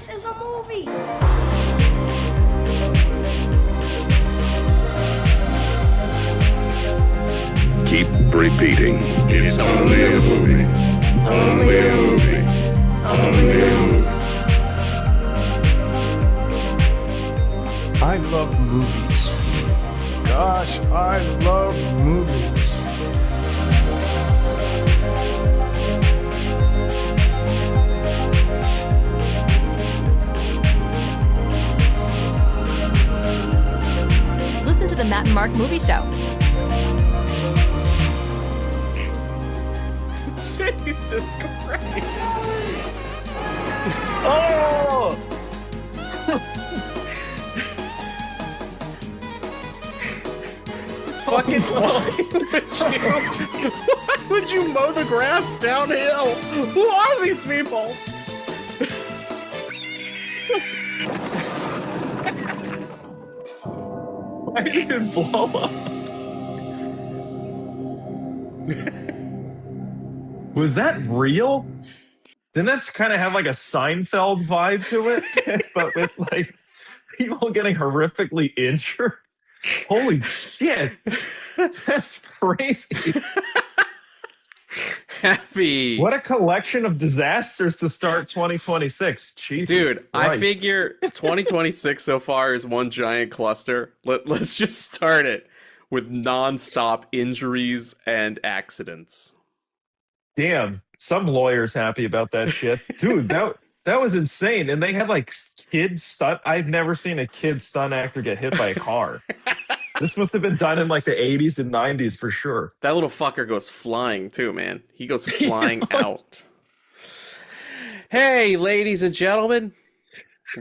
This is a movie. Keep repeating. It's only a movie. Only a movie. Only a movie. I love movies. Gosh, I love movies. Listen to the Matt and Mark Movie Show. Jesus Christ. Oh! Fucking why would you mow the grass downhill? Who are these people? Why did it blow up? Was that real? Didn't that kind of have like a Seinfeld vibe to it? But with like people getting horrifically injured? Holy shit. That's crazy. Happy. What a collection of disasters to start 2026. Jesus Dude, I Christ. figure 2026 so far is one giant cluster. Let's just start it with non-stop injuries and accidents. Damn, some lawyer's happy about that shit. Dude, that was insane. And they had like kid stunt. I've never seen a kid stunt actor get hit by a car. This must have been done in like the 80s and 90s for sure. That little fucker goes flying too, man. He goes flying out. Hey, ladies and gentlemen,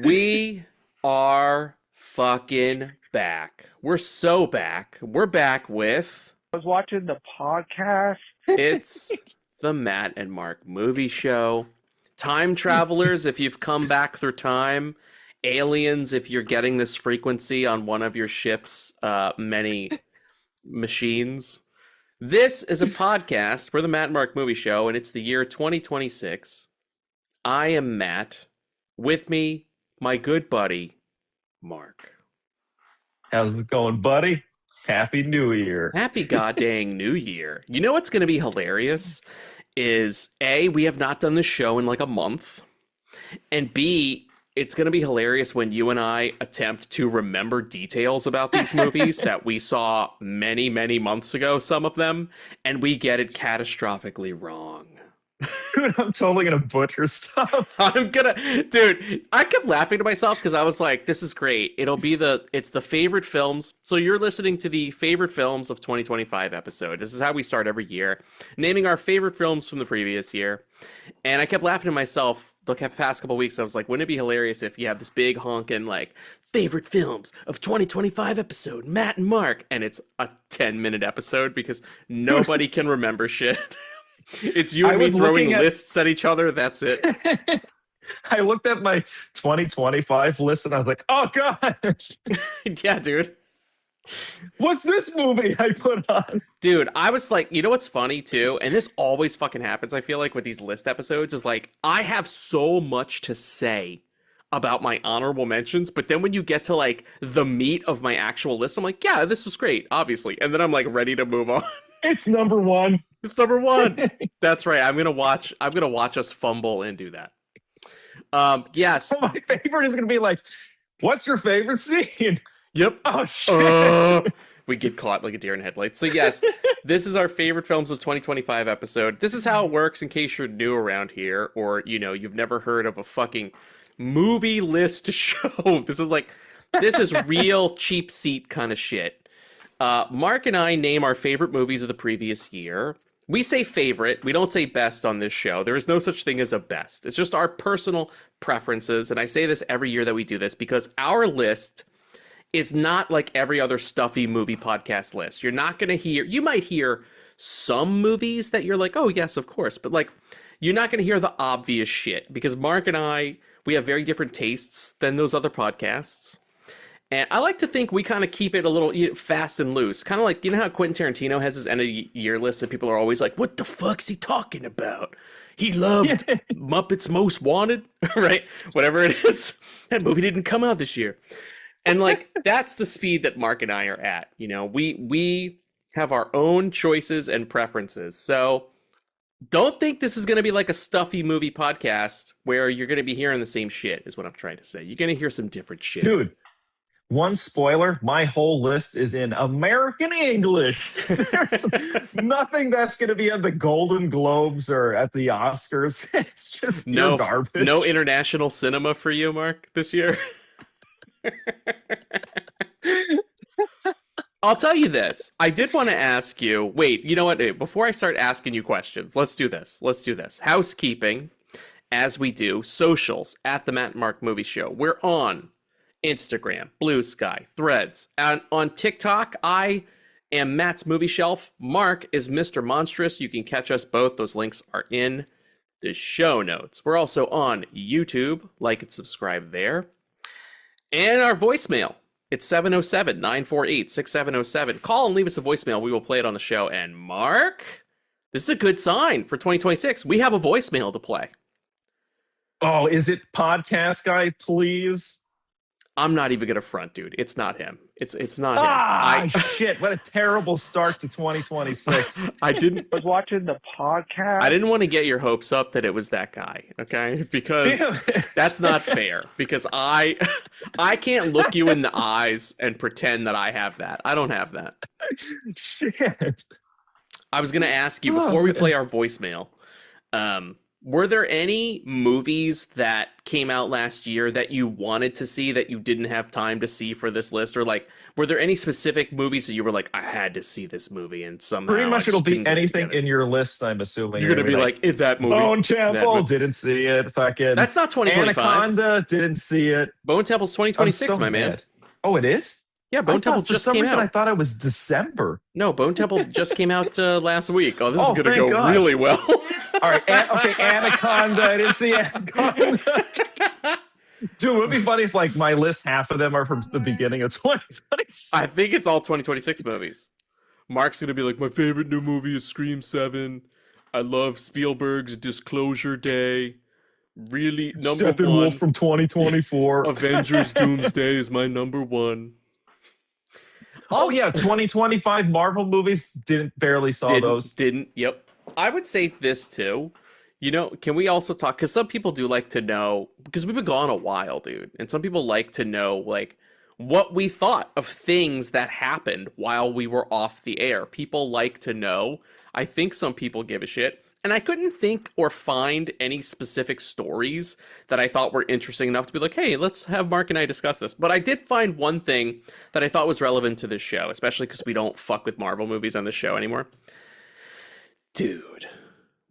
we are fucking back. We're so back. We're back with... I was watching the podcast. It's the Matt and Mark Movie Show. Time travelers, if you've come back through time. Aliens, if you're getting this frequency on one of your ship's many machines. This is a podcast. We're the Matt and Mark Movie Show, and it's the year 2026. I am Matt. With me, my good buddy, Mark. How's it going, buddy? Happy New Year. Happy goddamn New Year. You know what's going to be hilarious is, A, we have not done this show in like a month, and B, it's going to be hilarious when you and I attempt to remember details about these movies that we saw many, many months ago, some of them, and we get it catastrophically wrong. Dude, I'm totally going to butcher stuff. Dude, I kept laughing to myself because I was like, this is great. It's the favorite films. So you're listening to the favorite films of 2025 episode. This is how we start every year, naming our favorite films from the previous year. And I kept laughing to myself the past couple weeks. I was like, wouldn't it be hilarious if you have this big honking like favorite films of 2025 episode, Matt and Mark, and it's a 10-minute episode because nobody can remember shit. It's you and me throwing lists at each other. That's it. I looked at my 2025 list and I was like, oh God. Yeah, dude. What's this movie I put on? Dude, I was like, you know what's funny too? And this always fucking happens, I feel like, with these list episodes, is like, I have so much to say about my honorable mentions, but then when you get to like the meat of my actual list, I'm like, yeah, this was great, obviously. And then I'm like ready to move on. It's number one. It's number one. That's right. I'm gonna watch us fumble and do that. Yes. My favorite is gonna be like, what's your favorite scene? Yep. Oh shit. We get caught like a deer in headlights. So yes, this is our favorite films of 2025 episode. This is how it works in case you're new around here or, you know, you've never heard of a fucking movie list show. This is real cheap seat kind of shit. Mark and I name our favorite movies of the previous year. We say favorite. We don't say best on this show. There is no such thing as a best. It's just our personal preferences. And I say this every year that we do this because our list is not like every other stuffy movie podcast list. You're not going to hear, you might hear some movies that you're like, oh yes, of course. But like, you're not going to hear the obvious shit because Mark and I, we have very different tastes than those other podcasts. And I like to think we kind of keep it a little fast and loose. Kind of like, you know how Quentin Tarantino has his end of the year list and people are always like, what the fuck's he talking about? he loved Muppets Most Wanted, right? Whatever it is. That movie didn't come out this year. And like, that's the speed that Mark and I are at. You know, we have our own choices and preferences. So don't think this is going to be like a stuffy movie podcast where you're going to be hearing the same shit, is what I'm trying to say. You're going to hear some different shit. Dude, one spoiler, my whole list is in American English. There's nothing that's going to be at the Golden Globes or at the Oscars. It's just pure garbage. No international cinema for you, Mark, this year? I'll tell you this. I did want to ask you, wait, you know what? Before I start asking you questions, let's do this. Housekeeping, as we do, socials, at the Matt and Mark Movie Show. We're on Instagram, Blue Sky, Threads. And on TikTok, I am Matt's Movie Shelf. Mark is Mr. Monstrous. You can catch us both. Those links are in the show notes. We're also on YouTube. Like and subscribe there. And our voicemail. It's 707-948-6707. Call and leave us a voicemail. We will play it on the show. And Mark, this is a good sign for 2026. We have a voicemail to play. Oh, is it podcast guy, please? I'm not even gonna front, dude. It's not him. It's not him. Shit! What a terrible start to 2026. I didn't was watching the podcast. I didn't want to get your hopes up that it was that guy, okay? Because that's not fair. Because I can't look you in the eyes and pretend that I have that. I don't have that. Shit. I was gonna ask you before we play our voicemail. Were there any movies that came out last year that you wanted to see that you didn't have time to see for this list? Or like, were there any specific movies that you were like, I had to see this movie, and somehow pretty much it'll be anything in your list, I'm assuming. You're gonna be like, if that movie. Bone Temple, didn't see it. Fucking That's not 2025. Anaconda, didn't see it. Bone Temple's 2026, my man. Oh, it is? Yeah, Bone Temple just came out. I thought it was December. No, Bone Temple just came out last week. Oh, this is gonna go God. really well. All right, Anaconda. I didn't see Anaconda. Dude, it would be funny if like my list, half of them are from the beginning of 2026. I think it's all 2026 movies. Mark's gonna be like, my favorite new movie is Scream 7. I love Spielberg's Disclosure Day. Really, number one. Steppenwolf from 2024. Avengers Doomsday is my number one. Oh yeah, 2025 Marvel movies. Barely saw those. Yep. I would say this too. You know, can we also talk? Because some people do like to know, because we've been gone a while, dude. And some people like to know, like, what we thought of things that happened while we were off the air. People like to know. I think some people give a shit. And I couldn't think or find any specific stories that I thought were interesting enough to be like, hey, let's have Mark and I discuss this. But I did find one thing that I thought was relevant to this show, especially because we don't fuck with Marvel movies on the show anymore. Dude,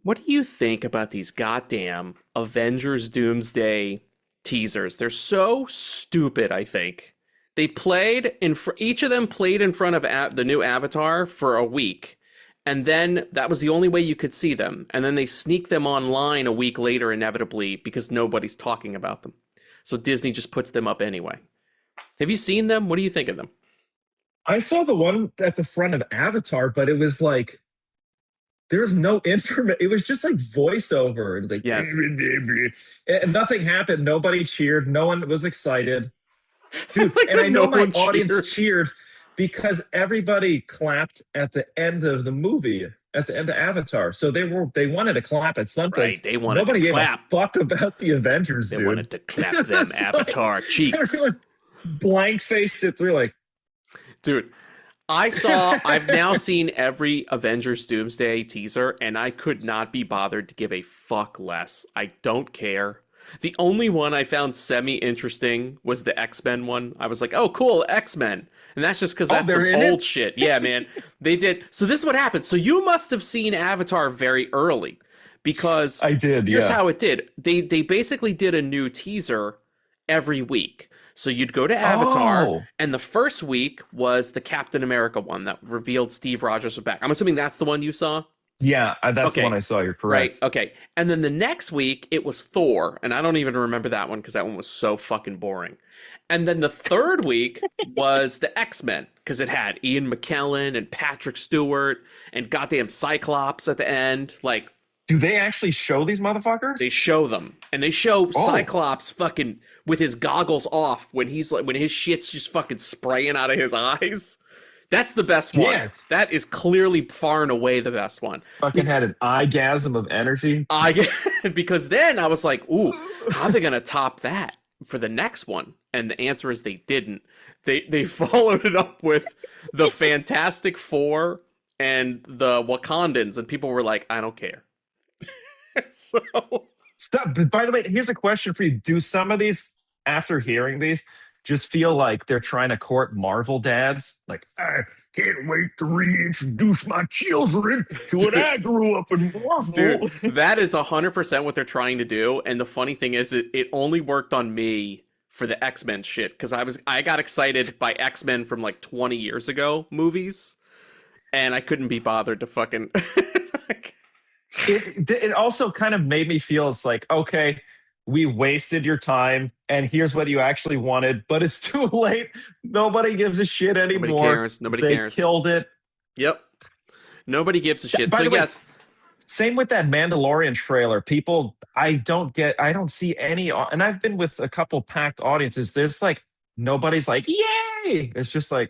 what do you think about these goddamn Avengers Doomsday teasers? They're so stupid, I think. They played each of them played in front of the new Avatar for a week. And then that was the only way you could see them. And then they sneak them online a week later, inevitably, because nobody's talking about them. So Disney just puts them up anyway. Have you seen them? What do you think of them? I saw the one at the front of Avatar, but it was like, there's no information. It was just like voiceover. And like, yes. And nothing happened. Nobody cheered. No one was excited. Dude, like, and I know my audience cheered. cheered because everybody clapped at the end of the movie, at the end of Avatar. So they wanted to clap at something. Right, they wanted Nobody to clap. gave a fuck about the Avengers, They dude. wanted to clap them Avatar cheeks. Everyone blank-faced it through like... Dude, I've now seen every Avengers Doomsday teaser, and I could not be bothered to give a fuck less. I don't care. The only one I found semi-interesting was the X-Men one. I was like, oh, cool, X-Men. And that's just because that's some old shit. Yeah, man. They did. So this is what happened. So you must have seen Avatar very early, because I did, here's how it did. They basically did a new teaser every week. So you'd go to Avatar, and the first week was the Captain America one that revealed Steve Rogers was back. I'm assuming that's the one you saw? Yeah, that's the one I saw. You're correct. Right, okay. And then the next week, it was Thor, and I don't even remember that one because that one was so fucking boring. And then the third week was the X-Men, because it had Ian McKellen and Patrick Stewart and goddamn Cyclops at the end. Like, Do they actually show these motherfuckers? They show them, and they show Cyclops fucking with his goggles off when he's like, when his shit's just fucking spraying out of his eyes. That's the best one. Yeah. That is clearly far and away the best one. Fucking had an eyegasm of energy. Because then I was like, ooh, how are they gonna top that for the next one? And the answer is they didn't. They followed it up with the Fantastic Four and the Wakandans, and people were like, I don't care. So Stop. By the way, here's a question for you. Do some of these, after hearing these, just feel like they're trying to court Marvel dads? Like, I can't wait to reintroduce my children to what I grew up in Marvel. Dude, that is 100% what they're trying to do. And the funny thing is, it only worked on me for the X-Men shit, because I got excited by X-Men from like 20 years ago movies, and I couldn't be bothered to fucking... It also kind of made me feel it's like, okay, we wasted your time, and here's what you actually wanted, but it's too late. Nobody gives a shit anymore. Nobody cares. Nobody cares. They killed it. Yep. Nobody gives a shit. By So the way, yes. Same with that Mandalorian trailer. People, I don't see any, and I've been with a couple packed audiences. There's like, nobody's like, yay! It's just like,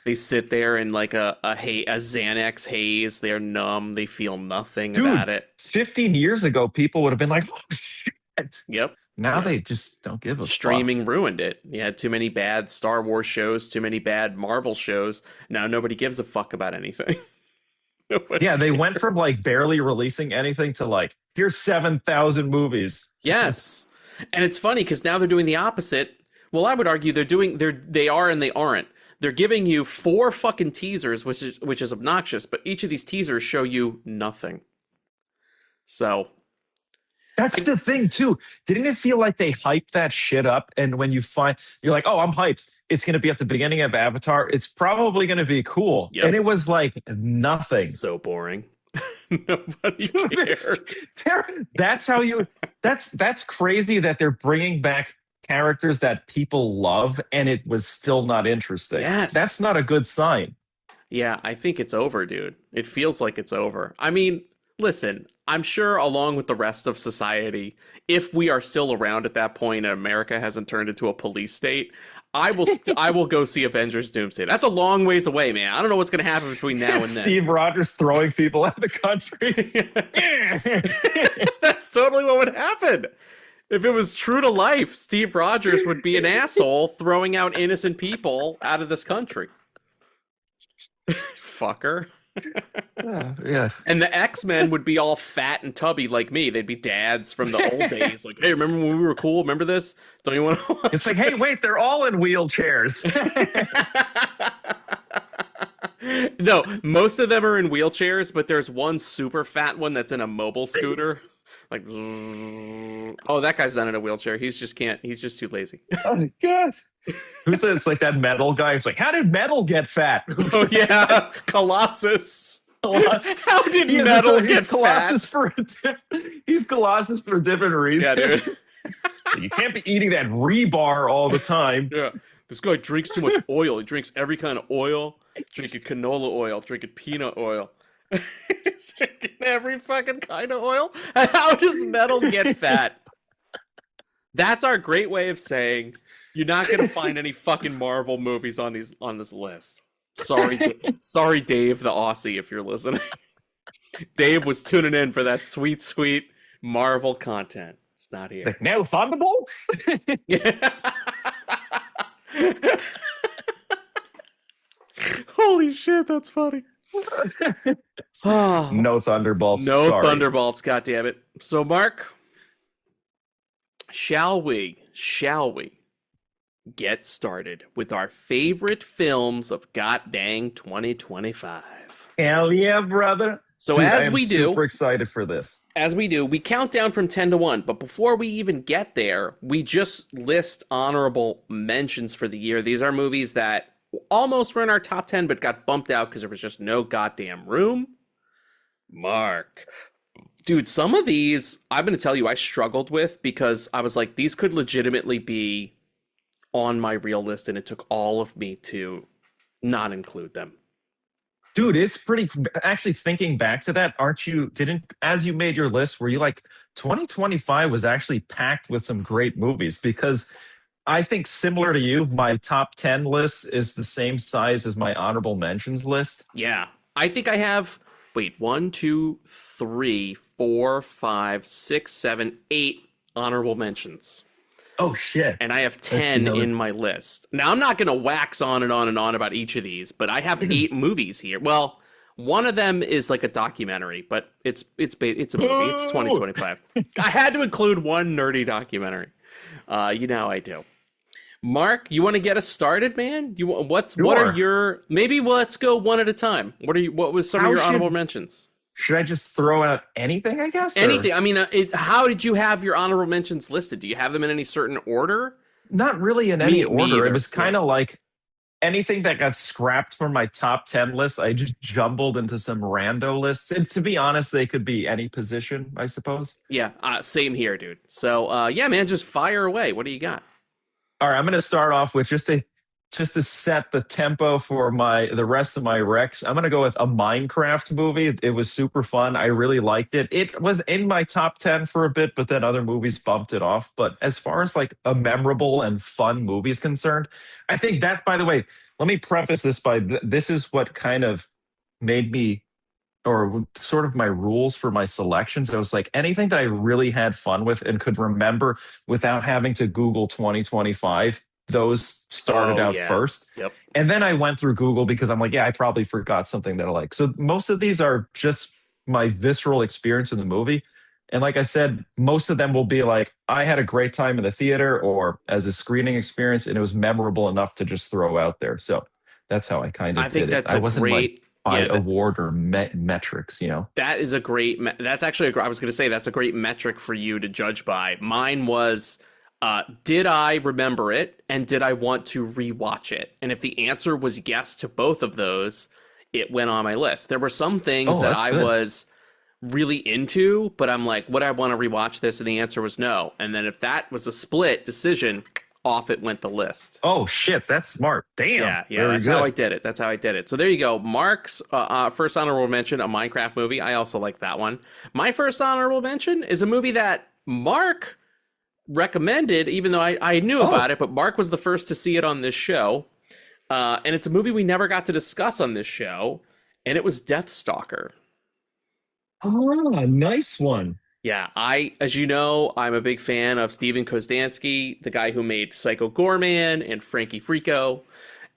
They sit there in like a Xanax haze. They're numb. They feel nothing about it. 15 years ago, people would have been like, oh, shit. Yep. Now they just don't give a Streaming fuck. ruined it. You had too many bad Star Wars shows, too many bad Marvel shows. Now nobody gives a fuck about anything. Yeah, they went from like barely releasing anything to like, here's 7,000 movies. Yes. And it's funny because now they're doing the opposite. Well, I would argue they are and they aren't. They're giving you 4 fucking teasers, which is obnoxious, but each of these teasers show you nothing. So That's the thing too. Didn't it feel like they hyped that shit up? And when you're like, oh, I'm hyped. It's going to be at the beginning of Avatar. It's probably going to be cool. Yep. And it was like nothing. So boring. Nobody cares. That's crazy that they're bringing back characters that people love and it was still not interesting. Yes. That's not a good sign. Yeah, I think it's over, dude. It feels like it's over. I mean, listen, I'm sure along with the rest of society, if we are still around at that point and America hasn't turned into a police state, I will go see Avengers Doomsday. That's a long ways away, man. I don't know what's going to happen between now and then. Steve Rogers throwing people out of the country. That's totally what would happen. If it was true to life, Steve Rogers would be an asshole throwing out innocent people out of this country. Fucker. Yeah. And the X-Men would be all fat and tubby like me. They'd be dads from the old days. Like, hey, remember when we were cool? Remember this? Don't you want to watch It's like, hey, wait, they're all in wheelchairs. No, most of them are in wheelchairs, but there's one super fat one that's in a mobile scooter. Like, oh, that guy's not in a wheelchair. He's just too lazy. Oh my god. Who said it's like that metal guy? It's like, how did metal get fat? Oh yeah, Colossus. How did metal get Colossus fat? He's Colossus for a different reason. Yeah, dude. You can't be eating that rebar all the time. Yeah, this guy drinks too much oil. He drinks every kind of oil. Drinking canola oil. Drinking peanut oil. He's drinking every fucking kind of oil. How does metal get fat? That's our great way of saying you're not going to find any fucking Marvel movies on this list. Sorry, sorry, Dave, the Aussie, if you're listening. Dave was tuning in for that sweet, sweet Marvel content. It's not here. Like, no Thunderbolts? Holy shit, that's funny. No Thunderbolts. No Sorry. Thunderbolts, goddammit. So, Mark, shall we get started with our favorite films of goddamn 2025? Hell yeah, brother. So Dude, as I am we do, super excited for this. As we do, we count down from 10 to 1. But before we even get there, we just list honorable mentions for the year. These are movies that almost were in our top 10, but got bumped out because there was just no goddamn room. Mark. Dude, some of these, I'm going to tell you, I struggled with because I was like, these could legitimately be on my real list, and it took all of me to not include them. Dude, it's pretty actually thinking back to that, aren't you didn't as you made your list, were you like 2025 was actually packed with some great movies because I think similar to you, my top 10 list is the same size as my honorable mentions list. Yeah. I think I have, wait, 1, 2, 3, 4, 5, 6, 7, 8 honorable mentions. Oh shit. And I have Let's see 10 how in my list. Now, I'm not going to wax on and on and on about each of these, but I have 8 movies here. Well, one of them is like a documentary, but it's a movie. It's 2025. I had to include one nerdy documentary. You know how I do. Mark, you want to get us started, man? What are your, maybe let's go one at a time. What was some of your honorable mentions? Should I just throw out anything, I guess? Anything. I mean, how did you have your honorable mentions listed? Do you have them in any certain order? Not really in any Me order. either. It was kind of like anything that got scrapped from my top 10 list, I just jumbled into some rando lists. And to be honest, they could be any position, I suppose. Yeah, same here, dude. So, yeah, man, just fire away. What do you got? All right, I'm going to start off with just to set the tempo for the rest of my recs. I'm going to go with a Minecraft movie. It was super fun. I really liked it. It was in my top 10 for a bit, but then other movies bumped it off. But as far as like a memorable and fun movie is concerned, I think that, by the way, let me preface this by this is what kind of made me, or sort of my rules for my selections. I was like, anything that I really had fun with and could remember without having to Google 2025, those started out first. Yep. And then I went through Google because I'm like, yeah, I probably forgot something that I like. So most of these are just my visceral experience in the movie. And like I said, most of them will be like, I had a great time in the theater or as a screening experience, and it was memorable enough to just throw out there. So that's how I kind of did it. I wasn't like by award or metrics, you know. That is a great, that's actually, I was going to say, that's a great metric for you to judge by. Mine was, did I remember it and did I want to rewatch it? And if the answer was yes to both of those, it went on my list. There were some things that I was really into, but I'm like, would I want to rewatch this? And the answer was no. And then if that was a split decision, off it went the list. Oh shit, that's smart. Damn. Yeah, that's how I did it. So there you go. Mark's first honorable mention, a Minecraft movie. I also like that one. My first honorable mention is a movie that Mark recommended, even though I knew about it, but Mark was the first to see it on this show. And it's a movie we never got to discuss on this show, and it was Deathstalker. Oh, nice one. Yeah, as you know, I'm a big fan of Steven Kostansky, the guy who made Psycho Gorman and Frankie Frico.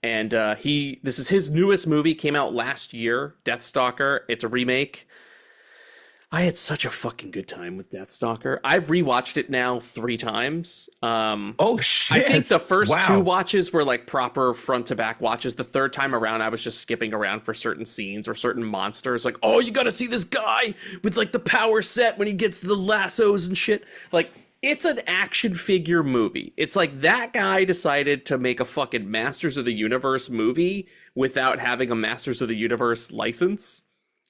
And this is his newest movie, came out last year, Deathstalker. It's a remake. I had such a fucking good time with Deathstalker. I've rewatched it now 3 times. Oh shit! I think the first 2 watches were like proper front to back watches. The third time around, I was just skipping around for certain scenes or certain monsters. Like, oh, you got to see this guy with like the power set when he gets the lassos and shit. Like, it's an action figure movie. It's like that guy decided to make a fucking Masters of the Universe movie without having a Masters of the Universe license,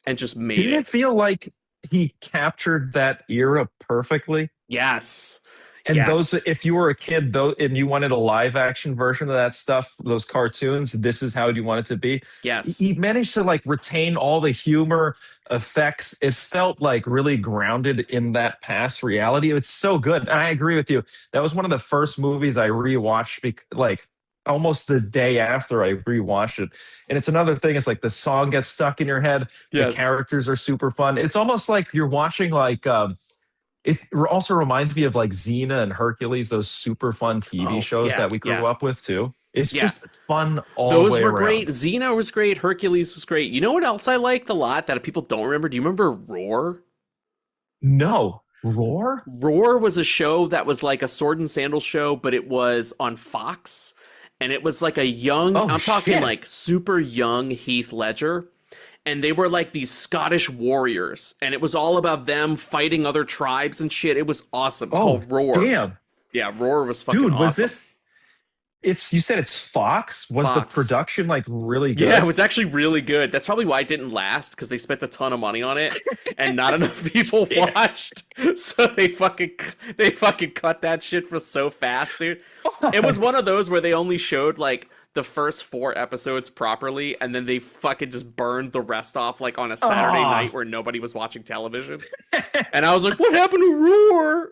and just made Didn't it feel like he captured that era perfectly? Yes. And those, if you were a kid though, and you wanted a live action version of that stuff, those cartoons, this is how you want it to be. Yes. He managed to like retain all the humor effects. It felt like really grounded in that past reality. It's so good. And I agree with you. That was one of the first movies I rewatched, like almost the day after I rewatched it. And it's another thing, it's like the song gets stuck in your head. Yes. The characters are super fun. It's almost like you're watching like it also reminds me of like Xena and Hercules, those super fun TV shows that we grew up with too. It's just fun all the way around. Those were great. Xena was great. Hercules was great. You know what else I liked a lot that people don't remember? Do you remember Roar? No. Roar? Roar was a show that was like a sword and sandal show, but it was on Fox. And it was like a young, I'm talking like super young Heath Ledger. And they were like these Scottish warriors. And it was all about them fighting other tribes and shit. It was awesome. It's called Roar. Damn. Yeah, Roar was fucking awesome. Dude, was this... You said it's Fox? Was the Fox. production like really good? Yeah, it was actually really good. That's probably why it didn't last, because they spent a ton of money on it and not enough people watched. So they fucking cut that shit for so fast, dude. It was one of those where they only showed like the first 4 episodes properly, and then they fucking just burned the rest off like on a Saturday night where nobody was watching television. And I was like, what happened to Roar?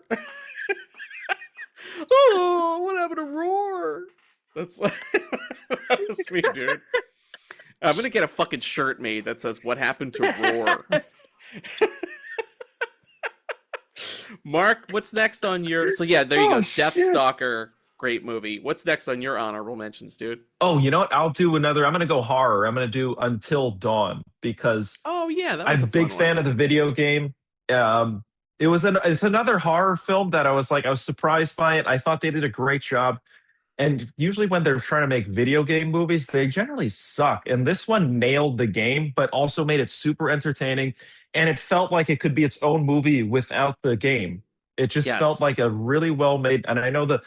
Oh, what happened to Roar? That was me, dude. I'm gonna get a fucking shirt made that says "What happened to Roar." Mark, what's next on your? So yeah, there you go. Shit. Deathstalker, great movie. What's next on your honorable mentions, dude? Oh, you know what? I'll do another. I'm gonna go horror. I'm gonna do Until Dawn because Oh yeah, that was I'm a big fan of the video game. It's another horror film that I was surprised by it. I thought they did a great job. And usually when they're trying to make video game movies, they generally suck. And this one nailed the game, but also made it super entertaining. And it felt like it could be its own movie without the game. It just felt like a really well made. And I know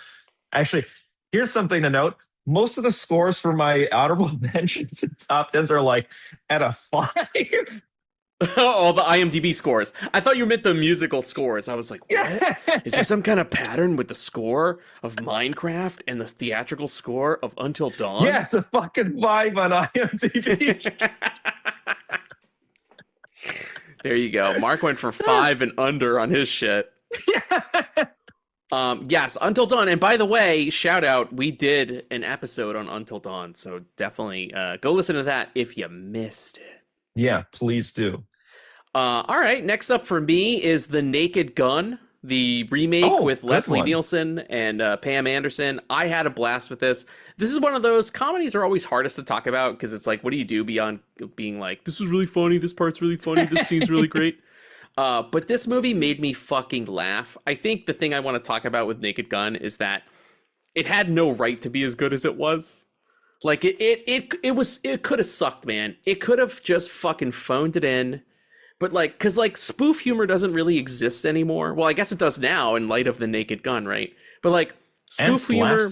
actually, here's something to note. Most of the scores for my honorable mentions and top tens are like at a 5. All the IMDb scores. I thought you meant the musical scores. I was like, what? Is there some kind of pattern with the score of Minecraft and the theatrical score of Until Dawn? Yeah, it's a fucking vibe on IMDb. There you go. Mark went for 5 and under on his shit. Yes, Until Dawn. And by the way, shout out, we did an episode on Until Dawn, so definitely go listen to that if you missed it. Yeah, please do. All right, next up for me is The Naked Gun, the remake with Leslie Nielsen and Pam Anderson. I had a blast with this. This is one of those comedies are always hardest to talk about because it's like, what do you do beyond being like, this is really funny, this part's really funny, this scene's really great. But this movie made me fucking laugh. I think the thing I want to talk about with Naked Gun is that it had no right to be as good as it was. Like it could have sucked, man. It could have just fucking phoned it in. But like, cause like spoof humor doesn't really exist anymore. Well, I guess it does now in light of The Naked Gun, right? But like spoof humor,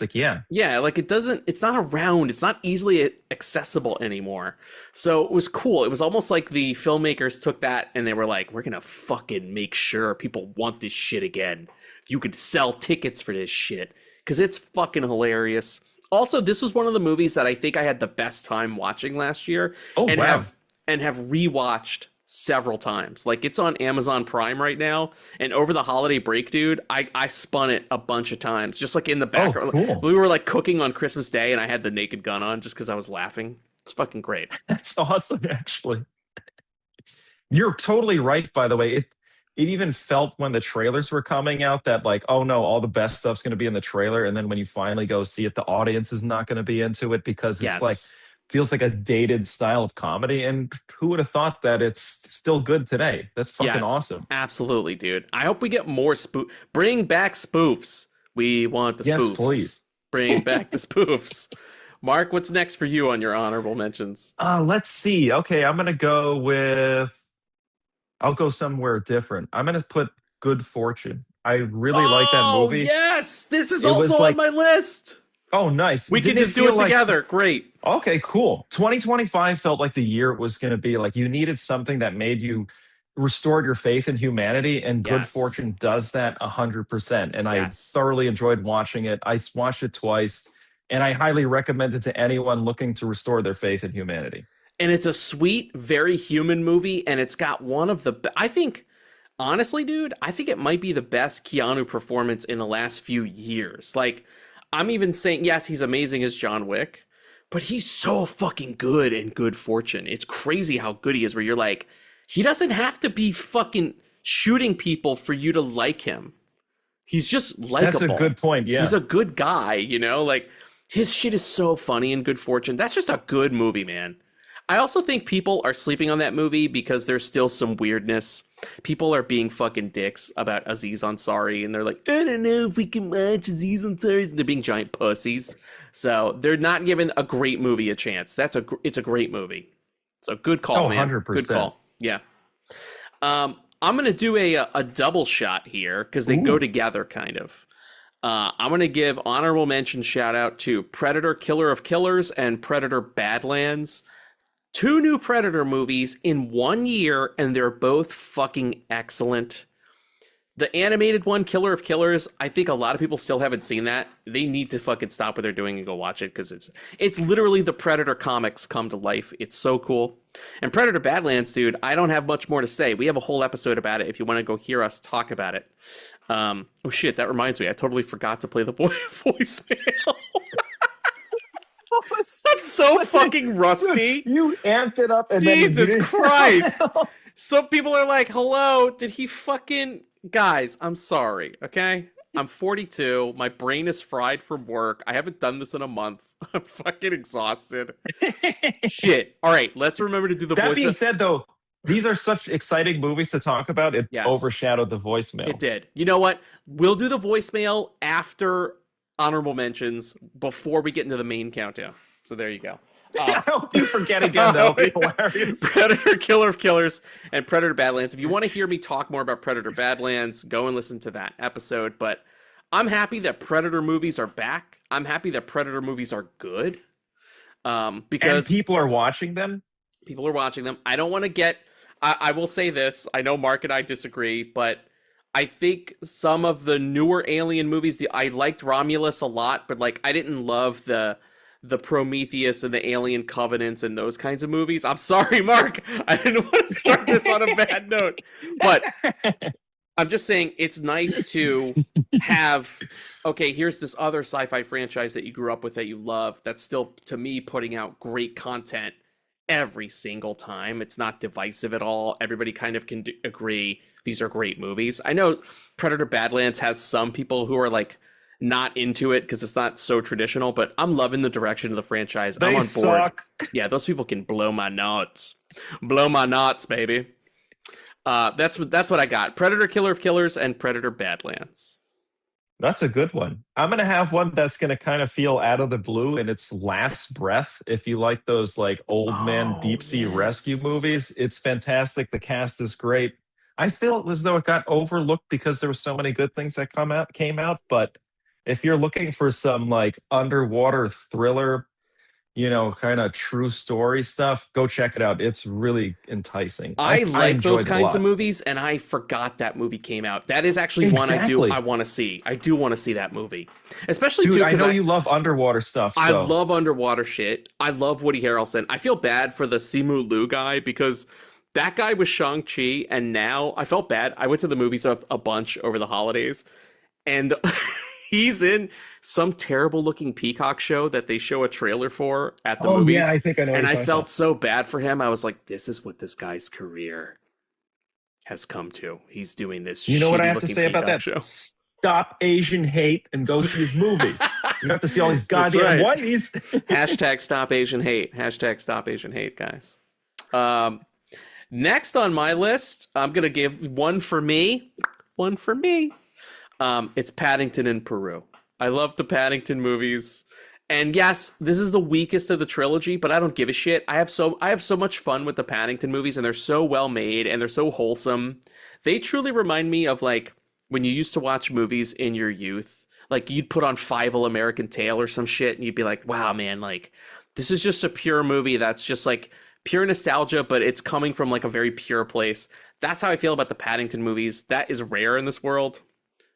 yeah, like it's not around. It's not easily accessible anymore. So it was cool. It was almost like the filmmakers took that and they were like, we're gonna fucking make sure people want this shit again. You could sell tickets for this shit because it's fucking hilarious. Also, this was one of the movies that I think I had the best time watching last year, have rewatched several times. Like it's on Amazon Prime right now, and over the holiday break, dude, I spun it a bunch of times, just like in the background. Oh, cool. We were like cooking on Christmas Day, and I had The Naked Gun on just because I was laughing. It's fucking great. That's awesome, actually. You're totally right, by the way. It even felt when the trailers were coming out that like, oh no, all the best stuff's going to be in the trailer. And then when you finally go see it, the audience is not going to be into it because it's like, feels like a dated style of comedy. And who would have thought that it's still good today? That's fucking awesome. Absolutely, dude. I hope we get more bring back spoofs. We want the spoofs. Yes, please. Bring back the spoofs. Mark, what's next for you on your honorable mentions? Let's see. Okay, I'll go somewhere different. I'm going to put Good Fortune. I really like that movie. Yes! This is also on my list! Oh, nice. We can just do it together. Great. Okay, cool. 2025 felt like the year it was going to be. Like you needed something that made you restored your faith in humanity, and Good Fortune does that 100%. And I thoroughly enjoyed watching it. I watched it twice, and I highly recommend it to anyone looking to restore their faith in humanity. And it's a sweet, very human movie, and it's got one of the I think, honestly, dude, I think it might be the best Keanu performance in the last few years. Like, I'm even saying, yes, he's amazing as John Wick, but he's so fucking good in Good Fortune. It's crazy how good he is, where you're like, he doesn't have to be fucking shooting people for you to like him. He's just likable. That's a good point, yeah. He's a good guy, you know? Like, his shit is so funny in Good Fortune. That's just a good movie, man. I also think people are sleeping on that movie because there's still some weirdness. People are being fucking dicks about Aziz Ansari, and they're like, I don't know if we can watch Aziz Ansari. They're being giant pussies. So they're not giving a great movie a chance. It's a great movie. So good call, man. 100%. Good call. Yeah. I'm going to do a double shot here because they go together kind of. I'm going to give honorable mention shout out to Predator Killer of Killers and Predator Badlands. 2 new Predator movies in 1 year, and they're both fucking excellent. The animated one, Killer of Killers, I think a lot of people still haven't seen that. They need to fucking stop what they're doing and go watch it, because it's literally the Predator comics come to life. It's so cool. And Predator Badlands, dude, I don't have much more to say. We have a whole episode about it if you want to go hear us talk about it. Oh shit, that reminds me. I totally forgot to play the voicemail. I'm so fucking rusty. You amped it up and Jesus then Christ. Some people are like, hello, did he fucking... Guys, I'm sorry, okay? I'm 42. My brain is fried from work. I haven't done this in a month. I'm fucking exhausted. Shit. All right, let's remember to do the voicemail. That being said, though, these are such exciting movies to talk about. It overshadowed the voicemail. It did. You know what? We'll do the voicemail after honorable mentions before we get into the main countdown. So there you go. I hope you forget again. That'll be hilarious. Predator Killer of Killers and Predator Badlands. If you want to hear me talk more about Predator Badlands, go and listen to that episode. But I'm happy that Predator movies are back. I'm happy that Predator movies are good. Because and people are watching them. People are watching them. I don't want to get... I will say this. I know Mark and I disagree, but I think some of the newer Alien movies, I liked Romulus a lot, but like I didn't love the Prometheus and the Alien Covenants and those kinds of movies. I'm sorry, Mark. I didn't want to start this on a bad note. But I'm just saying it's nice to have, okay, here's this other sci-fi franchise that you grew up with that you love that's still, to me, putting out great content every single time. It's not divisive at all. Everybody kind of can agree these are great movies. I know Predator Badlands has some people who are like, not into it because it's not so traditional, but I'm loving the direction of the franchise. I'm on board. Suck. Yeah, those people can blow my nuts. Blow my nuts, baby. That's what I got. Predator Killer of Killers and Predator Badlands. That's a good one. I'm going to have one that's going to kind of feel out of the blue, and it's Last Breath. If you like those like old man deep sea rescue movies, it's fantastic. The cast is great. I feel as though it got overlooked because there were so many good things that came out, but if you're looking for some like underwater thriller, kind of true story stuff, go check it out. It's really enticing. I like those kinds of movies, and I forgot that movie came out. That is actually one I want to see. I do want to see that movie. Especially, dude, too, I know you love underwater stuff. So. I love underwater shit. I love Woody Harrelson. I feel bad for the Simu Liu guy because that guy was Shang-Chi, and now I felt bad. I went to the movies a bunch over the holidays, and... He's in some terrible looking Peacock show that they show a trailer for at the movies. Yeah, I think I know. And I felt so bad for him. I was like, this is what this guy's career has come to. He's doing this. You know what I have to say about that show? Stop Asian hate and go see his movies. You have to see all these goddamn whiteys. Hashtag stop Asian hate. Hashtag stop Asian hate, guys. Next on my list, I'm going to give one for me. One for me. It's Paddington in Peru. I love the Paddington movies. And yes, this is the weakest of the trilogy, but I don't give a shit. I have so much fun with the Paddington movies, and they're so well made and they're so wholesome. They truly remind me of like when you used to watch movies in your youth. Like you'd put on Five American Tale or some shit, and you'd be like, wow, man, like this is just a pure movie that's just like pure nostalgia, but it's coming from like a very pure place. That's how I feel about the Paddington movies. That is rare in this world.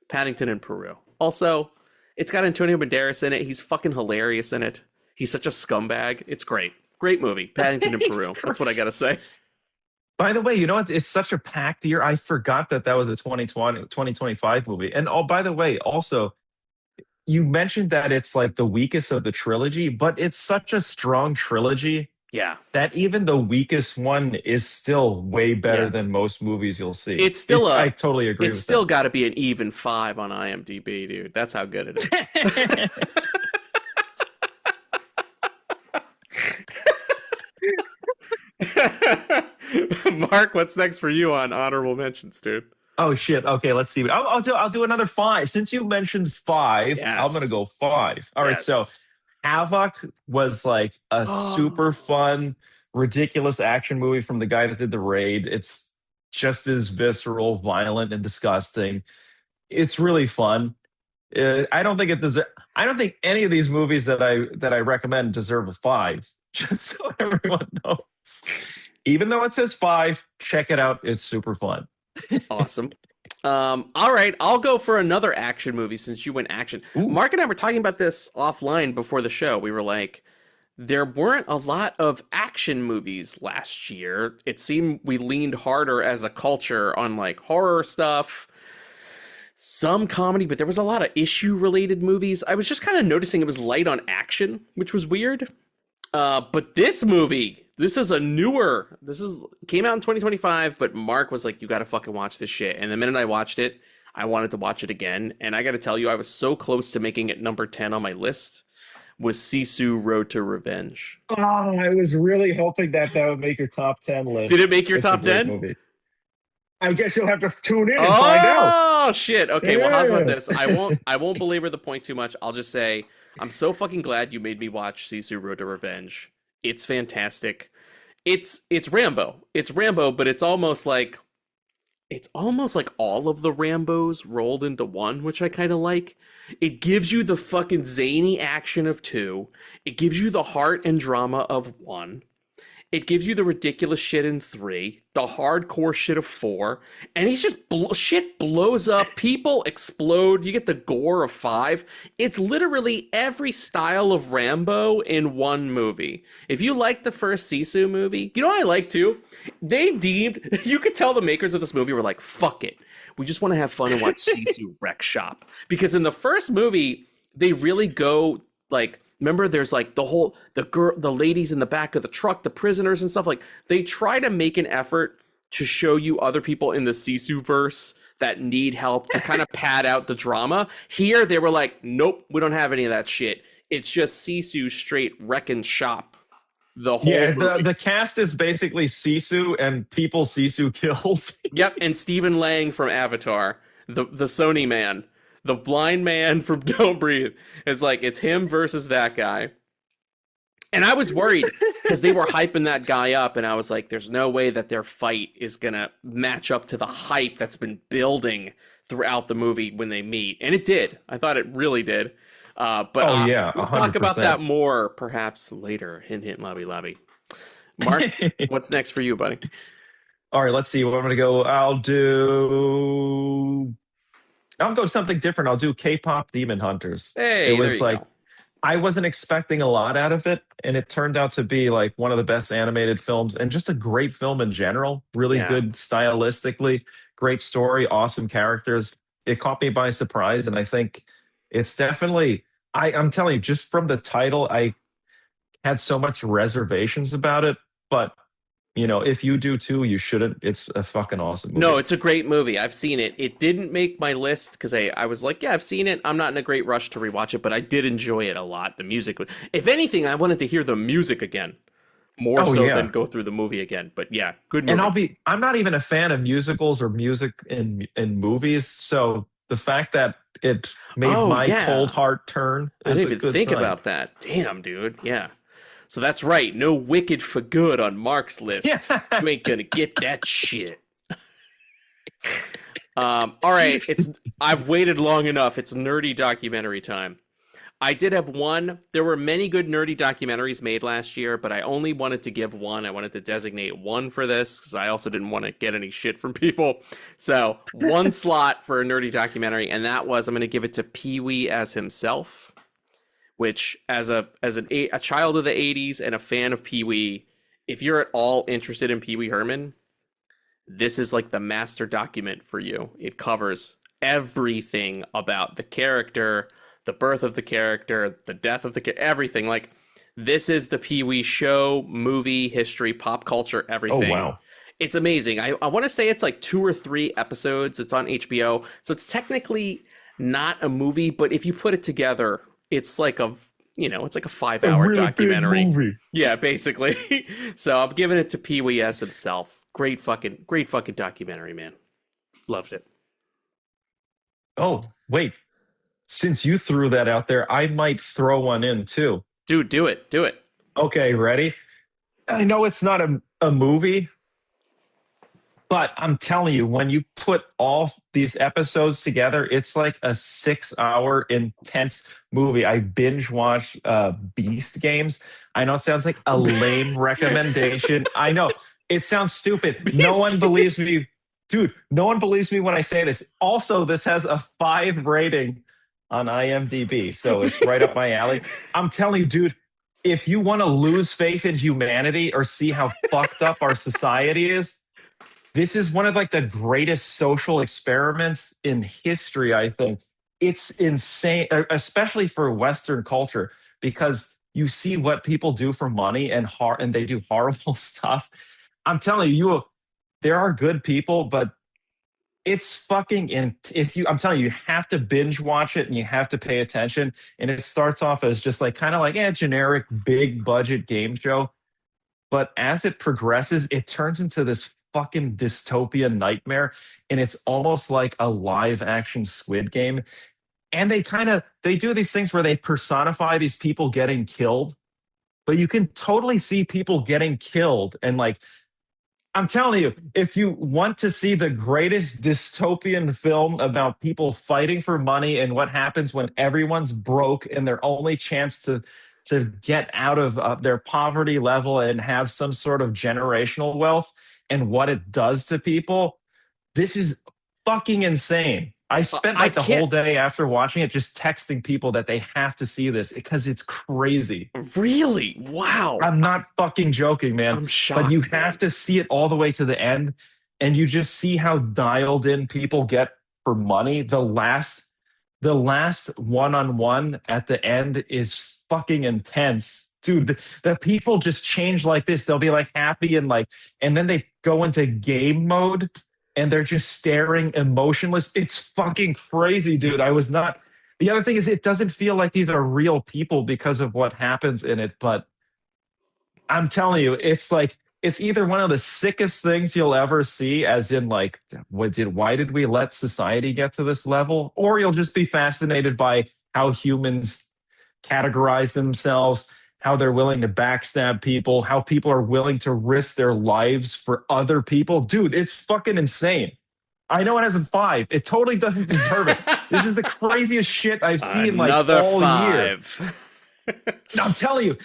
Paddington in Peru. Also, it's got Antonio Banderas in it. He's fucking hilarious in it. He's such a scumbag. It's great. Great movie. Paddington in Peru. That's what I got to say. By the way, you know what? It's such a packed year. I forgot that was a 2025 movie. And by the way, also, you mentioned that it's like the weakest of the trilogy, but it's such a strong trilogy. Yeah. That even the weakest one is still way better than most movies you'll see. I totally agree with that. It's still got to be an even 5 on IMDb, dude. That's how good it is. Mark, what's next for you on honorable mentions, dude? Oh shit. Okay, let's see. I'll do another 5. Since you mentioned 5, I'm gonna go 5. All right, so Havoc was like a super fun, ridiculous action movie from the guy that did The Raid. It's just as visceral, violent, and disgusting. It's really fun. I don't think it deserves. I don't think any of these movies that I recommend deserve a 5. Just so everyone knows. Even though it says 5, check it out. It's super fun. Awesome. All right, I'll go for another action movie since you went action. Ooh. Mark and I were talking about this offline before the show. We were like, there weren't a lot of action movies last year. It seemed we leaned harder as a culture on like horror stuff, some comedy, but there was a lot of issue-related movies. I was just kind of noticing it was light on action, which was weird. But this movie, this is came out in 2025, but Mark was like, you gotta fucking watch this shit. And the minute I watched it, I wanted to watch it again. And I gotta tell you, I was so close to making it number 10 on my list, was Sisu Road to Revenge. Oh, I was really hoping that would make your top 10 list. Did it make your top 10? Movie. I guess you'll have to tune in and find out. Oh shit. Okay, well, how's about this? I won't belabor the point too much. I'll just say I'm so fucking glad you made me watch Sisu Road to Revenge. It's fantastic. It's Rambo. It's Rambo, but it's almost like all of the Rambos rolled into one, which I kind of like. It gives you the fucking zany action of 2. It gives you the heart and drama of 1. It gives you the ridiculous shit in 3, the hardcore shit of 4, and he's just shit blows up, people explode, you get the gore of 5. It's literally every style of Rambo in one movie. If you like the first Sisu movie, you know what I like too? You could tell the makers of this movie were like, fuck it. We just want to have fun and watch Sisu Wreck Shop. Because in the first movie, they really go like, remember, there's like the ladies in the back of the truck, the prisoners and stuff. Like, they try to make an effort to show you other people in the Sisu verse that need help to kind of pad out the drama. Here, they were like, nope, we don't have any of that shit. It's just Sisu straight wrecking shop. The whole the cast is basically Sisu and people Sisu kills. Yep, and Stephen Lang from Avatar, the Sony man. The blind man from Don't Breathe. It's him versus that guy. And I was worried because they were hyping that guy up, and I was like, there's no way that their fight is going to match up to the hype that's been building throughout the movie when they meet. And it did. I thought it really did. But yeah, we'll 100%. talk about that more perhaps later. Hint, hint, lobby, lobby. Mark, what's next for you, buddy? All right, let's see what I'm going to go. I'll go something different. I'll do K-pop Demon Hunters. Hey, it was there you like go. I wasn't expecting a lot out of it, and it turned out to be like one of the best animated films and just a great film in general. Really good stylistically, great story, awesome characters. It caught me by surprise, and I think it's definitely. I'm telling you, just from the title, I had so much reservations about it, but. If you do too, you shouldn't. It's a fucking awesome movie. No, it's a great movie. I've seen it. It didn't make my list because I was like, yeah, I've seen it. I'm not in a great rush to rewatch it, but I did enjoy it a lot. The music, if anything, I wanted to hear the music again, more than go through the movie again. But yeah, good movie. And I'm not even a fan of musicals or music in movies. So the fact that it made my cold heart turn is I a didn't good even think sign. about that. Damn, dude. Yeah. So that's right. No Wicked for Good on Mark's list. You ain't gonna get that shit. All right. I've waited long enough. It's nerdy documentary time. I did have one. There were many good nerdy documentaries made last year, but I only wanted to give one. I wanted to designate one for this because I also didn't want to get any shit from people. So one slot for a nerdy documentary, and that was I'm going to give it to Pee-wee as himself. Which, as a child of the 80s and a fan of Pee-wee, if you're at all interested in Pee-wee Herman, this is like the master document for you. It covers everything about the character, the birth of the character, the death of the character, everything. Like, this is the Pee-wee show, movie, history, pop culture, everything. Oh, wow. It's amazing. I want to say it's like 2 or 3 episodes. It's on HBO. So it's technically not a movie, but if you put it together, it's like a 5-hour really documentary. Big movie. Yeah, basically. So I'm giving it to Pee-wee as himself. Great fucking documentary, man. Loved it. Oh, wait. Since you threw that out there, I might throw one in too. Dude, do it. Okay, ready? I know it's not a movie, But I'm telling you, when you put all these episodes together, it's like a 6 hour intense movie. I binge watched Beast Games. I know it sounds like a lame recommendation. I know it sounds stupid. No Beast one believes Games. me. Dude, no one believes me when I say this. Also, this has a 5 rating on IMDb, so it's right up my alley. I'm telling you, dude, if you want to lose faith in humanity or see how fucked up our society is, this is one of like the greatest social experiments in history, I think. It's insane, especially for Western culture, because you see what people do for money and they do horrible stuff. I'm telling you, there are good people, but it's fucking in if you I'm telling you, you have to binge watch it and you have to pay attention. And it starts off as just like kind of like a generic big budget game show. But as it progresses, it turns into this fucking dystopian nightmare. And it's almost like a live action Squid Game. And they do these things where they personify these people getting killed, but you can totally see people getting killed. And like, I'm telling you, if you want to see the greatest dystopian film about people fighting for money and what happens when everyone's broke and their only chance to get out of their poverty level and have some sort of generational wealth and what it does to people, this is fucking insane. I spent I like the whole can't day after watching it just texting people that they have to see this because it's crazy. really. Wow. I'm not fucking joking, man. I'm But you shocked, have man. to see it all the way to the end, and you just see how dialed in people get for money. The last one-on-one at the end is fucking intense. Dude, the people just change like this. They'll be like happy and then they go into game mode and they're just staring emotionless. It's fucking crazy, dude. I was not. The other thing is, it doesn't feel like these are real people because of what happens in it, but I'm telling you, it's like it's either one of the sickest things you'll ever see, as in like, why did we let society get to this level? Or you'll just be fascinated by how humans categorize themselves, how they're willing to backstab people, how people are willing to risk their lives for other people. Dude, it's fucking insane. I know it has a 5. It totally doesn't deserve it. This is the craziest shit I've seen like Another all year. 5. I'm telling you,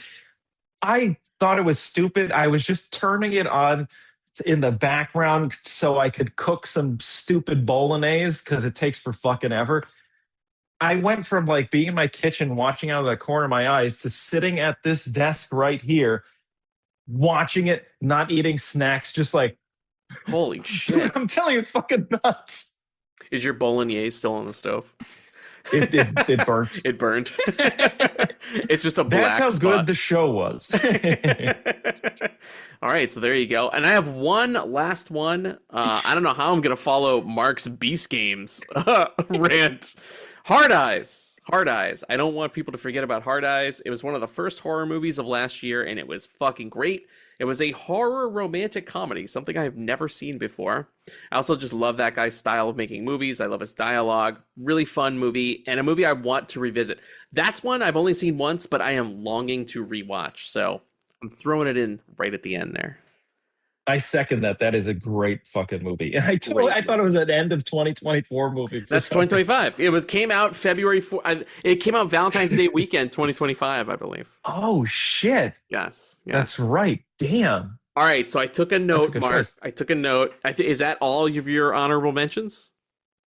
I thought it was stupid. I was just turning it on in the background so I could cook some stupid bolognese because it takes for fucking ever. I went from like being in my kitchen watching out of the corner of my eyes to sitting at this desk right here watching it, not eating snacks, just like, Holy dude, shit. I'm telling you, it's fucking nuts. Is your bolognese still on the stove? It burnt. It burned. It's just a black That's how spot. good the show was. All right, so there you go. And I have one last one. I don't know how I'm going to follow Mark's Beast Games rant. Hard Eyes. Hard Eyes. I don't want people to forget about Hard Eyes. It was one of the first horror movies of last year, and it was fucking great. It was a horror romantic comedy, something I've never seen before. I also just love that guy's style of making movies. I love his dialogue. Really fun movie, and a movie I want to revisit. That's one I've only seen once, but I am longing to rewatch. So I'm throwing it in right at the end there. I second that. That is a great fucking movie. And I Great thought it was an end of 2024 movie. That's 2025. It came out February 4th. It came out Valentine's Day weekend 2025, I believe. Oh shit. Yes. That's right. Damn. All right, so I took a note, good Mark. choice. I took a note. Is that all of your honorable mentions?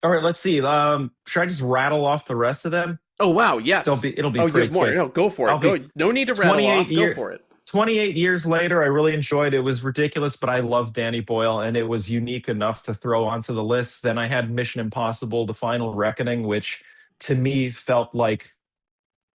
All right, let's see. Should I just rattle off the rest of them? Oh wow, yes. It'll be oh, you pretty have more. quick. No, go for it. No need to rattle 28 off. Go year- for it. 28 years later, I really enjoyed it. It was ridiculous, but I love Danny Boyle, and it was unique enough to throw onto the list. Then I had Mission Impossible: The Final Reckoning, which to me felt like,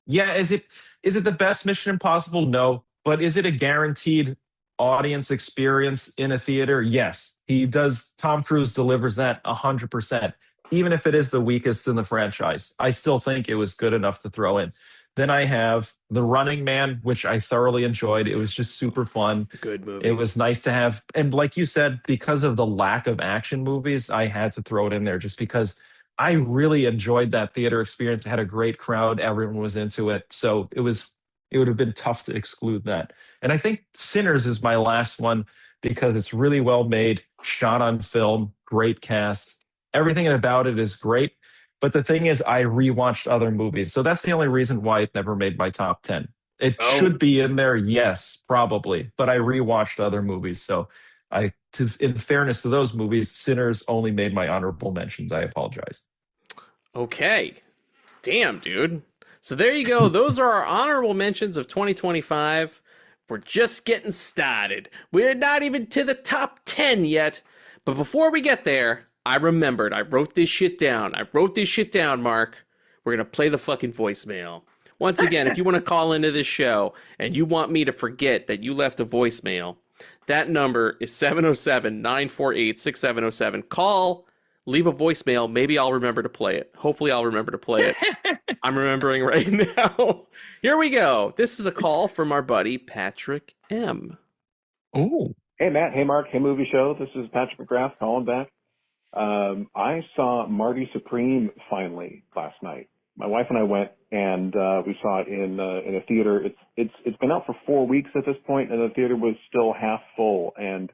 yeah, is it the best Mission Impossible? No, but is it a guaranteed audience experience in a theater? Yes, he does. Tom Cruise delivers that 100%. Even if it is the weakest in the franchise, I still think it was good enough to throw in. Then I have The Running Man, which I thoroughly enjoyed. It was just super fun. Good movie. It was nice to have. And like you said, because of the lack of action movies, I had to throw it in there just because I really enjoyed that theater experience. It had a great crowd. Everyone was into it. So it would have been tough to exclude that. And I think Sinners is my last one because it's really well made, shot on film, great cast. Everything about it is great. But the thing is, I rewatched other movies. So that's the only reason why it never made my top 10. It Oh. should be in there, yes, probably. But I rewatched other movies. So in fairness to those movies, Sinners only made my honorable mentions. I apologize. Okay. Damn, dude. So there you go. Those are our honorable mentions of 2025. We're just getting started. We're not even to the top 10 yet. But before we get there, I remembered. I wrote this shit down. Mark. We're going to play the fucking voicemail. Once again, if you want to call into this show and you want me to forget that you left a voicemail, that number is 707-948-6707. Call, leave a voicemail. Maybe I'll remember to play it. Hopefully I'll remember to play it. I'm remembering right now. Here we go. This is a call from our buddy Patrick M. Oh. Hey, Matt. Hey, Mark. Hey, Movie Show. This is Patrick McGrath calling back. I saw Marty Supreme finally last night. My wife and I went, and we saw it in a theater. It's been out for 4 weeks at this point, and the theater was still half full, and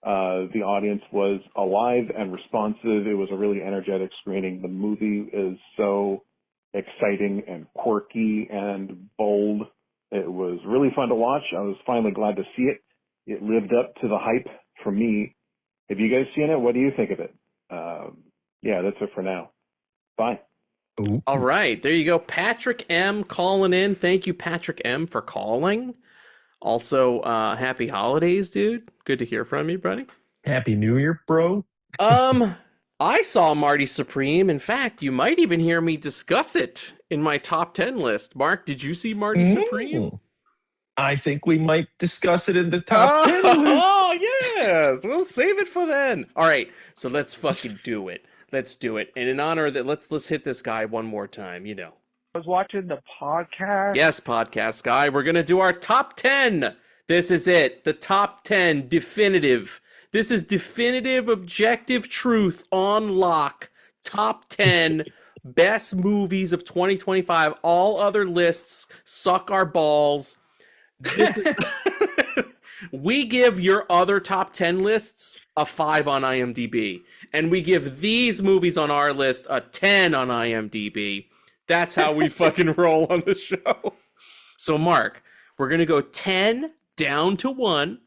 the audience was alive and responsive. It was a really energetic screening. The movie is so exciting and quirky and bold. It was really fun to watch. I was finally glad to see it. It lived up to the hype for me. Have you guys seen it? What do you think of it? Yeah, that's it for now. Bye. Ooh. All right, there you go. Patrick M calling in. Thank you, Patrick M, for calling. Also, happy holidays, dude. Good to hear from you, buddy. Happy New Year, bro. I saw Marty Supreme. In fact, you might even hear me discuss it in my top 10 list. Mark, did you see Marty Supreme? I think we might discuss it in the top 10 list. Oh, yes. We'll save it for then. All right, so let's fucking do it. Let's do it. And in honor of that, let's hit this guy one more time, you know. I was watching the podcast. Yes, podcast guy. We're going to do our top 10. This is it. The top 10 definitive. This is definitive objective truth on lock. Top 10 best movies of 2025. All other lists suck our balls. This is we give your other top 10 lists a 5 on IMDb. And we give these movies on our list a 10 on IMDb. That's how we fucking roll on the show. So, Mark, we're going to go 10 down to 1.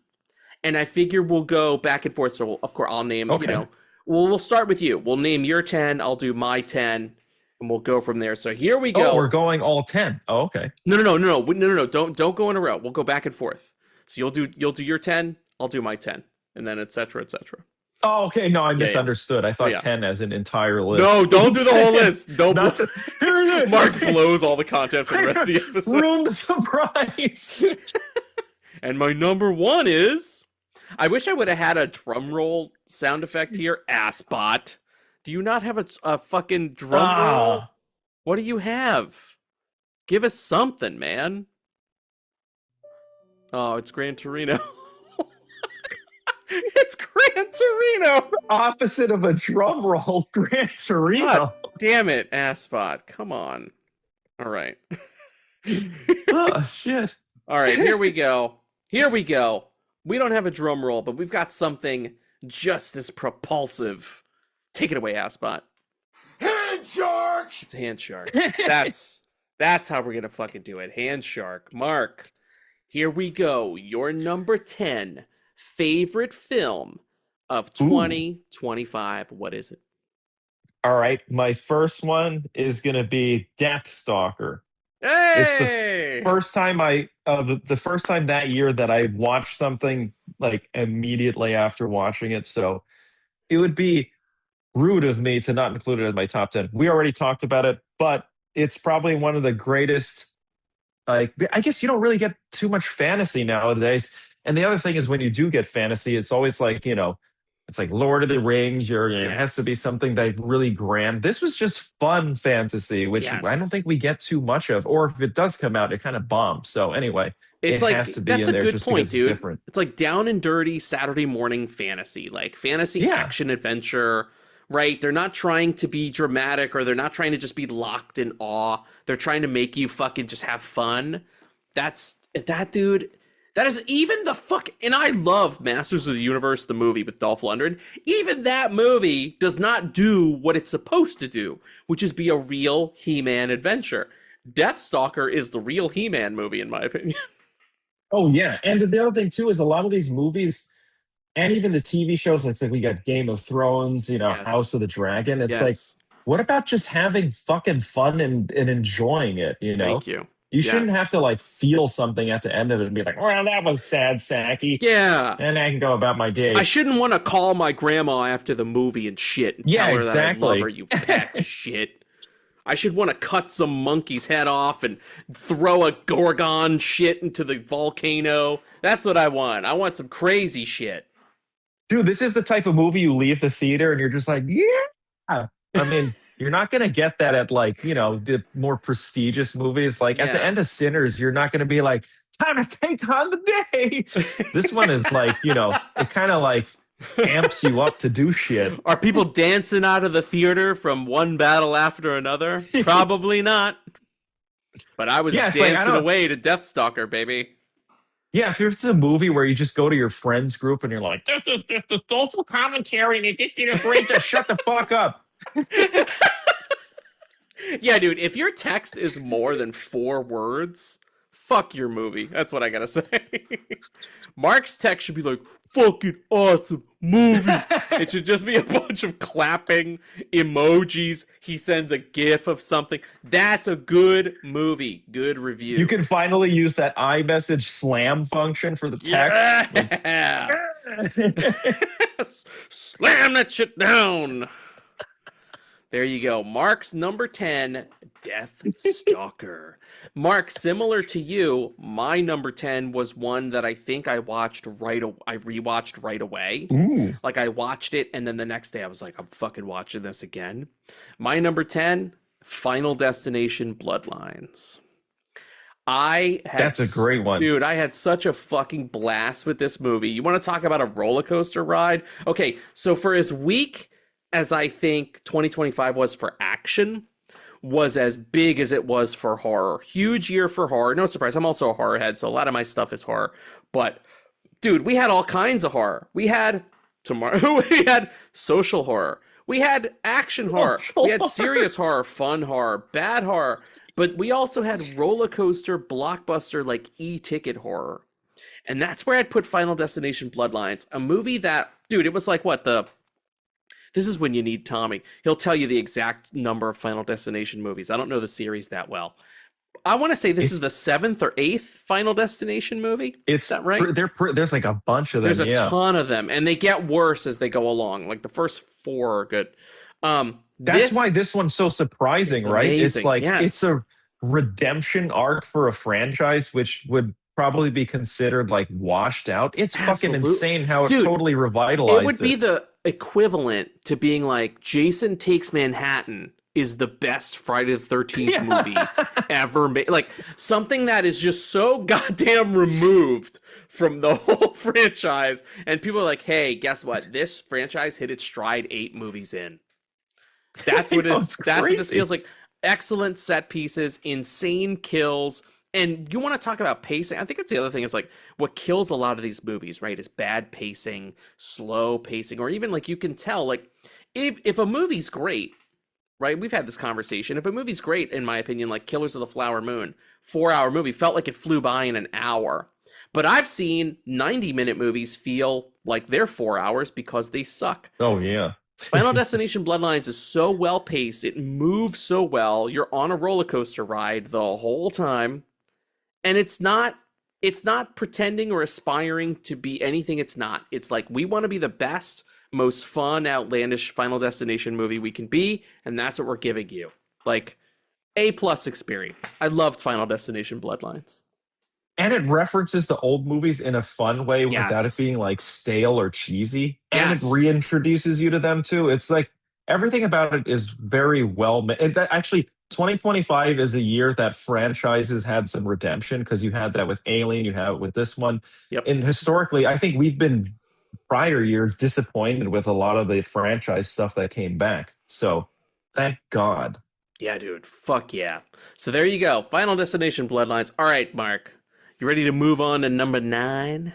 And I figure we'll go back and forth. So, of course, I'll name, Okay. you know, we'll start with you. We'll name your 10. I'll do my 10. And we'll go from there. So here we go. Oh, we're going all 10. Oh, okay. No. Don't go in a row. We'll go back and forth. So you'll do your 10. I'll do my 10. And then et cetera, et cetera. Oh, okay. No, I Yeah. misunderstood. I thought Yeah. 10 as an entire list. No, don't do the whole list. Don't Not blow- to- Here it is. Mark blows all the content for the rest of the episode. Ruin the surprise. And my number 1 is... I wish I would have had a drum roll sound effect here. Assbot. Do you not have a fucking drum roll? What do you have? Give us something, man. Oh, it's Gran Torino. It's Gran Torino. Opposite of a drum roll, Gran Torino. God damn it, Assbot. Come on. All right. Oh, shit. All right, here we go. We don't have a drum roll, but we've got something just as propulsive. Take it away, Assbot. Hand shark! It's Hand Shark. That's how we're gonna fucking do it. Hand Shark. Mark, here we go. Your number 10 favorite film of 2025. What is it? All right. My first one is going to be Death Stalker. Hey! It's the first time the first time that year that I watched something like immediately after watching it. So it would be rude of me to not include it in my top 10. We already talked about it, but it's probably one of the greatest. Like, I guess you don't really get too much fantasy nowadays. And the other thing is, when you do get fantasy, it's always like, you know, it's like Lord of the Rings. It has to be something that really grand. This was just fun fantasy, which I don't think we get too much of. Or if it does come out, it kind of bombs. So anyway, it's it like, has to be that's in a there good just point, because dude. it's different. It's like down and dirty Saturday morning fantasy, like fantasy action adventure, right? They're not trying to be dramatic, or they're not trying to just be locked in awe. They're trying to make you fucking just have fun. That dude. That is even the fuck, and I love Masters of the Universe, the movie with Dolph Lundgren. Even that movie does not do what it's supposed to do, which is be a real He-Man adventure. Deathstalker is the real He-Man movie, in my opinion. Oh yeah, and the other thing too is a lot of these movies and even the TV shows, like we got Game of Thrones, House Yes. of the Dragon. It's like, Yes. what about just having fucking fun and enjoying it? Thank you. You Yes. shouldn't have to like feel something at the end of it and be like, well, that was sad, Sacky. Yeah. And I can go about my day. I shouldn't want to call my grandma after the movie and shit and Yeah, tell her that I exactly. love her, you packed of shit. I should want to cut some monkey's head off and throw a Gorgon shit into the volcano. That's what I want. I want some crazy shit. Dude, this is the type of movie you leave the theater and you're just like, yeah. I mean, you're not going to get that at like, the more prestigious movies. Like at the Yeah. end of Sinners, you're not going to be like, time to take on the day. This one is like, it kind of like amps you up to do shit. Are people dancing out of the theater from one battle after another? Probably not. But I was Yeah, it's like, dancing away to Deathstalker, baby. Yeah, if there's a movie where you just go to your friends group and you're like, this is social commentary and it did great to shut the fuck up. Yeah, dude, if your text is more than 4 words, fuck your movie. That's what I gotta say. Mark's text should be like, fucking awesome movie. It should just be a bunch of clapping emojis. He sends a gif of something. That's a good movie. Good review. You can finally use that iMessage slam function for the text. Yeah. Slam that shit down. There you go. Mark's number 10, Deathstalker. Mark, similar to you, my number 10 was one that I think I rewatched right away. Ooh. Like I watched it and then the next day I was like, I'm fucking watching this again. My number 10, Final Destination Bloodlines. That's a great one. Dude, I had such a fucking blast with this movie. You want to talk about a roller coaster ride? Okay, so for as weak as I think 2025 was for action, was as big as it was for horror. Huge year for horror. No surprise, I'm also a horror head, so a lot of my stuff is horror. But, dude, we had all kinds of horror. We had social horror. We had action horror. We had serious horror, fun horror, bad horror. But we also had roller coaster, blockbuster, like e-ticket horror. And that's where I'd put Final Destination Bloodlines. A movie that, dude, it was like what, this is when you need Tommy. He'll tell you the exact number of Final Destination movies. I don't know the series that well. I want to say this is the 7th or 8th Final Destination movie. Is that right? There's like a bunch of them. There's a ton of them, and they get worse as they go along. Like the first 4 are good. That's why this one's so surprising, right? Amazing. It's like Yes. It's a redemption arc for a franchise, which would probably be considered like washed out. It's fucking Absolute- insane how it Dude, totally revitalized It would be the equivalent to being like Jason Takes Manhattan is the best Friday the 13th movie ever made. Like something that is just so goddamn removed from the whole franchise. And people are like, hey, guess what? This franchise hit its stride 8 movies in. That's what that's what this crazy. feels like. Excellent set pieces, insane kills. And you want to talk about pacing? I think that's the other thing is like what kills a lot of these movies, right? Is bad pacing, slow pacing, or even like you can tell, like if a movie's great, right? We've had this conversation. If a movie's great, in my opinion, like Killers of the Flower Moon, 4-hour movie, felt like it flew by in an hour. But I've seen 90-minute movies feel like they're 4 hours because they suck. Oh yeah. Final Destination Bloodlines is so well paced. It moves so well. You're on a roller coaster ride the whole time. And it's not pretending or aspiring to be anything it's not. It's like we want to be the best, most fun, outlandish Final Destination movie we can be, and that's what we're giving you. Like A+ experience. I loved Final Destination Bloodlines. And it references the old movies in a fun way without it Yes. being like stale or cheesy. And Yes. it reintroduces you to them too. It's like everything about it is very well made. Actually, 2025 is a year that franchises had some redemption because you had that with Alien, you have it with this one. Yep. And historically, I think we've been prior years disappointed with a lot of the franchise stuff that came back. So thank God. Yeah, dude. Fuck yeah. So there you go. Final Destination Bloodlines. All right, Mark. You ready to move on to number 9?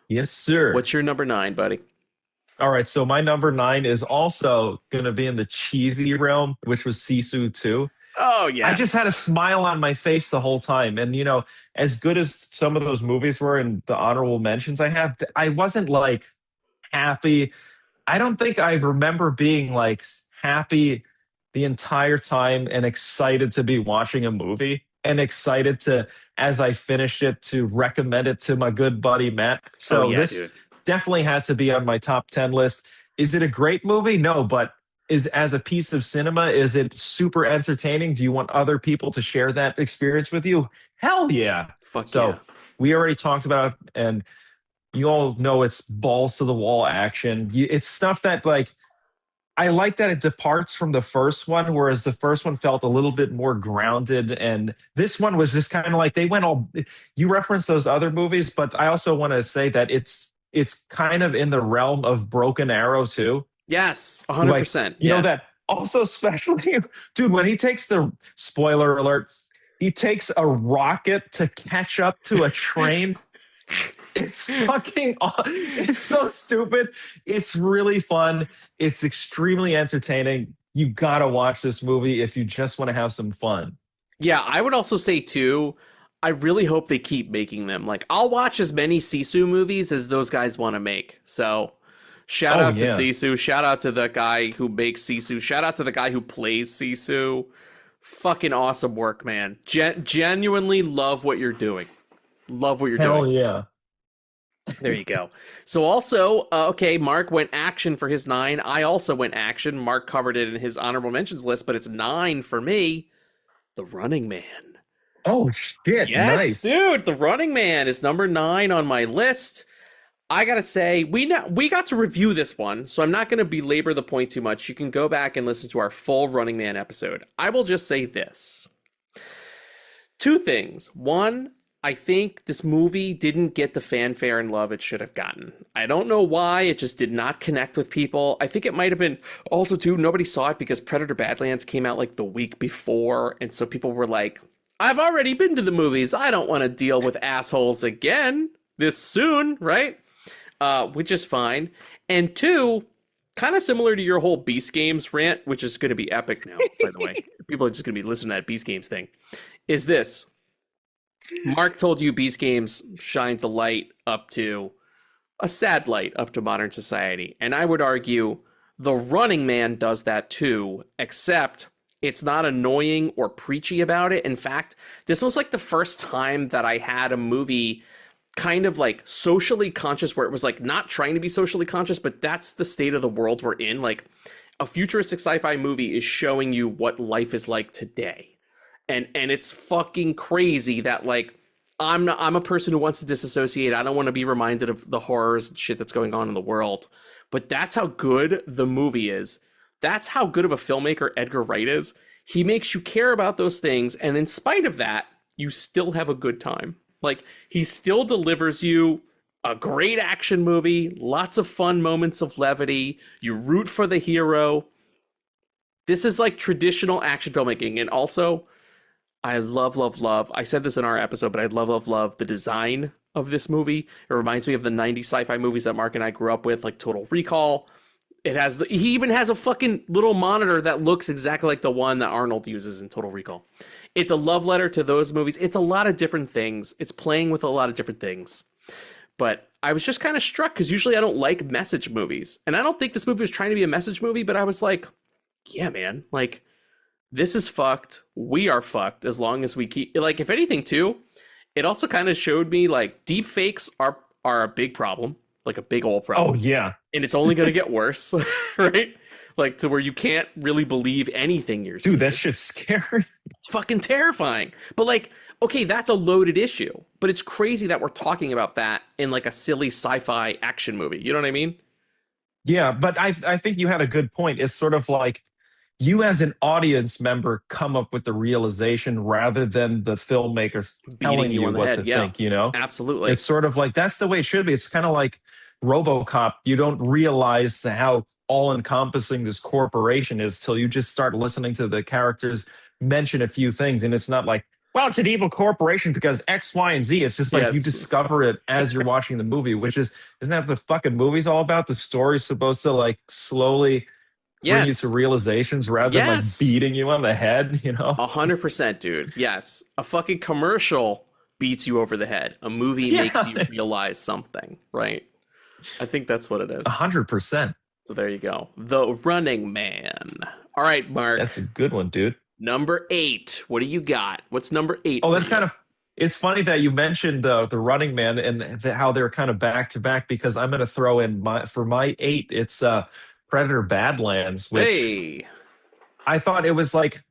Yes, sir. What's your number 9, buddy? All right, so my number 9 is also going to be in the cheesy realm, which was Sisu 2. Oh, yes. I just had a smile on my face the whole time. And, as good as some of those movies were and the honorable mentions I have, I wasn't like happy. I don't think I remember being like happy the entire time and excited to be watching a movie and excited to, as I finished it, to recommend it to my good buddy Matt. So this definitely had to be on my top 10 list. Is it a great movie? No, but as a piece of cinema, is it super entertaining? Do you want other people to share that experience with you? Hell yeah. Yeah. We already talked about it, and you all know it's balls to the wall action. It's stuff that I like that it departs from the first one, whereas the first one felt a little bit more grounded. And this one was just kind of like they went all, you referenced those other movies, but I also want to say that it's kind of in the realm of Broken Arrow too. Yes, 100%. You know that also, especially, dude, when he takes spoiler alert, he takes a rocket to catch up to a train. It's it's so stupid. It's really fun. It's extremely entertaining. You gotta watch this movie if you just want to have some fun. Yeah, I would also say too, I really hope they keep making them. Like, I'll watch as many Sisu movies as those guys want to make. So shout out to Sisu. Shout out to the guy who makes Sisu. Shout out to the guy who plays Sisu. Fucking awesome work, man. Genuinely love what you're doing. Love what you're doing. Hell yeah. There you go. So also, okay, Mark went action for his 9. I also went action. Mark covered it in his honorable mentions list, but it's 9 for me. The Running Man. Oh, shit. Yes, nice. dude. The Running Man is number 9 on my list. I gotta say, we got to review this one, so I'm not going to belabor the point too much. You can go back and listen to our full Running Man episode. I will just say this. 2 things. One, I think this movie didn't get the fanfare and love it should have gotten. I don't know why. It just did not connect with people. I think it might have been also, too, nobody saw it because Predator Badlands came out like the week before. And so people were like, I've already been to the movies. I don't want to deal with assholes again this soon, right? Which is fine. And 2, kind of similar to your whole Beast Games rant, which is going to be epic now, by the way. People are just going to be listening to that Beast Games thing. Is this. Mark told you Beast Games shines a light up to a sad light up to modern society. And I would argue The Running Man does that too, except it's not annoying or preachy about it. In fact, this was like the first time that I had a movie kind of like socially conscious where it was like not trying to be socially conscious, but that's the state of the world we're in. Like a futuristic sci-fi movie is showing you what life is like today. And it's fucking crazy that like I'm a person who wants to disassociate. I don't want to be reminded of the horrors and shit that's going on in the world. But that's how good the movie is. That's how good of a filmmaker Edgar Wright is. He makes you care about those things, and in spite of that, you still have a good time. Like, he still delivers you a great action movie, lots of fun moments of levity. You root for the hero. This is like traditional action filmmaking, and also I love, I said this in our episode, but I love the design of this movie. It reminds me of the 90s sci-fi movies that Mark and I grew up with, like Total Recall. He even has a fucking little monitor that looks exactly like the one that Arnold uses in Total Recall. It's a love letter to those movies. It's a lot of different things. It's playing with a lot of different things. But I was just kind of struck because usually I don't like message movies. And I don't think this movie was trying to be a message movie, but I was like, yeah, man, like, this is fucked. We are fucked as long as we keep, like, if anything too, it also kind of showed me like deep fakes are a big problem, like a big old problem. Oh yeah. And it's only going to get worse, right? Like to where you can't really believe anything you're seeing. Dude, that shit's scary. It's fucking terrifying. But like, okay, that's a loaded issue, but it's crazy that we're talking about that in like a silly sci-fi action movie. You know what I mean? Yeah, but I think you had a good point. It's sort of like you as an audience member come up with the realization rather than the filmmakers telling you what to think, you know? Absolutely. It's sort of like, that's the way it should be. It's kind of like RoboCop. You don't realize how all-encompassing this corporation is till you just start listening to the characters mention a few things. And it's not like, well, it's an evil corporation because X, Y, and Z. It's just like you Yes. discover it as you're watching the movie, which isn't that what the fucking movie's all about? The story's supposed to like slowly bring you Yes. to realizations rather than like Yes. beating you on the head, 100%, dude. Yes. A fucking commercial beats you over the head. A movie Yeah. makes you realize something, right? I think that's what it is. 100%. So there you go. The Running Man. All right, Mark. That's a good one, dude. Number 8. What do you got? What's number 8? Oh, that's kind of. It's funny that you mentioned the Running Man and how they're kind of back to back because I'm going to throw in my 8. It's Predator Badlands, which Hey. I thought it was like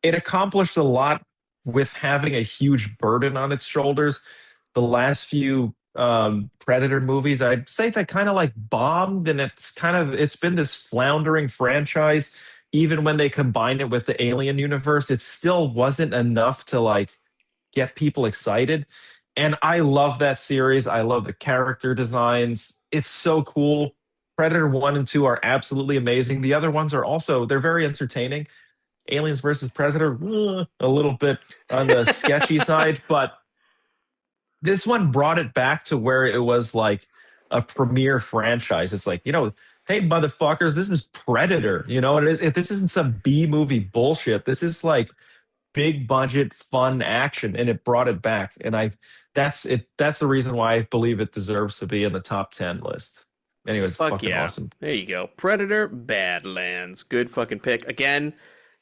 it accomplished a lot with having a huge burden on its shoulders. The last few Predator movies, I'd say that kind of like bombed, and it's been this floundering franchise. Even when they combined it with the Alien universe, it still wasn't enough to like get people excited. And I love that series. I love the character designs. It's so cool. Predator 1 and 2 are absolutely amazing. The other ones are also, they're very entertaining. Aliens versus Predator, a little bit on the sketchy side, but this one brought it back to where it was like a premier franchise. It's like, hey, motherfuckers, this is Predator. This isn't some B movie bullshit. This is like big budget, fun action, and it brought it back. And that's it. That's the reason why I believe it deserves to be in the top 10 list. Anyways, Fuck fucking yeah. awesome. There you go. Predator Badlands. Good fucking pick. Again,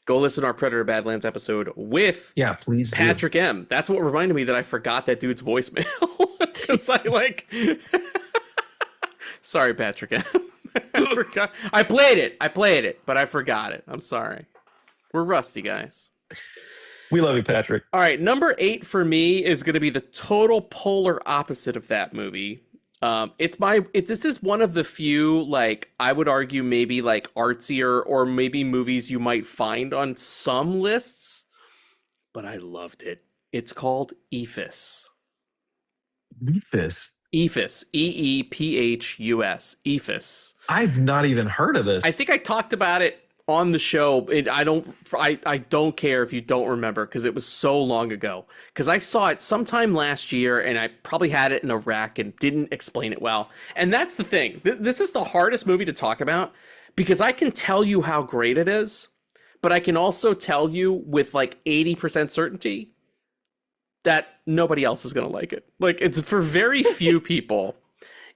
go listen to our Predator Badlands episode with Please do. Patrick M. That's what reminded me that I forgot that dude's voicemail. Because I like... Sorry, Patrick M. I forgot. I played it, but I forgot it. I'm sorry. We're rusty, guys. We love you, Patrick. All right, number 8 for me is going to be the total polar opposite of that movie. This is one of the few, like, I would argue maybe like artsier or maybe movies you might find on some lists, but I loved it. It's called Eephus. Eephus? Eephus. Eephus. Eephus. I've not even heard of this. I think I talked about it on the show. I don't care if you don't remember because it was so long ago. Because I saw it sometime last year and I probably had it in a rack and didn't explain it well. And that's the thing. This is the hardest movie to talk about because I can tell you how great it is, but I can also tell you with like 80% certainty that nobody else is going to like it. Like, it's for very few people.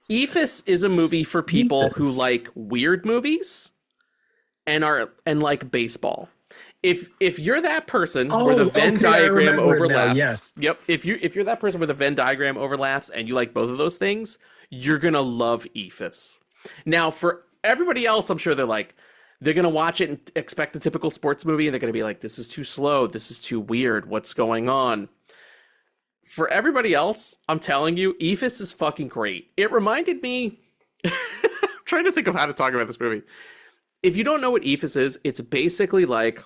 Eephus is a movie for people who like weird movies and like baseball. If you're that person where the Venn diagram overlaps, yes. Yep. If you're that person where the Venn diagram overlaps and you like both of those things, you're gonna love Eephus. Now, for everybody else, I'm sure they're gonna watch it and expect a typical sports movie, and they're gonna be like, "This is too slow. This is too weird. What's going on?" For everybody else, I'm telling you, Eephus is fucking great. It reminded me. I'm trying to think of how to talk about this movie. If you don't know what Eephus is, it's basically like,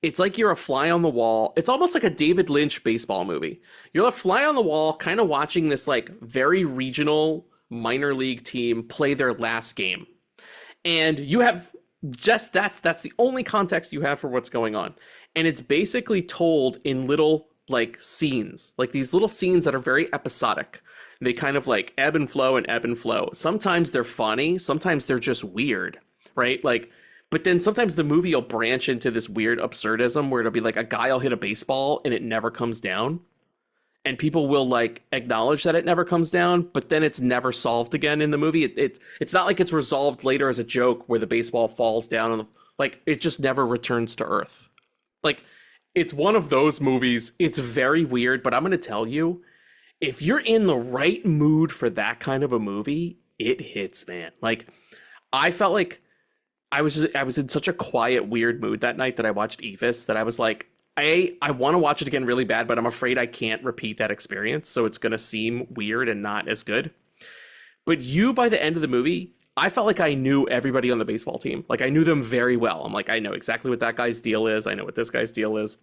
it's like you're a fly on the wall. It's almost like a David Lynch baseball movie. You're a fly on the wall, kind of watching this like very regional minor league team play their last game. And you have just, that's the only context you have for what's going on. And it's basically told in little like scenes, like these little scenes that are very episodic. They kind of like ebb and flow and ebb and flow. Sometimes they're funny. Sometimes they're just weird. Right? Like, but then sometimes the movie will branch into this weird absurdism where it'll be like a guy will hit a baseball and it never comes down. And people will like acknowledge that it never comes down, but then it's never solved again in the movie. It's not like it's resolved later as a joke where the baseball falls down and like it just never returns to earth. Like, it's one of those movies. It's very weird, but I'm going to tell you, if you're in the right mood for that kind of a movie, it hits, man. Like, I felt like I was in such a quiet, weird mood that night that I watched Eephus that I was like, I want to watch it again really bad, but I'm afraid I can't repeat that experience. So it's going to seem weird and not as good. But by the end of the movie, I felt like I knew everybody on the baseball team. Like, I knew them very well. I'm like, I know exactly what that guy's deal is. I know what this guy's deal is.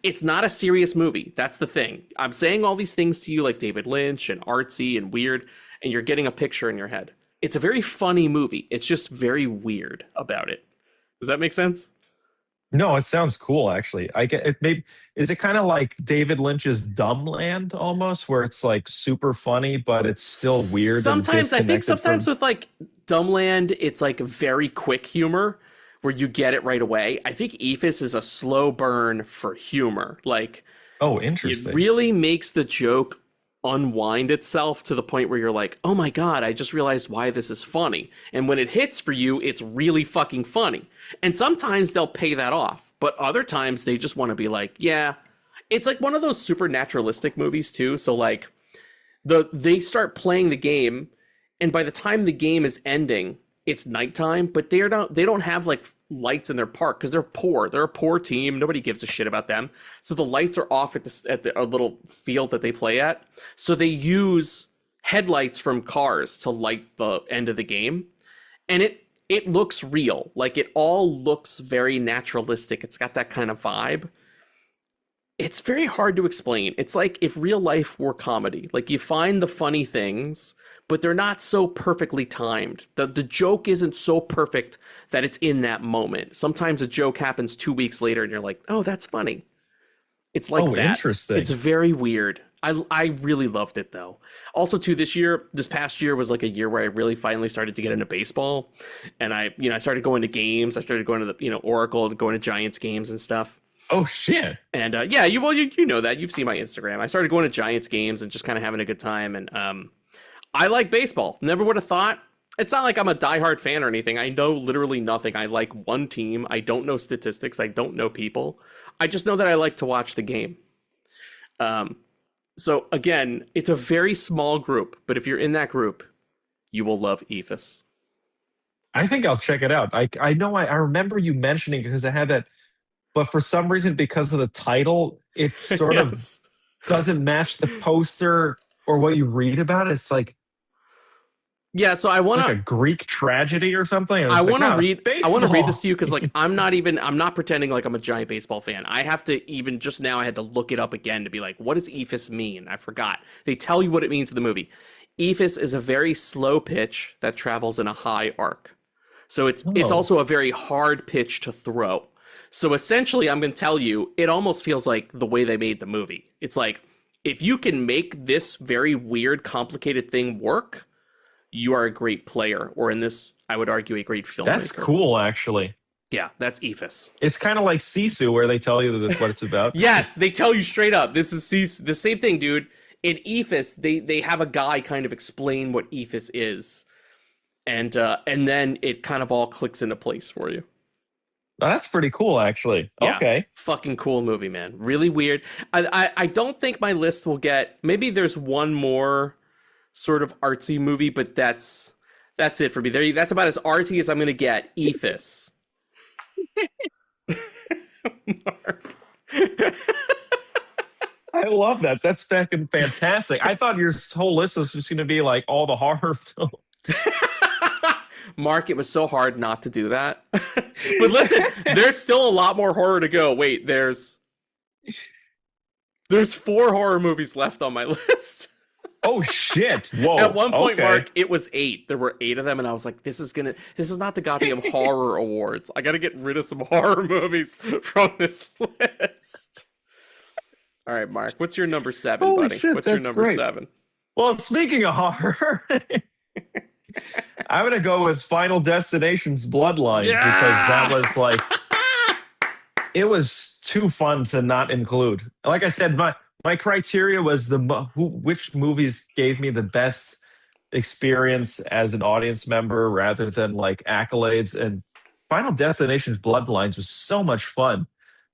It's not a serious movie. That's the thing. I'm saying all these things to you like David Lynch and artsy and weird, and you're getting a picture in your head. It's a very funny movie. It's just very weird about it. Does that make sense? No, it sounds cool actually. I get it. Maybe is it kind of like David Lynch's Dumbland almost, where it's like super funny, but it's still weird and Sometimes I think disconnected sometimes from. with like Dumbland, it's like very quick humor where you get it right away. I think Ephes is a slow burn for humor. Like Oh, it interesting. really makes the joke unwind itself to the point where you're like, oh my God, I just realized why this is funny. And when it hits for you, it's really fucking funny. And sometimes they'll pay that off, but other times they just want to be like, yeah. It's like one of those supernaturalistic movies too. So like they start playing the game, and by the time the game is ending, it's nighttime, but they don't have like lights in their park because they're poor. They're a poor team. Nobody gives a shit about them. So the lights are off at the a little field that they play at. So they use headlights from cars to light the end of the game, and it looks real. Like it all looks very naturalistic. It's got that kind of vibe. It's very hard to explain. It's like if real life were comedy. Like you find the funny things, but they're not so perfectly timed. The joke isn't so perfect that it's in that moment. Sometimes a joke happens 2 weeks later and you're like, "Oh, that's funny." It's like Oh, that. interesting. It's very weird. I really loved it though. Also too, this past year was like a year where I really finally started to get into baseball, and I started going to games. I started going to the Oracle and going to Giants games and stuff. Oh shit. And yeah, you know that. You've seen my Instagram. I started going to Giants games and just kind of having a good time. And I like baseball. Never would have thought. It's not like I'm a diehard fan or anything. I know literally nothing. I like one team. I don't know statistics. I don't know people. I just know that I like to watch the game. So again, it's a very small group, but if you're in that group, you will love Ephes. I think I'll check it out. I know I remember you mentioning because I had that, but for some reason, because of the title, it sort of Yes. doesn't match the poster or what you read about it. It's Yeah, so I it's want like a to Greek tragedy or something. And I it's like, want to no, it's read. I want to read this baseball. to you because, like, I'm not pretending like I'm a giant baseball fan. I have to even just now. I had to look it up again to be like, what does Ephes mean? I forgot. They tell you what it means in the movie. Ephes is a very slow pitch that travels in a high arc. So it's Oh, also a very hard pitch to throw. So essentially, I'm going to tell you, it almost feels like the way they made the movie. It's like if you can make this very weird, complicated thing work, you are a great player, or in this, I would argue, a great that's filmmaker. cool, actually. Yeah, that's Ephes. It's kind of like Sisu, where they tell you what it's about. Yes, they tell you straight up. This is the same thing, dude. In Ephes, they have a guy kind of explain what Ephes is, and then it kind of all clicks into place for you. That's pretty cool, actually. Yeah, Okay. fucking cool movie, man. Really weird. I don't think my list will get. Maybe there's one more sort of artsy movie, but that's it for me. That's about as artsy as I'm gonna get. Ephes. Mark. I love that. That's fucking fantastic. I thought your whole list was just going to be like all the horror films. Mark, it was so hard not to do that. But listen, there's still a lot more horror to go. Wait, there's 4 horror movies left on my list. Oh shit! Whoa. At one point, okay. Mark, it was 8. There were 8 of them, and I was like, this is not the goddamn horror awards. I gotta get rid of some horror movies from this list. All right, Mark, what's your number 7, Holy buddy? shit, What's your that's number great. 7? Well, speaking of horror, I'm gonna go with Final Destination's Bloodlines because that was like it was too fun to not include. Like I said, my criteria was which movies gave me the best experience as an audience member rather than like accolades. And Final Destination's Bloodlines was so much fun.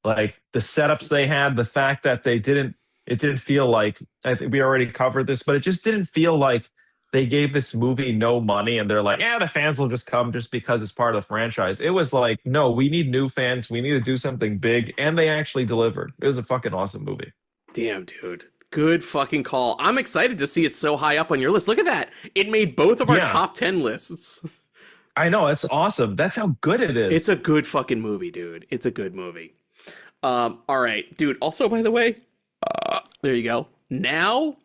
Like the setups they had, the fact that it didn't feel like, I think we already covered this, but it just didn't feel like they gave this movie no money and they're like, yeah, the fans will just come just because it's part of the franchise. It was like, no, we need new fans. We need to do something big. And they actually delivered. It was a fucking awesome movie. Damn, dude. Good fucking call. I'm excited to see it so high up on your list. Look at that. It made both of our Yeah. top 10 lists. I know. It's awesome. That's how good it is. It's a good fucking movie, dude. It's a good movie. All right, dude. Also, by the way, there you go. Now,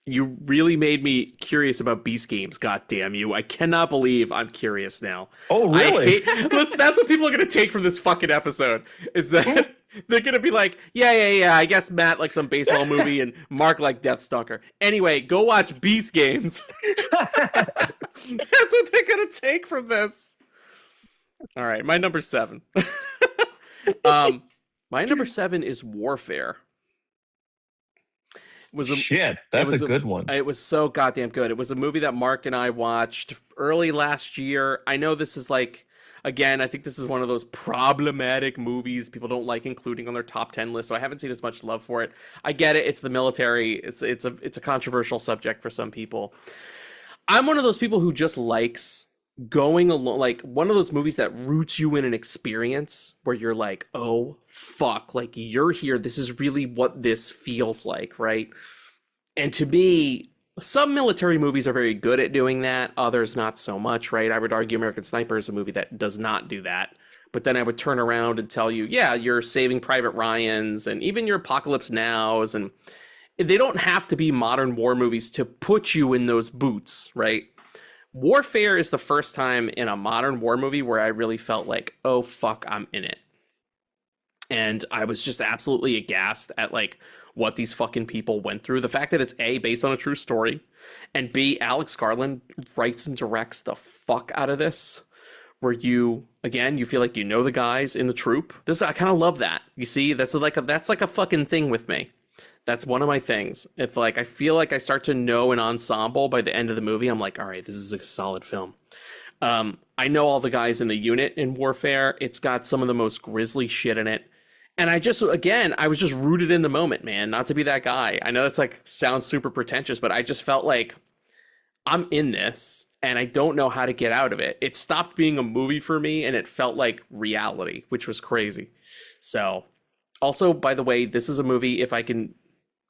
You really made me curious about Beast Games. God damn you! I cannot believe I'm curious now. Oh, really? Listen, that's what people are gonna take from this fucking episode. Is that they're gonna be like, yeah. I guess Matt likes some baseball movie and Mark like Deathstalker. Anyway, go watch Beast Games. That's what they're gonna take from this. All right, my number 7. My number 7 is Warfare. Shit, that's a good one. It was so goddamn good. It was a movie that Mark and I watched early last year. I know this is like, again, I think this is one of those problematic movies people don't like including on their top 10 list, so I haven't seen as much love for it. I get it. It's the military. It's a controversial subject for some people. I'm one of those people who just likes going along, like one of those movies that roots you in an experience where you're like, oh fuck, like you're here, this is really what this feels like, right? And to me, some military movies are very good at doing that, others not so much, right? I would argue American Sniper is a movie that does not do that. But then I would turn around and tell you, yeah, your Saving Private Ryans and even your Apocalypse Nows, and they don't have to be modern war movies to put you in those boots, right? Warfare is the first time in a modern war movie where I really felt like, oh fuck, I'm in it. And I was just absolutely aghast at like what these fucking people went through. The fact that it's A, based on a true story, and B, Alex Garland writes and directs the fuck out of this, where you feel like you know the guys in the troop. I kind of love that. You see, that's like a fucking thing with me. That's one of my things. If like I feel like I start to know an ensemble by the end of the movie, I'm like, all right, this is a solid film. I know all the guys in the unit in Warfare. It's got some of the most grisly shit in it. And I was just rooted in the moment, man, not to be that guy. I know that's like sounds super pretentious, but I just felt like I'm in this and I don't know how to get out of it. It stopped being a movie for me and it felt like reality, which was crazy. So also, by the way, this is a movie, if I can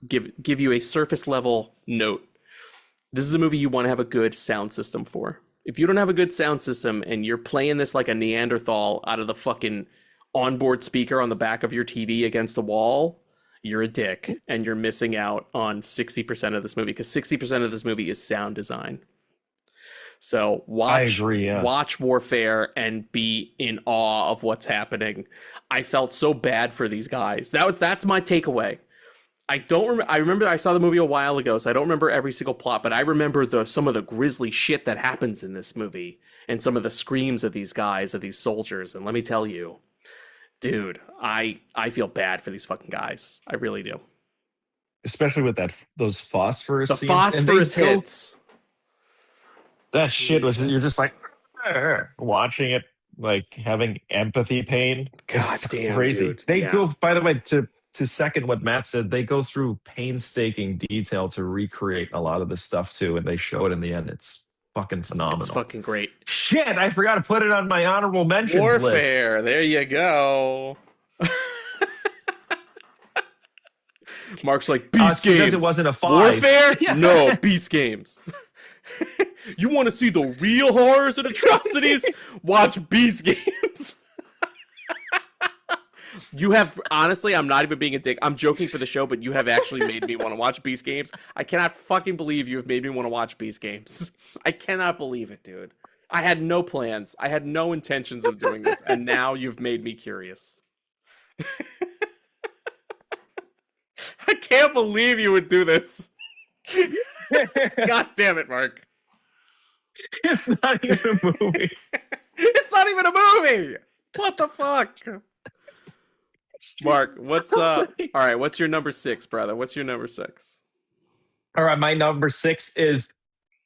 give you a surface level note, this is a movie you want to have a good sound system for. If you don't have a good sound system and you're playing this like a Neanderthal out of the fucking onboard speaker on the back of your TV against a wall, you're a dick and you're missing out on 60% of this movie, because 60% of this movie is sound design. So watch Warfare and be in awe of what's happening. I felt so bad for these guys. That's my takeaway. I remember I saw the movie a while ago, so I don't remember every single plot, but I remember some of the grisly shit that happens in this movie and some of the screams of these guys, of these soldiers. And let me tell you, dude, I feel bad for these fucking guys. I really do. Especially with those phosphorus the scenes. Phosphorus hits. That shit was, you're just like watching it, like having empathy pain. God damn, crazy. Dude. They go, by the way, to second what Matt said, they go through painstaking detail to recreate a lot of this stuff too, and they show it in the end. It's fucking phenomenal. It's fucking great. Shit, I forgot to put it on my honorable mentions Warfare, list. there you go. Mark's like, Beast Games. Because it wasn't a 5. Warfare? Yeah. No, Beast Games. You want to see the real horrors and atrocities? Watch Beast Games. You have, honestly, I'm not even being a dick. I'm joking for the show, but you have actually made me want to watch Beast Games. I cannot fucking believe you have made me want to watch Beast Games. I cannot believe it, dude. I had no plans. I had no intentions of doing this, and now you've made me curious. I can't believe you would do this. God damn it, Mark. It's not even a movie. It's not even a movie. What the fuck? Mark, all right, what's your number 6, brother? What's your number 6? All right, my number 6 is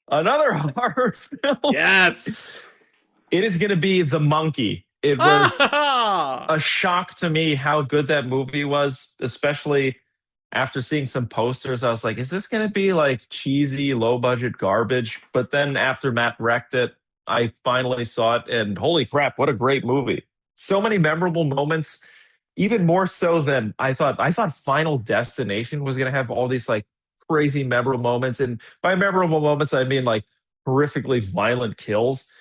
another horror film. Yes. It is going to be The Monkey. It was a shock to me how good that movie was, especially after seeing some posters. I was like, is this going to be like cheesy, low budget garbage? But then after Matt wrecked it, I finally saw it, and holy crap, what a great movie. So many memorable moments, even more so than I thought. I thought Final Destination was going to have all these like crazy memorable moments. And by memorable moments, I mean like horrifically violent kills.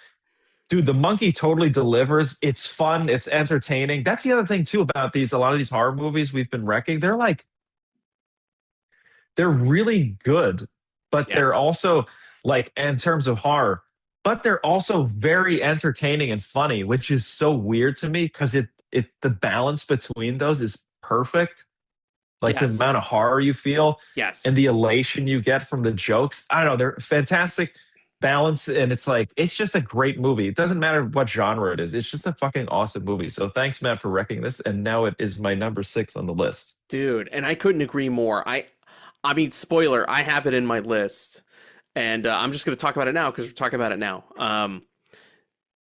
Dude, The Monkey totally delivers. It's fun. It's entertaining. That's the other thing too about a lot of these horror movies we've been wrecking. They're really good but Yeah. they're also like in terms of horror, but they're also very entertaining and funny, which is so weird to me because the balance between those is perfect. Like the Yes. amount of horror you feel Yes. and the elation you get from the jokes. I don't know, they're fantastic balance, and it's just a great movie. It doesn't matter what genre it is. It's just a fucking awesome movie. So thanks, Matt, for wrecking this. And now it is my number 6 on the list. Dude, and I couldn't agree more. I mean, spoiler, I have it in my list, and I'm just going to talk about it now because we're talking about it now.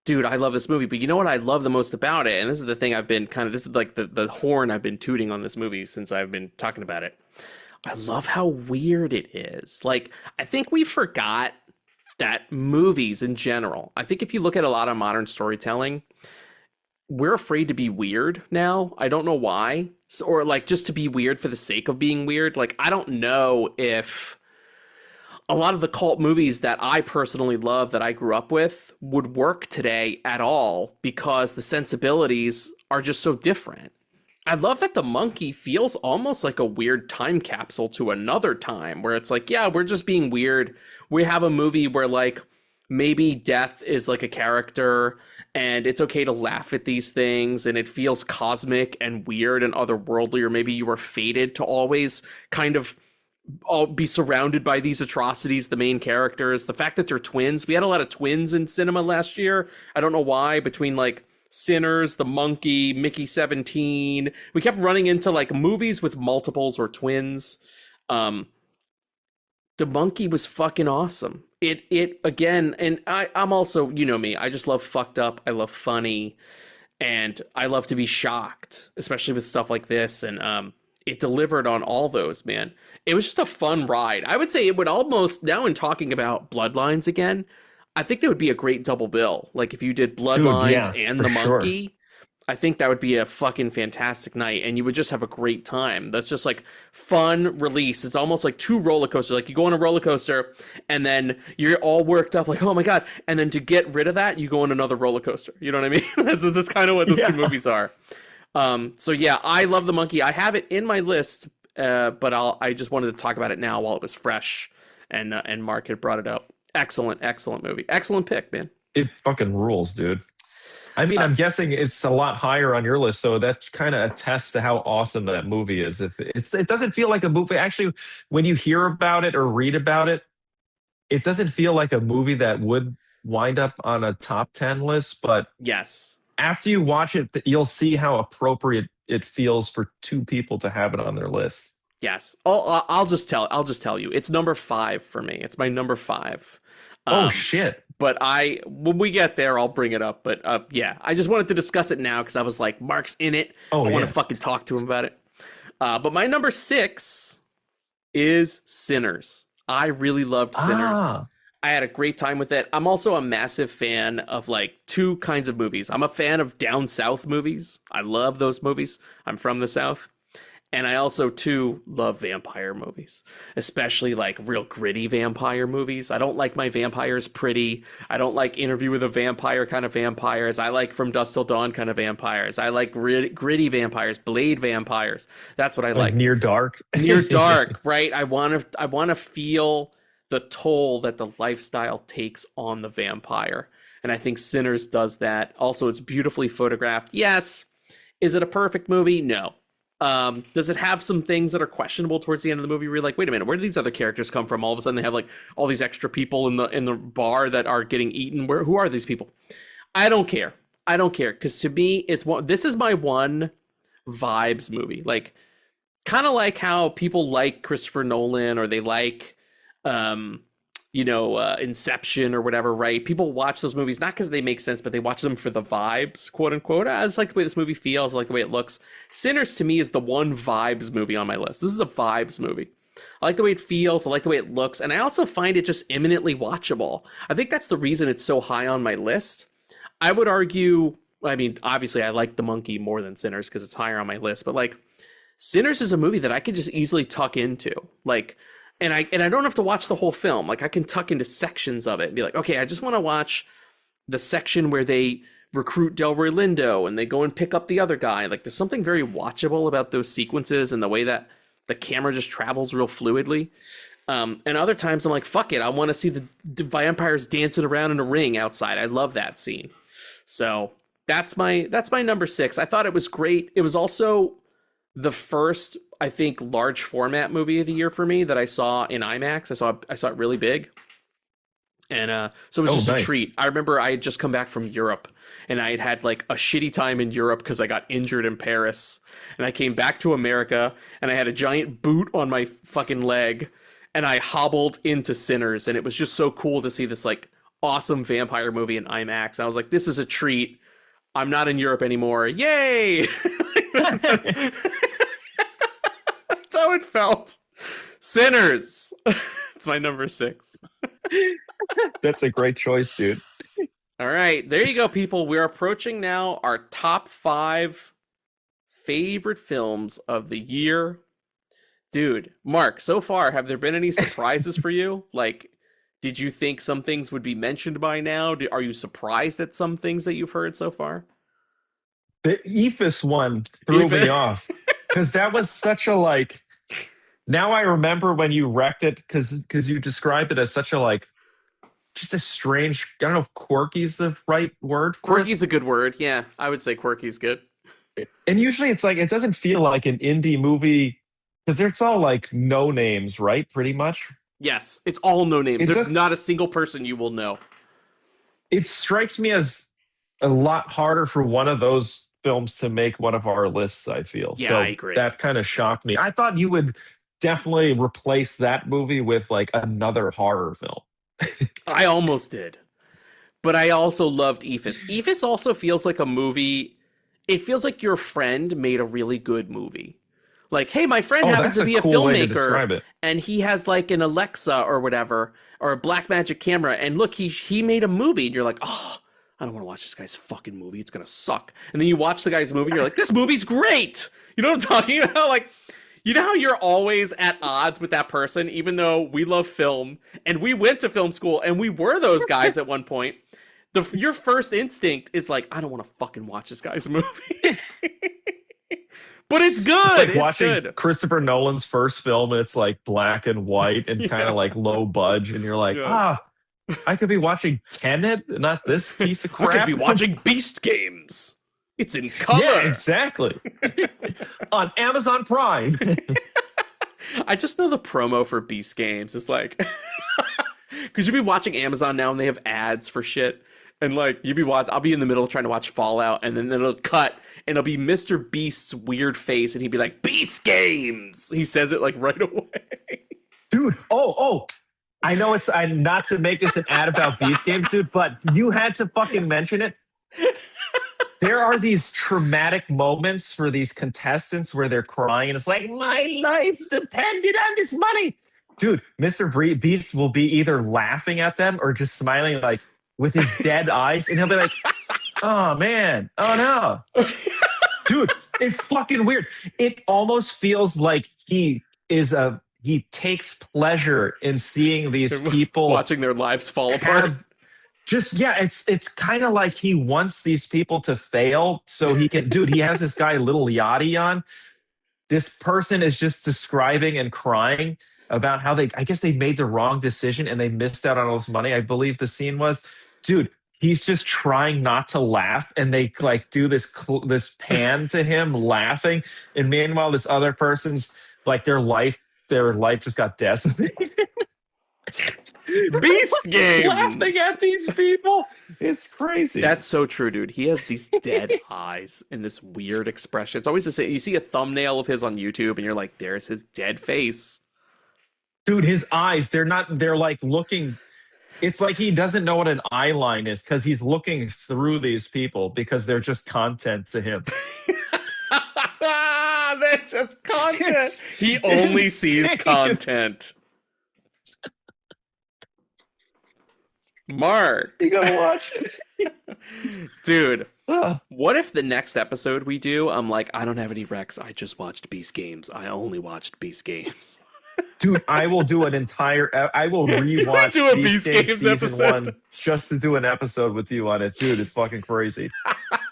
Dude, I love this movie, but you know what I love the most about it? And this is the thing this is like the horn I've been tooting on this movie since I've been talking about it. I love how weird it is. Like, I think we forgot that movies in general, I think if you look at a lot of modern storytelling, we're afraid to be weird now. I don't know why. Or like just to be weird for the sake of being weird. Like, I don't know if a lot of the cult movies that I personally love that I grew up with would work today at all because the sensibilities are just so different. I love that The Monkey feels almost like a weird time capsule to another time where it's like, yeah, we're just being weird. We have a movie where like maybe death is like a character and it's okay to laugh at these things and it feels cosmic and weird and otherworldly, or maybe you were fated to always kind of all be surrounded by these atrocities, the main characters. The fact that they're twins. We had a lot of twins in cinema last year. I don't know why, between like Sinners, The Monkey, Mickey 17. We kept running into like movies with multiples or twins. The Monkey was fucking awesome. It again, and I'm also, you know me, I just love fucked up. I love funny, and I love to be shocked, especially with stuff like this. And it delivered on all those, man. It was just a fun ride. I would say it would almost, now in talking about Bloodlines again, I think that would be a great double bill. Like if you did Bloodlines and The Monkey, I think that would be a fucking fantastic night, and you would just have a great time. That's just like fun release. It's almost like 2 roller coasters. Like you go on a roller coaster and then you're all worked up like, oh my God. And then to get rid of that, you go on another roller coaster. You know what I mean? that's kind of what those 2 movies are. So yeah, I love The Monkey. I have it in my list, but I just wanted to talk about it now while it was fresh, and Mark had brought it up. Excellent movie. Excellent pick, man. It fucking rules, dude. I mean, I'm guessing it's a lot higher on your list, so that kind of attests to how awesome that movie is. If it doesn't feel like a movie. Actually, when you hear about it or read about it, it doesn't feel like a movie that would wind up on a top 10 list. But yes, after you watch it, you'll see how appropriate it feels for 2 people to have it on their list. Yes. I'll just tell you, it's number 5 for me. It's my number 5. Oh shit. But when we get there, I'll bring it up. But yeah, I just wanted to discuss it now because I was like, Mark's in it. I want to fucking talk to him about it. But my number 6 is Sinners. I really loved Sinners. I had a great time with it. I'm also a massive fan of like 2 kinds of movies. I'm a fan of down south movies. I love those movies. I'm from the South. And I also, too, love vampire movies, especially like real gritty vampire movies. I don't like my vampires pretty. I don't like Interview with a Vampire kind of vampires. I like From Dusk Till Dawn kind of vampires. I like gritty vampires, Blade vampires. That's what I like. Near Dark. Near Dark, right? I want to feel the toll that the lifestyle takes on the vampire. And I think Sinners does that. Also, it's beautifully photographed. Yes. Is it a perfect movie? No. Does it have some things that are questionable towards the end of the movie where you're like, wait a minute, where do these other characters come from? All of a sudden they have like all these extra people in the bar that are getting eaten. Who are these people? I don't care. Because to me, this is my one vibes movie. Like, kind of like how people like Christopher Nolan or they like, Inception or whatever, right? People watch those movies not because they make sense, but they watch them for the vibes, quote unquote. I just like the way this movie feels. I like the way it looks. Sinners to me is the one vibes movie on my list. This is a vibes movie. I like the way it feels. I like the way it looks. And I also find it just eminently watchable. I think that's the reason it's so high on my list. I would argue, I mean, obviously I like The Monkey more than Sinners because it's higher on my list, but like Sinners is a movie that I could just easily tuck into. Like, And I don't have to watch the whole film. Like I can tuck into sections of it and be like, okay, I just want to watch the section where they recruit Delroy Lindo and they go and pick up the other guy. Like there's something very watchable about those sequences and the way that the camera just travels real fluidly. And other times I'm like, fuck it, I want to see the vampires dancing around in a ring outside. I love that scene. So that's my number 6. I thought it was great. It was also the first, I think, large format movie of the year for me that I saw in IMAX. I saw it really big. And so it was just a treat. I remember I had just come back from Europe, and I had like a shitty time in Europe because I got injured in Paris. And I came back to America, and I had a giant boot on my fucking leg, and I hobbled into Sinners. And it was just so cool to see this like awesome vampire movie in IMAX. I was like, this is a treat. I'm not in Europe anymore. Yay! That's how it felt. Sinners. It's my number 6. That's a great choice, dude. All right, there you go, people. We're approaching now our top 5 favorite films of the year. Dude, Mark, so far, have there been any surprises for you? Like, did you think some things would be mentioned by now? Are you surprised at some things that you've heard so far? The Ephus one threw me off because that was such a like. Now I remember when you wrecked it because you described it as such a like, just a strange. I don't know if quirky is the right word. Quirky's a good word. Yeah, I would say quirky's good. And usually it's like it doesn't feel like an indie movie because it's all like no names, right? Pretty much. Yes, it's all no names. There's not a single person you will know. It strikes me as a lot harder for one of those films to make one of our lists, I feel. Yeah, so I agree. That kind of shocked me. I thought you would definitely replace that movie with like another horror film. I almost did. But I also loved Ephus. Ephus also feels like a movie. It feels like your friend made a really good movie. Like, hey, my friend happens to be a filmmaker, and he has like an Alexa or whatever, or a Blackmagic camera, and look, he made a movie, and you're like, oh, I don't want to watch this guy's fucking movie. It's gonna suck. And then you watch the guy's movie, and you're like, this movie's great. You know what I'm talking about? Like, you know how you're always at odds with that person, even though we love film, and we went to film school, and we were those guys at one point. Your first instinct is like, I don't want to fucking watch this guy's movie. But it's good. It's like watching Christopher Nolan's first film, and it's like black and white and kind of like low budge, and you're like, I could be watching Tenet, not this piece of crap. I could be watching Beast Games. It's in color. Yeah, exactly. On Amazon Prime. I just know the promo for Beast Games is like, because you'd be watching Amazon now and they have ads for shit. And like, I'll be in the middle trying to watch Fallout, and then it'll cut, and it'll be Mr. Beast's weird face, and he'd be like, Beast Games! He says it like right away. Dude, I know it's not to make this an ad about Beast Games, dude, but you had to fucking mention it. There are these traumatic moments for these contestants where they're crying, and it's like, my life depended on this money. Dude, Mr. Beast will be either laughing at them or just smiling like with his dead eyes, and he'll be like, oh man, oh no. Dude, it's fucking weird. It almost feels like he takes pleasure in seeing these people watching their lives fall apart. It's kind of like he wants these people to fail so he can. Dude, he has this guy Little Yachty on. This person is just describing and crying about how I guess they made the wrong decision and they missed out on all this money. I believe the scene was, dude, he's just trying not to laugh, and they like do this pan to him laughing, and meanwhile this other person's like their life just got decimated. Beast Games! Laughing at these people. It's crazy. That's so true, dude. He has these dead eyes and this weird expression. It's always the same. You see a thumbnail of his on YouTube, and you're like, there's his dead face. Dude, his eyes, they're like looking. It's like he doesn't know what an eye line is because he's looking through these people because they're just content to him. They're just content. He only sees content. Mark, you gotta watch it. Dude, what if the next episode we do, I'm like, I don't have any recs, I just watched Beast Games. I only watched Beast Games. Dude, I will do I will rewatch do a Beast Games season episode 1 just to do an episode with you on it. Dude, it's fucking crazy.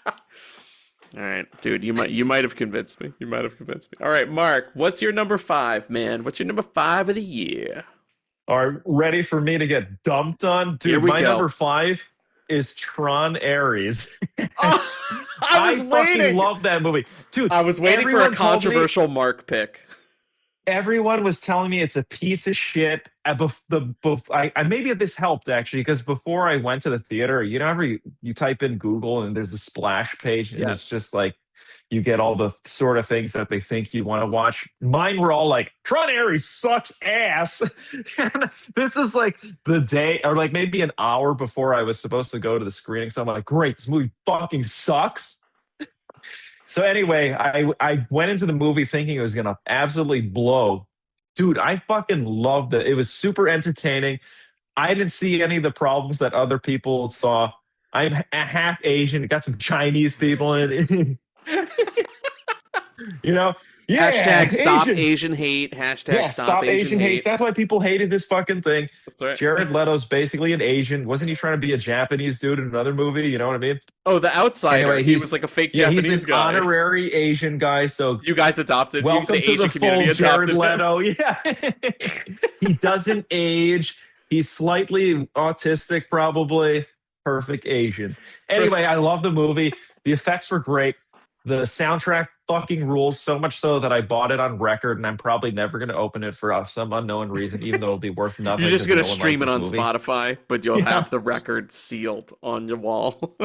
All right, dude, you might have convinced me. All right, Mark, what's your number 5, man? What's your number 5 of the year? Are ready for me to get dumped on? Here Dude, we my go. number 5 is Tron Ares. Oh, I was fucking waiting. love that movie. Dude, I was waiting for a everyone told me- controversial Mark pick. Everyone was telling me it's a piece of shit. Maybe this helped actually, because before I went to the theater, you know, you type in Google and there's a splash page, and Yes. it's just like you get all the sort of things that they think you want to watch. Mine were all like, Tron Ares sucks ass. This is like the day, or like maybe an hour before I was supposed to go to the screening. So I'm like, great, this movie fucking sucks. So anyway, I went into the movie thinking it was going to absolutely blow. Dude, I fucking loved it. It was super entertaining. I didn't see any of the problems that other people saw. I'm half Asian. Got some Chinese people in it. You know? Yeah, Hashtag stop Asians. Asian hate. Hashtag Yeah, stop Asian hate. That's why people hated this fucking thing. That's right. Jared Leto's basically an Asian. Wasn't he trying to be a Japanese dude in another movie? You know what I mean? Oh, the outsider. Anyway, He was like a fake Yeah, Japanese he's an guy. honorary Asian guy. So You guys adopted. welcome the to Asian the community full Jared adopted him. Leto. Yeah, he doesn't age. He's slightly autistic, probably. Perfect Asian. Anyway, I love the movie. The effects were great. The soundtrack fucking rules, so much so that I bought it on record, and I'm probably never going to open it for some unknown reason, even though it'll be worth nothing. You're just 'cause gonna no one stream it liked on this movie. Spotify, but you'll Yeah. have the record sealed on your wall.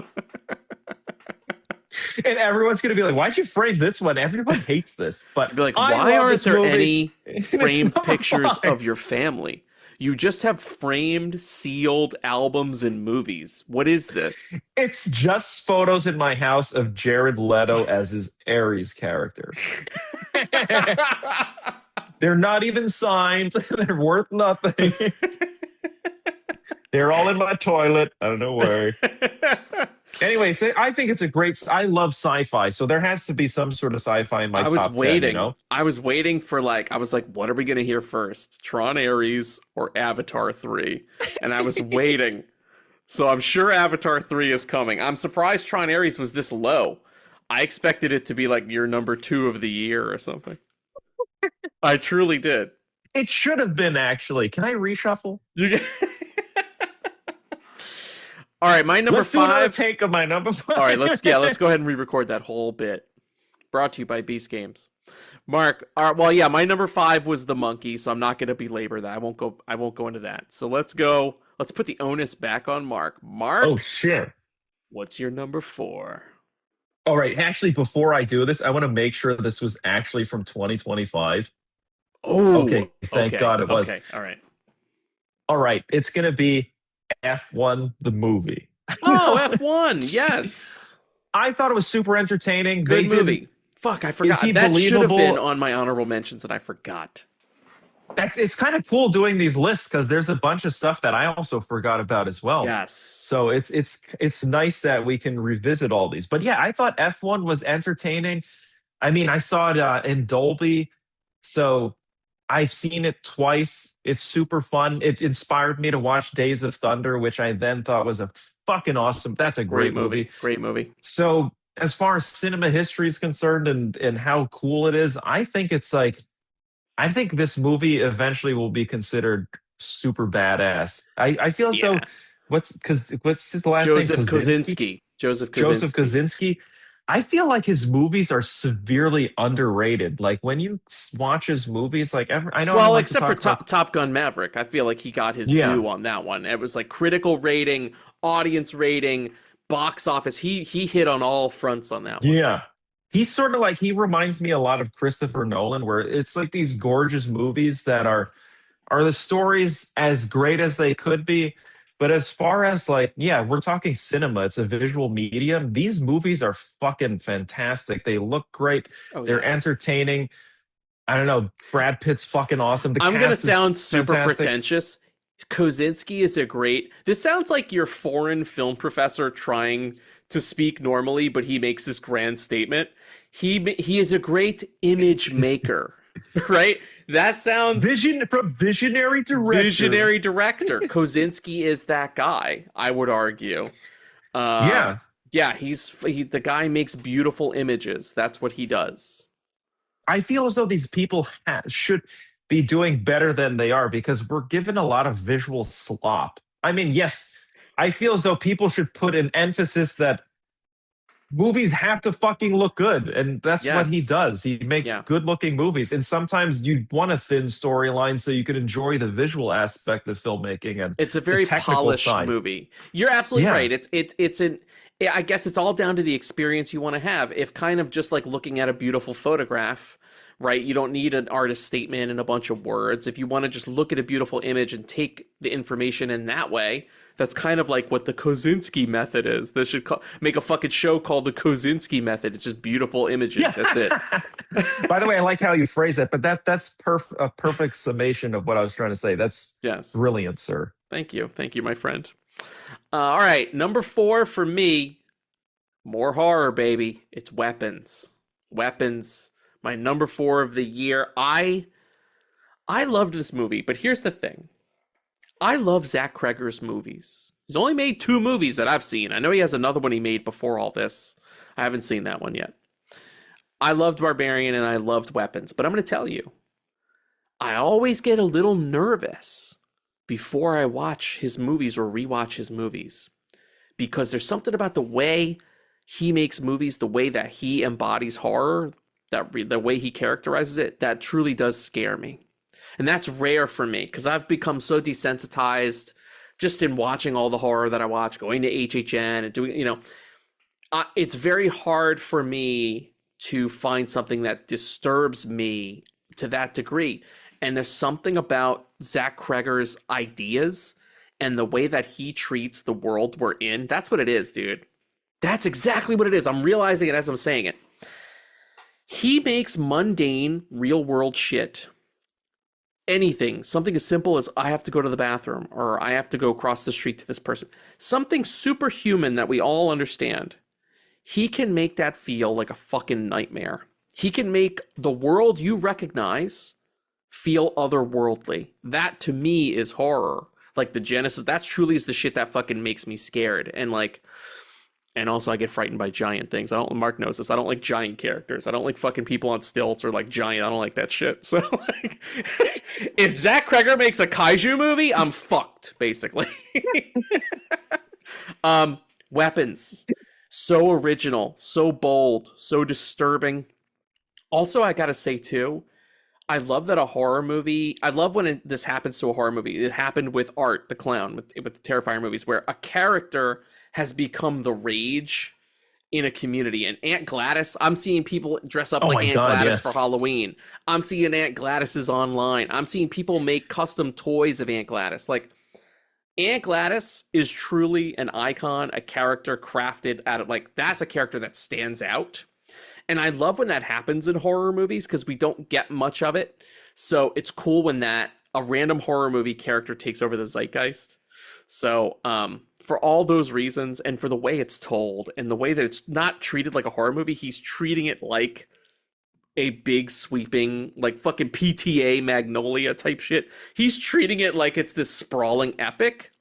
And everyone's going to be like, why'd you frame this one? Everyone hates this. But Be like, I why love aren't this there movie. any It's framed number pictures 5. of your family? You just have framed, sealed albums and movies. What is this? It's just photos in my house of Jared Leto as his Ares character. They're not even signed. They're worth nothing. They're all in my toilet. I don't know where. Anyway, I think it's a great. I love sci-fi, so there has to be some sort of sci-fi in my I was top 10. waiting. You know? I was waiting for I was like, what are we gonna hear first? Tron Ares or Avatar 3? And I was waiting. So I'm sure Avatar 3 is coming. I'm surprised Tron Ares was this low. I expected it to be like your number 2 of the year or something. I truly did. It should have been actually. Can I reshuffle? You get... All right, my number Let's do another 5. take of my number 5. All right, let's go ahead and re-record that whole bit. Brought to you by Beast Games. Mark, my number 5 was the monkey, so I'm not going to belabor that. I won't go into that. So let's put the onus back on Mark. Mark, Oh shit. what's your number 4? All right, actually, before I do this, I want to make sure this was actually from 2025. Oh, Okay, thank God it was. Okay, all right. All right, it's going to be F1 the movie. Oh, F1, yes. I thought it was super entertaining. Good They movie. did. Fuck, I forgot. he That should have been believable? on my honorable mentions and I forgot. It's kind of cool doing these lists because there's a bunch of stuff that I also forgot about as well. Yes. So it's nice that we can revisit all these. But yeah, I thought F1 was entertaining. I mean, I saw it in Dolby, so I've seen it twice. It's super fun. It inspired me to watch Days of Thunder, which I then thought was a fucking awesome. That's a great movie. Great movie. So as far as cinema history is concerned and how cool it is, I think this movie eventually will be considered super badass. I feel as though what's the last Joseph name? Kosinski. Joseph Kosinski. I feel like his movies are severely underrated. Like when you watch his movies, like I know. Well, like except for Top Gun Maverick, I feel like he got his due on that one. It was like critical rating, audience rating, box office. He hit on all fronts on that one. Yeah. He's sort of like, he reminds me a lot of Christopher Nolan, where it's like these gorgeous movies that are the stories as great as they could be. But as far as we're talking cinema, it's a visual medium. These movies are fucking fantastic. They look great. They're entertaining. I don't know. Brad Pitt's fucking awesome. I'm going to sound super pretentious. Kosinski is this sounds like your foreign film professor trying to speak normally, but he makes this grand statement. He is a great image maker, right? That sounds visionary director. Visionary director. Kosinski is that guy, I would argue. Yeah, the guy makes beautiful images. That's what he does. I feel as though these people should. be doing better than they are because we're given a lot of visual slop. I mean, yes, I feel as though people should put an emphasis that movies have to fucking look good, and that's what he Yes. does. He makes Yeah. good looking movies, and sometimes you want a thin storyline so you can enjoy the visual aspect of filmmaking and It's a the very technical polished side. movie. You're absolutely Yeah. right. I guess it's all down to the experience you want to have. If kind of just like looking at a beautiful photograph, right? You don't need an artist statement and a bunch of words. If you want to just look at a beautiful image and take the information in that way, that's kind of like what the Kozinski method is. They should make a fucking show called the Kozinski method. It's just beautiful images. Yeah. That's it. By the way, I like how you phrase that, but that's a perfect summation of what I was trying to say. That's Yes. brilliant, sir. Thank you, my friend. All right, number 4 for me. More horror, baby. It's Weapons. Weapons. My number 4 of the year. I loved this movie, but here's the thing. I love Zach Cregger's movies. He's only made 2 movies that I've seen. I know he has another one he made before all this. I haven't seen that one yet. I loved Barbarian and I loved Weapons, but I'm going to tell you, I always get a little nervous before I watch his movies or rewatch his movies because there's something about the way he makes movies, the way that he embodies horror, the way he characterizes it, that truly does scare me. And that's rare for me because I've become so desensitized just in watching all the horror that I watch, going to HHN and doing, it's very hard for me to find something that disturbs me to that degree. And there's something about Zach Cregger's ideas and the way that he treats the world we're in. That's what it is, dude. That's exactly what it is. I'm realizing it as I'm saying it. He makes mundane, real world shit. Anything, something as simple as I have to go to the bathroom or I have to go across the street to this person. Something superhuman that we all understand. He can make that feel like a fucking nightmare. He can make the world you recognize feel otherworldly. That to me is horror. Like the genesis, that truly is the shit that fucking makes me scared. And also I get frightened by giant things. Mark knows this. I don't like giant characters. I don't like fucking people on stilts or like giant. I don't like that shit. So like, if Zach Cregger makes a kaiju movie, I'm fucked, basically. Weapons. So original, so bold, so disturbing. Also, I gotta say too, I love that a horror movie, I love when this happens to a horror movie. It happened with Art the Clown, with the Terrifier movies, where a character has become the rage in a community. And Aunt Gladys, I'm seeing people dress up like Aunt Gladys for Halloween. I'm seeing Aunt Gladys's online. I'm seeing people make custom toys of Aunt Gladys. Like, Aunt Gladys is truly an icon, a character crafted out of, like, that's a character that stands out. And I love when that happens in horror movies because we don't get much of it. So it's cool when a random horror movie character takes over the zeitgeist. So for all those reasons and for the way it's told and the way that it's not treated like a horror movie, he's treating it like a big sweeping, like fucking PTA Magnolia type shit. He's treating it like it's this sprawling epic.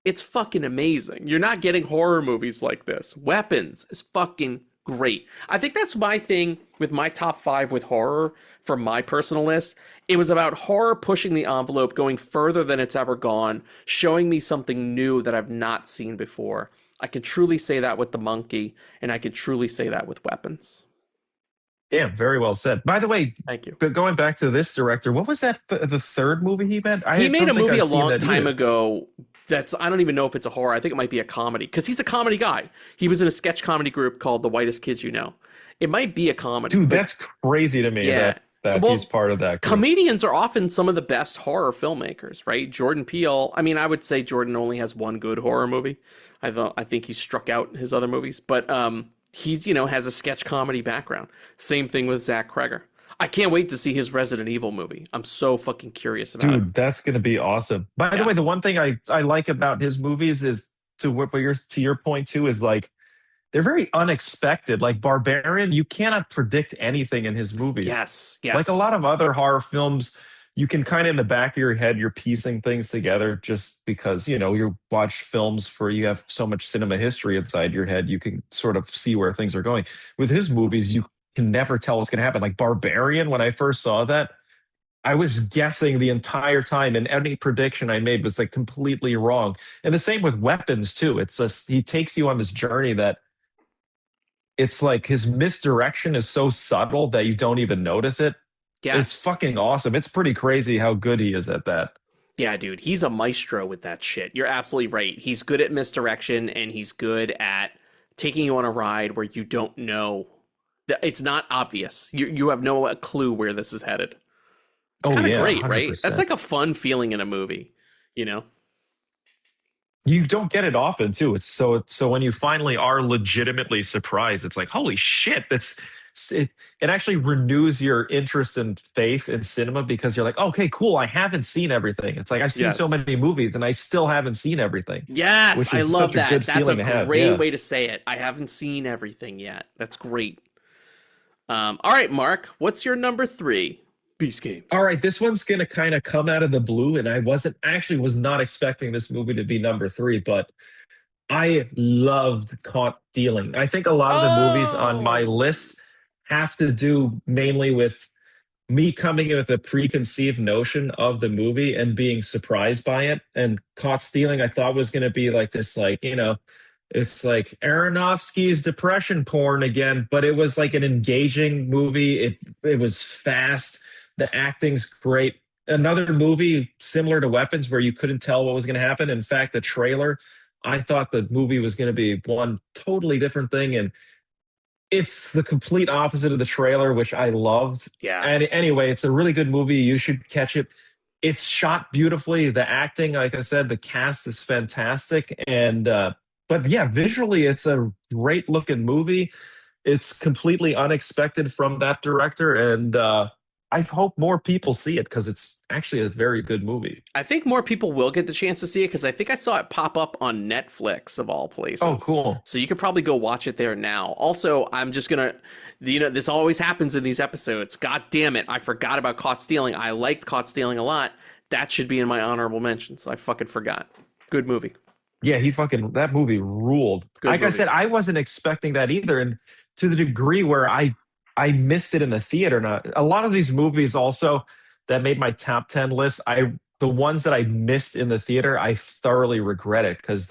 It's fucking amazing. You're not getting horror movies like this. Weapons is fucking great. I think that's my thing with my top 5 with horror for my personal list. It was about horror pushing the envelope, going further than it's ever gone, showing me something new that I've not seen before. I could truly say that with The Monkey, and I could truly say that with Weapons. Damn, very well said. By the way, thank you. But going back to this director, what was that? The third movie he made? He made a movie a long time ago. I don't even know if it's a horror. I think it might be a comedy because he's a comedy guy. He was in a sketch comedy group called The Whitest Kids You Know. It might be a comedy. Dude, that's crazy to me that he's part of that group. Comedians are often some of the best horror filmmakers, right? Jordan Peele. I mean, I would say Jordan only has one good horror movie. I think he struck out his other movies, but he's has a sketch comedy background. Same thing with Zach Cregger. I can't wait to see his Resident Evil movie. I'm so fucking curious about it. Dude, that's going to be awesome. By the way, the one thing I like about his movies is, to your point too, is like, they're very unexpected. Like Barbarian, you cannot predict anything in his movies. Yes. Like a lot of other horror films, you can kind of in the back of your head, you're piecing things together just because, you watch films you have so much cinema history inside your head, you can sort of see where things are going. With his movies, you can never tell what's going to happen. Like Barbarian, when I first saw that, I was guessing the entire time, and any prediction I made was like completely wrong. And the same with weapons too. It's just he takes you on this journey that it's like his misdirection is so subtle that you don't even notice it. It's Yes. fucking awesome. It's pretty crazy how good he is at that. Yeah, dude, he's a maestro with that shit. You're absolutely right. He's good at misdirection and he's good at taking you on a ride where you don't know. It's not obvious. You have no clue where this is headed. It's Oh kind of yeah, great, right? 100%. That's like a fun feeling in a movie, you know? You don't get it often too. It's so when you finally are legitimately surprised, it's like, holy shit, it actually renews your interest and faith in cinema because you're like, okay, cool, I haven't seen everything. It's like I've seen so Yes. many movies and I still haven't seen everything, Yes, which I is love such a that. good That's a feeling to have. great Yeah. way to say it. I haven't seen everything yet. That's great. All right, Mark, what's your number 3? Beast Games. All right, this one's gonna kind of come out of the blue, and I was not expecting this movie to be number 3, but I loved Caught Stealing. I think a lot of the movies on my Oh, list have to do mainly with me coming in with a preconceived notion of the movie and being surprised by it. And Caught Stealing, I thought was going to be like this, like, it's like Aronofsky's depression porn again, but it was like an engaging movie. It was fast. The acting's great. Another movie similar to Weapons where you couldn't tell what was going to happen. In fact, the trailer, I thought the movie was going to be one totally different thing, and it's the complete opposite of the trailer, which I loved. yeah. And anyway, it's a really good movie. You should catch it. It's shot beautifully. The acting, like I said, the cast is fantastic. And but yeah, visually, it's a great looking movie. It's completely unexpected from that director, and I hope more people see it because it's actually a very good movie. I think more people will get the chance to see it because I think I saw it pop up on Netflix of all Oh, places. cool. So you could probably go watch it there now. Also, I'm just gonna, this always happens in these episodes. God damn it, I forgot about Caught Stealing. I liked Caught Stealing a lot. That should be in my honorable mentions. I fucking forgot. Good movie. Yeah, that movie ruled. Good Like I movie. said, I wasn't expecting that either. And to the degree where I missed it in the theater. Now, a lot of these movies also that made my top 10 list, the ones that I missed in the theater, I thoroughly regret it because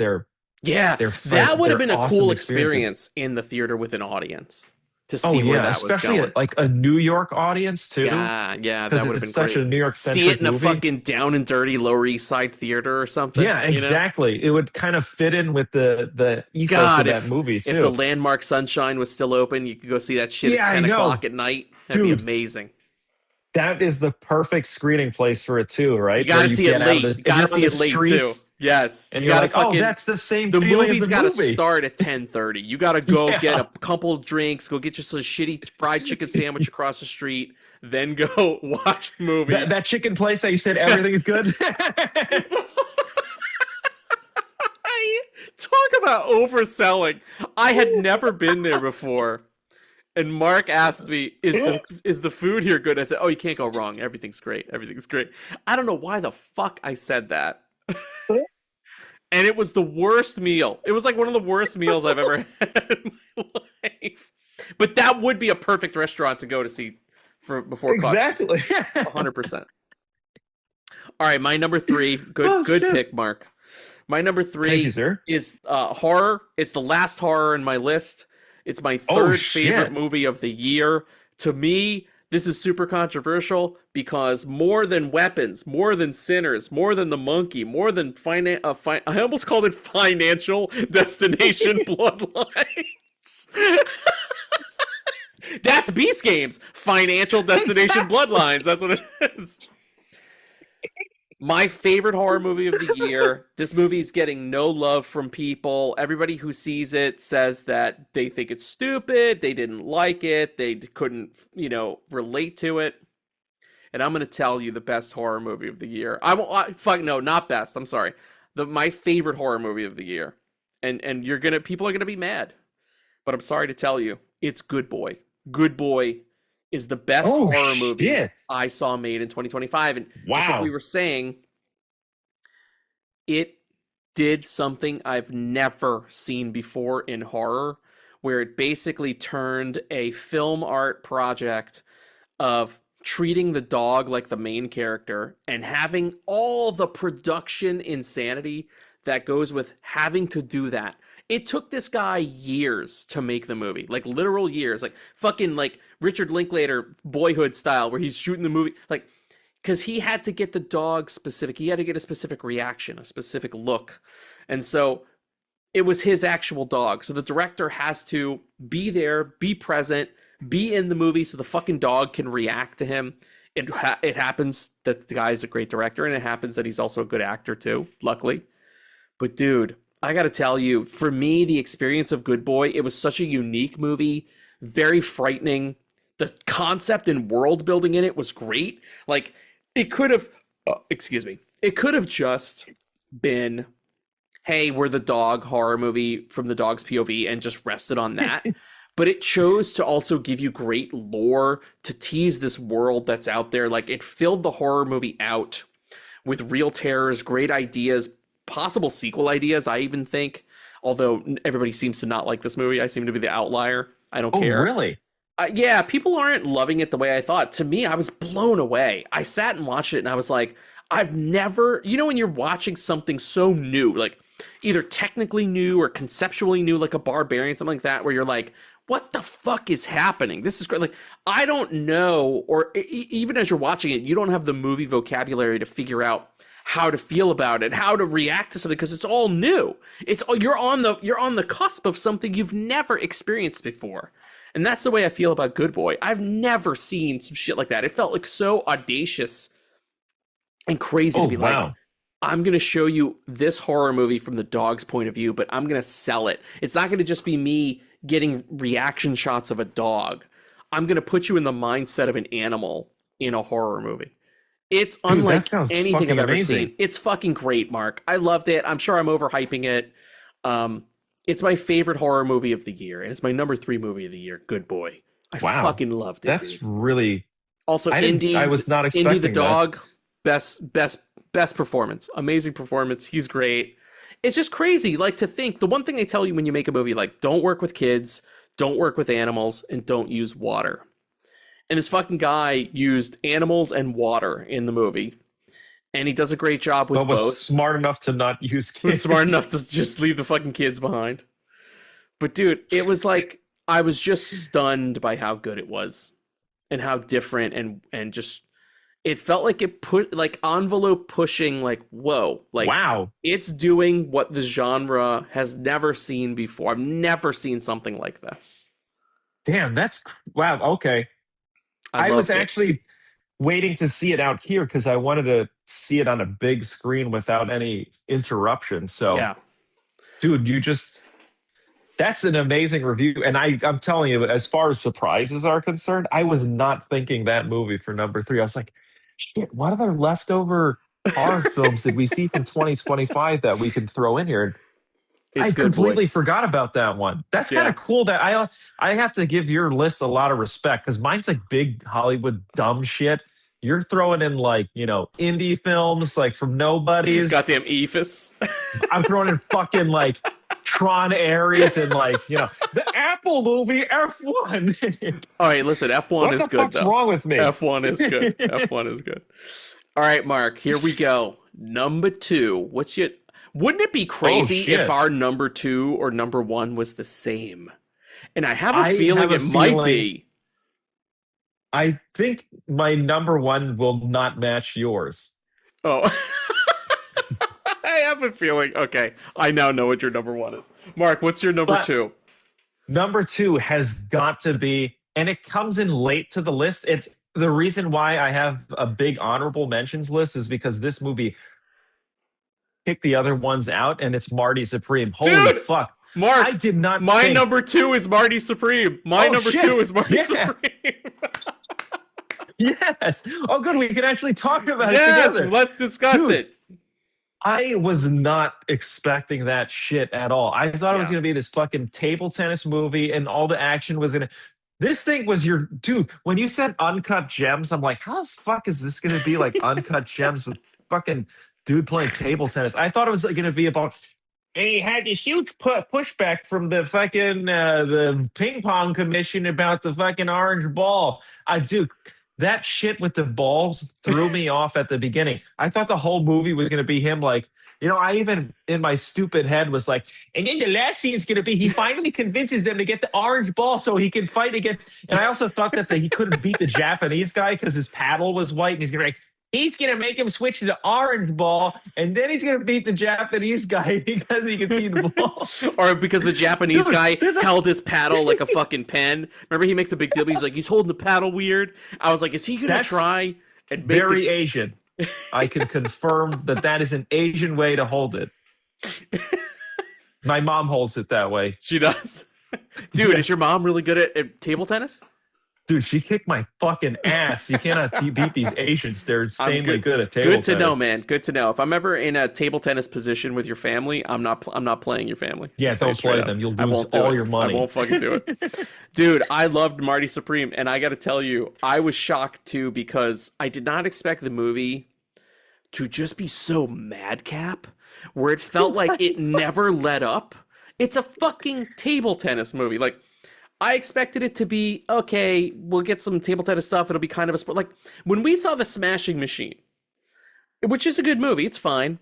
Yeah, they're that would have they're been a awesome cool experiences. experience in the theater with an audience to Oh see where yeah, that was especially going. like a New York audience too, Yeah, that because would have been it's such great. a New York See it centric in a movie. fucking down and dirty Lower East Side theater or something. Yeah, exactly. It would kind of fit in with the ethos God, of that movie if the too. Landmark Sunshine was still open, you could go see that shit Yeah, at I 10 know. o'clock at night. That'd be Dude. amazing. That is the perfect screening place for it too, right? You gotta Where see it get out late. of You gotta you're on see the it late too. streets, Yes. and You you're gotta like, oh, fucking, that's the same the feeling movie's as the gotta movie. start at 10:30. You gotta go Yeah. get a couple drinks, go get yourself a shitty fried chicken sandwich across the street, then go watch the movie. That chicken place that you said everything is good. Talk about overselling. I had never been there before. And Mark asked me, is the food here good? I said, oh, you can't go wrong. Everything's great. Everything's great. I don't know why the fuck I said that. And it was the worst meal. It was like one of the worst meals I've ever had in my life. But that would be a perfect restaurant to go to see before Exactly. 100%. All right, my number 3. Good Oh, good shit. pick, Mark. My number 3 Thank you, sir. is horror. It's the last horror in my list. It's my Oh, third shit. favorite movie of the year. To me, this is super controversial because more than Weapons, more than Sinners, more than The Monkey, more than I almost called it Financial Destination Bloodlines. That's Beast Games. Financial Destination Bloodlines. That's what it is. My favorite horror movie of the year. This movie is getting no love from people. Everybody who sees it says that they think it's stupid. They didn't like it. They couldn't, relate to it. And I'm going to tell you the best horror movie of the year. No, not best. I'm sorry. My favorite horror movie of the year. And people are going to be mad. But I'm sorry to tell you, it's Good Boy. Good Boy is the best Oh, horror movie shit. I saw made in 2025. And just like Wow. we were saying, it did something I've never seen before in horror, where it basically turned a film art project of treating the dog like the main character and having all the production insanity that goes with having to do that. It took this guy years to make the movie, like literal years, like fucking like Richard Linklater Boyhood style, where he's shooting the movie, like, because he had to get the dog specific. He had to get a specific reaction, a specific look. And so it was his actual dog. So the director has to be there, be present, be in the movie so the fucking dog can react to him. It happens that the guy's a great director, and it happens that he's also a good actor too, luckily. But dude, I gotta tell you, for me, the experience of Good Boy, it was such a unique movie, very frightening. The concept and world building in it was great. Like, it could have, it could have just been, hey, we're the dog horror movie from the dog's POV and just rested on that. But it chose to also give you great lore to tease this world that's out there. Like, it filled the horror movie out with real terrors, great ideas, possible sequel ideas, I even think. Although everybody seems to not like this movie. I seem to be the outlier. I don't care. Oh, really? Yeah, people aren't loving it the way I thought. To me, I was blown away. I sat and watched it and I was like, I've never, you know, when you're watching something so new, like either technically new or conceptually new, like a Barbarian, something like that, where you're like, what the fuck is happening? This is great. Like, I don't know, or even as you're watching it, you don't have the movie vocabulary to figure out how to feel about it, how to react to something, because it's all new. It's all, you're on the cusp of something you've never experienced before. And that's the way I feel about Good Boy. I've never seen some shit like that. It felt like so audacious and crazy to be like, I'm going to show you this horror movie from the dog's point of view, but I'm going to sell it. It's not going to just be me getting reaction shots of a dog. I'm going to put you in the mindset of an animal in a horror movie. It's unlike anything I've ever seen. It's fucking great, Mark. I loved it. I'm sure I'm overhyping it. It's my favorite horror movie of the year, and it's my number 3 movie of the year, Good Boy. I fucking loved it. That's really... Also, Indy, I was not expecting Indy the dog, best performance. Amazing performance. He's great. It's just crazy, like, to think, the one thing they tell you when you make a movie, like, don't work with kids, don't work with animals, and don't use water. And this fucking guy used animals and water in the movie. And he does a great job with both. But was smart enough to not use kids. Was smart enough to just leave the fucking kids behind. But dude, it was like, I was just stunned by how good it was. And how different and just, it felt like it put, like, envelope pushing, like, whoa. Like, wow. It's doing what the genre has never seen before. I've never seen something like this. Damn, that's, wow, okay. I was actually waiting to see it out here because I wanted to see it on a big screen without any interruption. So, yeah. Dude, that's an amazing review. And I'm telling you, as far as surprises are concerned, I was not thinking that movie for number 3. I was like, shit, what other leftover horror films did we see from 2025 that we could throw in here? I completely forgot about that one. That's kind of cool that I have to give your list a lot of respect because mine's like big Hollywood dumb shit. You're throwing in, like, you know, indie films like from nobodies. Goddamn Ephus. I'm throwing in fucking like Tron Ares and, like, you know, the Apple movie F1. All right, listen, F1 is good. What's wrong with me? F1 is good. F1 is good. All right, Mark, here we go. Number 2. Wouldn't it be crazy if our number 2 or number 1 was the same? And I have a feeling it might be. I think my number 1 will not match yours. Oh. I have a feeling. Okay, I now know what your number 1 is. Mark, what's your number 2? Number 2 has got to be, and it comes in late to the list. The reason why I have a big honorable mentions list is because this movie kick the other ones out, and it's Marty Supreme. Holy fuck. Mark, I did not my number 2 is Marty Supreme. My number 2 is Marty Supreme. Yes. Oh, good. We can actually talk about it together. Yes, let's discuss it. I was not expecting that shit at all. I thought it was going to be this fucking table tennis movie, and all the action was going to... This thing was your... Dude, when you said Uncut Gems, I'm like, how the fuck is this going to be like Uncut Gems with fucking... dude playing table tennis? I thought it was going to be about, and he had this huge pushback from the fucking the ping pong commission about the fucking orange ball. Dude, that shit with the balls threw me off at the beginning. I thought the whole movie was going to be him like, I even in my stupid head was like, and then the last scene's going to be he finally convinces them to get the orange ball so he can fight against. And I also thought that he couldn't beat the Japanese guy because his paddle was white, and he's going to be like, he's going to make him switch to the orange ball, and then he's going to beat the Japanese guy because he can see the ball. Or because the Japanese guy held his paddle like a fucking pen. Remember, he makes a big deal. He's like, he's holding the paddle weird. I was like, is he going to try and make very Asian? I can confirm that is an Asian way to hold it. My mom holds it that way. She does. Dude, is your mom really good at table tennis? Dude, she kicked my fucking ass. You cannot beat these Asians. They're insanely good at table tennis. Good to know, man. Good to know. If I'm ever in a table tennis position with your family, I'm not playing your family. Yeah, don't play them. You'll lose all your money. I won't fucking do it. Dude, I loved Marty Supreme, and I got to tell you, I was shocked too because I did not expect the movie to just be so madcap, where it felt like it never let up. It's a fucking table tennis movie. Like, I expected it to be, okay, we'll get some table tennis stuff. It'll be kind of a sport. Like, when we saw The Smashing Machine, which is a good movie, it's fine.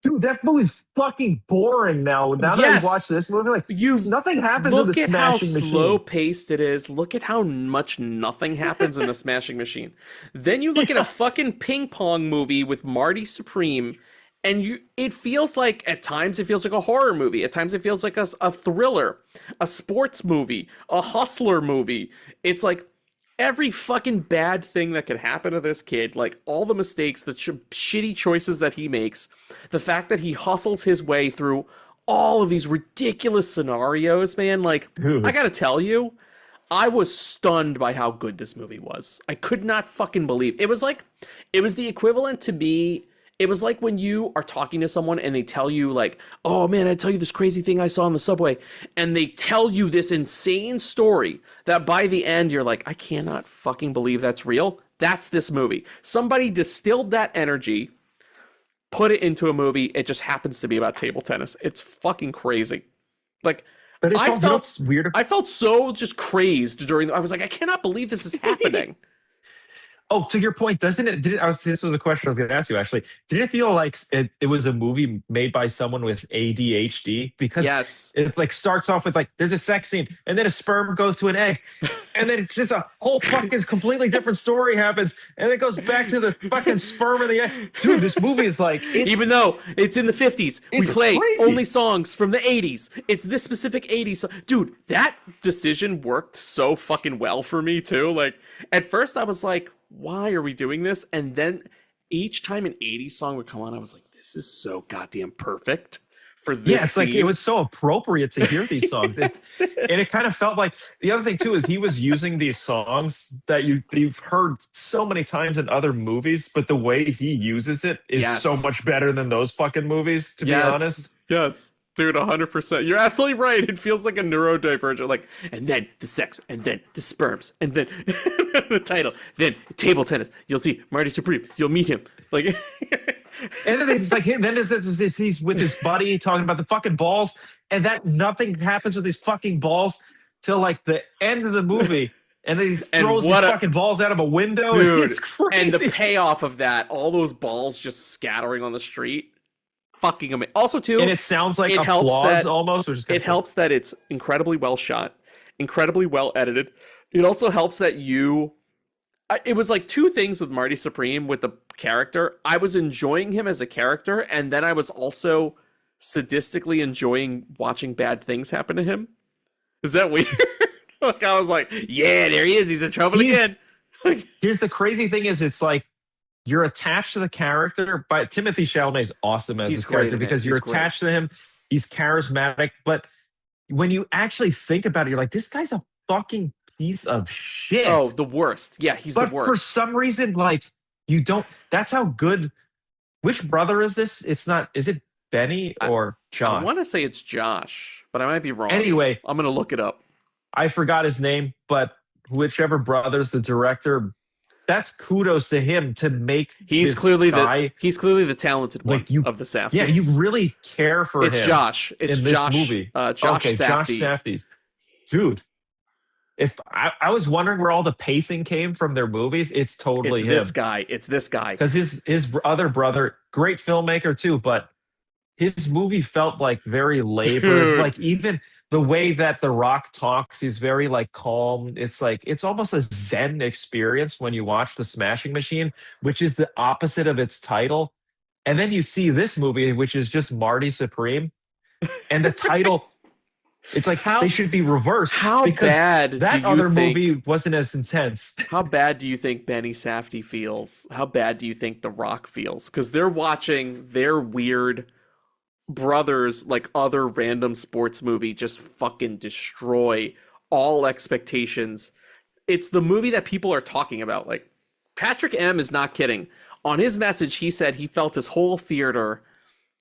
Dude, that movie's fucking boring now. Now that I watched this movie, like, nothing happens in The Smashing Machine. Look at how slow-paced it is. Look at how much nothing happens in The Smashing Machine. Then you look at a fucking ping pong movie with Marty Supreme, and it feels like, at times, it feels like a horror movie. At times, it feels like a thriller, a sports movie, a hustler movie. It's like every fucking bad thing that could happen to this kid, like all the mistakes, the shitty choices that he makes, the fact that he hustles his way through all of these ridiculous scenarios, man. Like, dude, I gotta tell you, I was stunned by how good this movie was. I could not fucking believe. It was the equivalent to me. It was like when you are talking to someone and they tell you like, oh man, I tell you this crazy thing I saw on the subway. And they tell you this insane story that by the end you're like, I cannot fucking believe that's real. That's this movie. Somebody distilled that energy, put it into a movie. It just happens to be about table tennis. It's fucking crazy. Like, but it's weird. I felt so just crazed I was like, I cannot believe this is happening. Oh, to your point, doesn't it? This was a question I was going to ask you, actually. Did it feel like it was a movie made by someone with ADHD? Because it like starts off with like, there's a sex scene, and then a sperm goes to an egg, and then just a whole fucking completely different story happens, and it goes back to the fucking sperm and the egg. Dude, this movie is like, even though it's in the 50s, we play only songs from the 80s. It's this specific 80s song. Dude, that decision worked so fucking well for me too. Like, at first I was like, why are we doing this? And then each time an 80s song would come on, I was like, this is so goddamn perfect for this. Yeah, it's scene. Like it was so appropriate to hear these songs. And it kind of felt like the other thing too is he was using these songs that you've heard so many times in other movies, but the way he uses it is so much better than those fucking movies, to be honest. Yes. Dude, 100%. You're absolutely right. It feels like a neurodivergent. Like, and then the sex, and then the sperms, and then the title, then table tennis. You'll see Marty Supreme. You'll meet him. Like, and then it's like he's with his buddy talking about the fucking balls, and that nothing happens with these fucking balls till like the end of the movie. And then he throws these fucking balls out of a window. Dude, it's crazy. And the payoff of that, all those balls just scattering on the street. Fucking amazing. Also, too, and it sounds like applause almost. It helps that it's incredibly well shot, incredibly well edited. It also helps that it was like two things with Marty Supreme with the character. I was enjoying him as a character, and then I was also sadistically enjoying watching bad things happen to him. Is that weird? Like, I was like, yeah, there he is. He's in trouble again. Here's the crazy thing is it's like, you're attached to the character, but Timothée Chalamet is awesome as his character because you're attached to him. He's charismatic, but when you actually think about it, you're like, this guy's a fucking piece of shit. Oh, the worst. Yeah, he's the worst. But for some reason, like, you don't. That's how good. Which brother is this? It's not. Is it Benny or Josh? I want to say it's Josh, but I might be wrong. Anyway, I'm gonna look it up. I forgot his name, but whichever brother's the director. That's kudos to him to make. He's clearly the talented one of the Safdies. Yeah, you really care for him. It's Josh. It's in Josh. This movie. Josh Safdie. Josh Safdie. Dude, If I was wondering where all the pacing came from their movies, it's totally It's him. this guy. It's this guy. Because his other brother, great filmmaker too, but his movie felt like very labored. Dude. Like even the way that The Rock talks is very like calm. It's like it's almost a Zen experience when you watch The Smashing Machine, which is the opposite of its title. And then you see this movie, which is just Marty Supreme, and the title. It's like they should be reversed. How because bad that do you other think, movie wasn't as intense. How bad do you think Benny Safdie feels? How bad do you think The Rock feels? Because they're watching their weird brothers, like other random sports movie, just fucking destroy all expectations. It's the movie that people are talking about. Like, Patrick M is not kidding. On his message, he said he felt his whole theater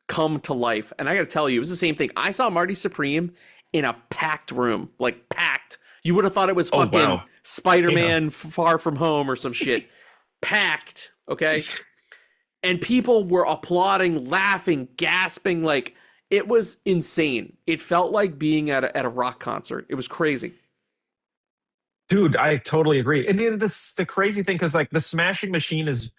come to life. And I gotta tell you, it was the same thing. I saw Marty Supreme in a packed room, like packed. You would have thought it was fucking Spider-Man Far From Home or some shit. Packed, okay? And people were applauding, laughing, gasping. Like, it was insane. It felt like being at a rock concert. It was crazy. Dude, I totally agree. And the crazy thing, because like the Smashing Machine is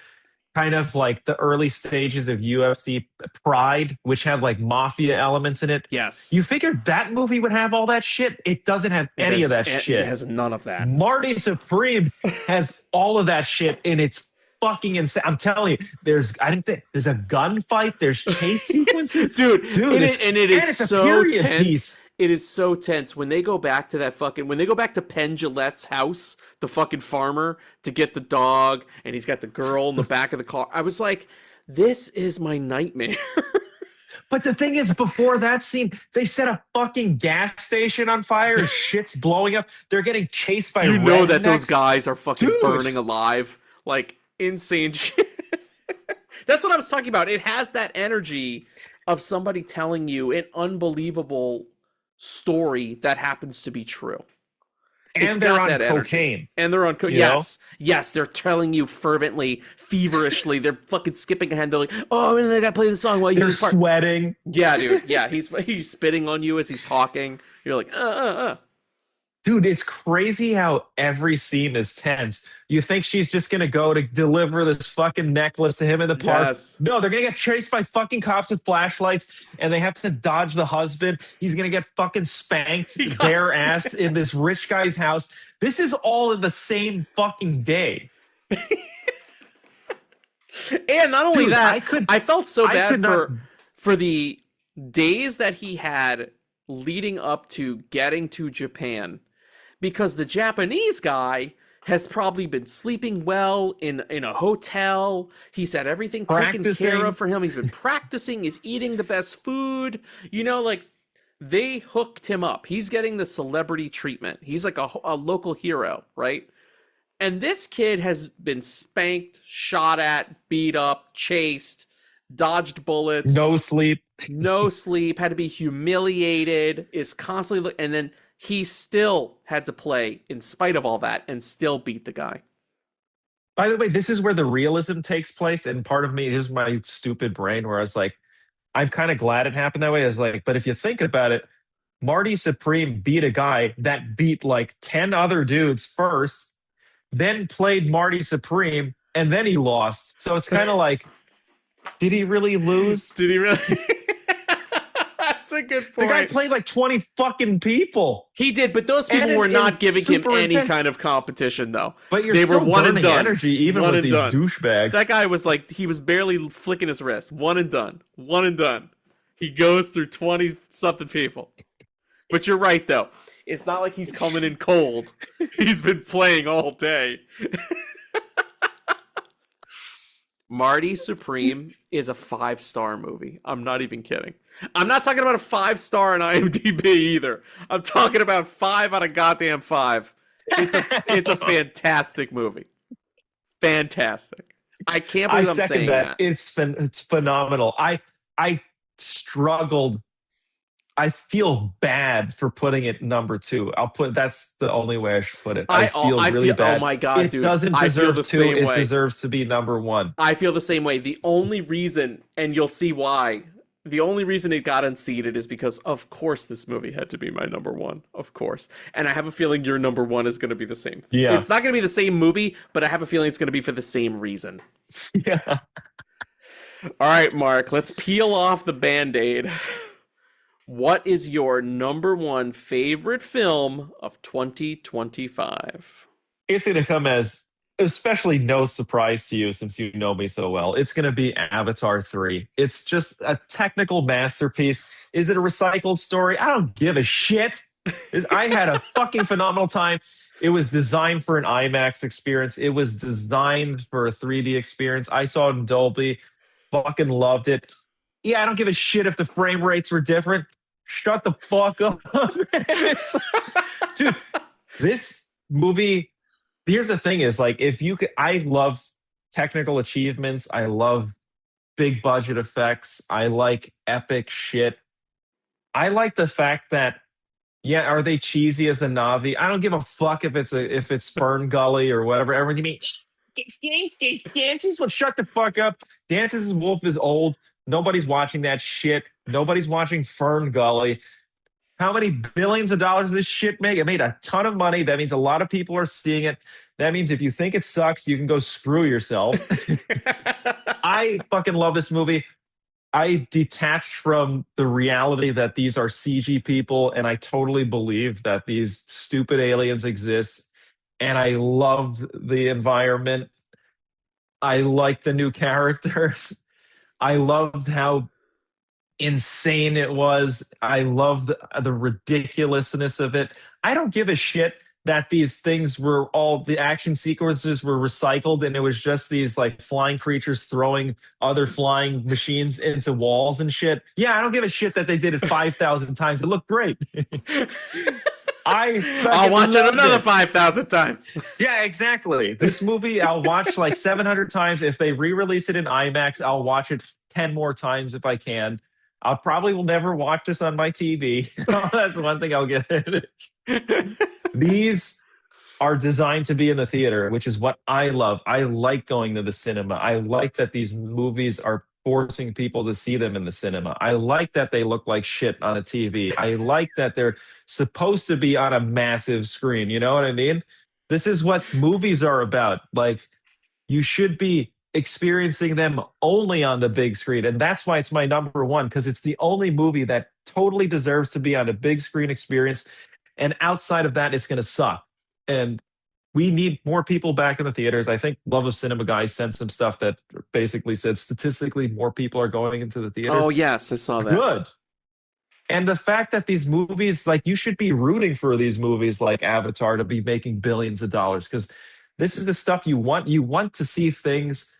kind of like the early stages of UFC Pride, which had like mafia elements in it. Yes. You figured that movie would have all that shit. It doesn't have any of that shit. It has none of that. Marty Supreme has all of that shit, and it's fucking insane. I'm telling you, there's a gunfight, there's chase sequences. Dude, it is so tense. Piece. It is so tense when they go back to when they go back to Penn Jillette's house, the fucking farmer, to get the dog, and he's got the girl in the back of the car. I was like, this is my nightmare. But the thing is, before that scene, they set a fucking gas station on fire. Shit's blowing up. They're getting chased by You know that rednecks. those guys are fucking Dude. burning alive. Like, insane shit. That's what I was talking about. It has that energy of somebody telling you an unbelievable story that happens to be true. And they're on cocaine. And they're on cocaine. Yes, they're telling you fervently, feverishly. They're fucking skipping ahead. They're like, oh, and I gotta play the song while you're sweating. Yeah, dude. Yeah, he's spitting on you as he's talking. You're like, Dude, it's crazy how every scene is tense. You think she's just going to go to deliver this fucking necklace to him in the park. Yes. No, they're going to get chased by fucking cops with flashlights, and they have to dodge the husband. He's going to get fucking spanked bare ass in this rich guy's house. This is all in the same fucking day. And not only Dude, that, I felt so bad not... for the days that he had leading up to getting to Japan. Because the Japanese guy has probably been sleeping well in a hotel. He's had everything taken care of for him. He's been practicing. He's eating the best food. You know, like, they hooked him up. He's getting the celebrity treatment. He's like a local hero, right? And this kid has been spanked, shot at, beat up, chased, dodged bullets. No sleep. Had to be humiliated, is constantly... And then he still had to play in spite of all that and still beat the guy. By the way, this is where the realism takes place. And part of me, here's my stupid brain where I was like, I'm kind of glad it happened that way. I was like, but if you think about it, Marty Supreme beat a guy that beat like 10 other dudes first, then played Marty Supreme, and then he lost. So it's kind of like, did he really lose? Did he really? That's a good point. The guy played like 20 fucking people. He did, but those people were not giving him any kind of competition, though. But they were one and done. Energy, even with these douchebags. That guy was like, he was barely flicking his wrist. One and done. One and done. He goes through 20-something people. But you're right, though. It's not like he's coming in cold. He's been playing all day. Marty Supreme is a 5-star movie. I'm not even kidding. I'm not talking about a 5-star on IMDb either. I'm talking about 5 out of goddamn 5. It's a fantastic movie. Fantastic. I can't believe I'm saying that. It's phenomenal. I struggled. I feel bad for putting it number 2. That's the only way I should put it. I feel really bad. Oh my God, dude. It doesn't deserve 2. It deserves to be number 1. I feel the same way. The only reason, and you'll see why, the only reason it got unseated is because, of course, this movie had to be my number one. Of course. And I have a feeling your number one is going to be the same. Yeah. It's not going to be the same movie, but I have a feeling it's going to be for the same reason. Yeah. All right, Mark, let's peel off the Band-Aid. What is your number one favorite film of 2025? It's going to come as especially no surprise to you since you know me so well. It's going to be Avatar 3. It's just a technical masterpiece. Is it a recycled story? I don't give a shit. I had a fucking phenomenal time. It was designed for an IMAX experience. It was designed for a 3D experience. I saw it in Dolby. Fucking loved it. Yeah, I don't give a shit if the frame rates were different. Shut the fuck up. Dude, this movie, here's the thing is like, if you could, I love technical achievements. I love big budget effects. I like epic shit. I like the fact that, yeah, are they cheesy as the Navi? I don't give a fuck if it's Fern Gully or whatever. Everyone give me Dances. Well, shut the fuck up. Dances with Wolf is old. Nobody's watching that shit. Nobody's watching Fern Gully. How many billions of dollars does this shit make? It made a ton of money. That means a lot of people are seeing it. That means if you think it sucks, you can go screw yourself. I fucking love this movie. I detached from the reality that these are CG people, and I totally believe that these stupid aliens exist. And I loved the environment. I liked the new characters. I loved how insane it was. I loved the ridiculousness of it. I don't give a shit that these things were all the action sequences were recycled and it was just these like flying creatures throwing other flying machines into walls and shit. Yeah, I don't give a shit that they did it 5,000 times. It looked great. I'll watch it another 5,000 times. Yeah, exactly. This movie I'll watch like 700 times. If they re-release it in IMAX, I'll watch it 10 more times if I can. I probably will never watch this on my TV. That's one thing I'll get. These are designed to be in the theater, which is what I love. I like going to the cinema. I like that these movies are forcing people to see them in the cinema. I like that they look like shit on a TV. I like that they're supposed to be on a massive screen. You know what I mean? This is what movies are about. Like, you should be experiencing them only on the big screen. And that's why it's my number one, because it's the only movie that totally deserves to be on a big screen experience. And outside of that, it's going to suck. And we need more people back in the theaters. I think Love of Cinema guys sent some stuff that basically said statistically more people are going into the theaters. Oh, yes, I saw that. Good. And the fact that these movies, like, you should be rooting for these movies like Avatar to be making billions of dollars, because this is the stuff you want. You want to see things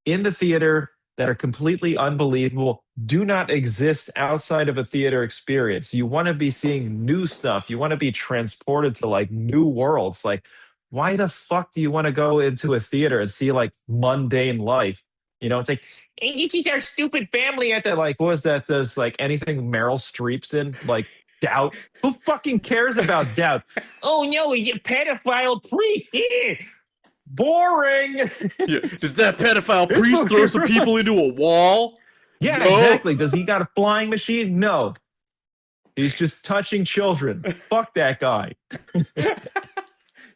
in the theater that are completely unbelievable, do not exist outside of a theater experience. You want to be seeing new stuff. You want to be transported to like new worlds. Like, why the fuck do you want to go into a theater and see like mundane life? You know, it's like, and you teach our stupid family at that, like, what was that? There's like anything Meryl Streep's in, like Doubt. Who fucking cares about Doubt? Oh no, he's a pedophile priest. Boring. Yeah. Does that pedophile priest throw some people into a wall? Yeah, no. Exactly. Does he got a flying machine? No. He's just touching children. Fuck that guy.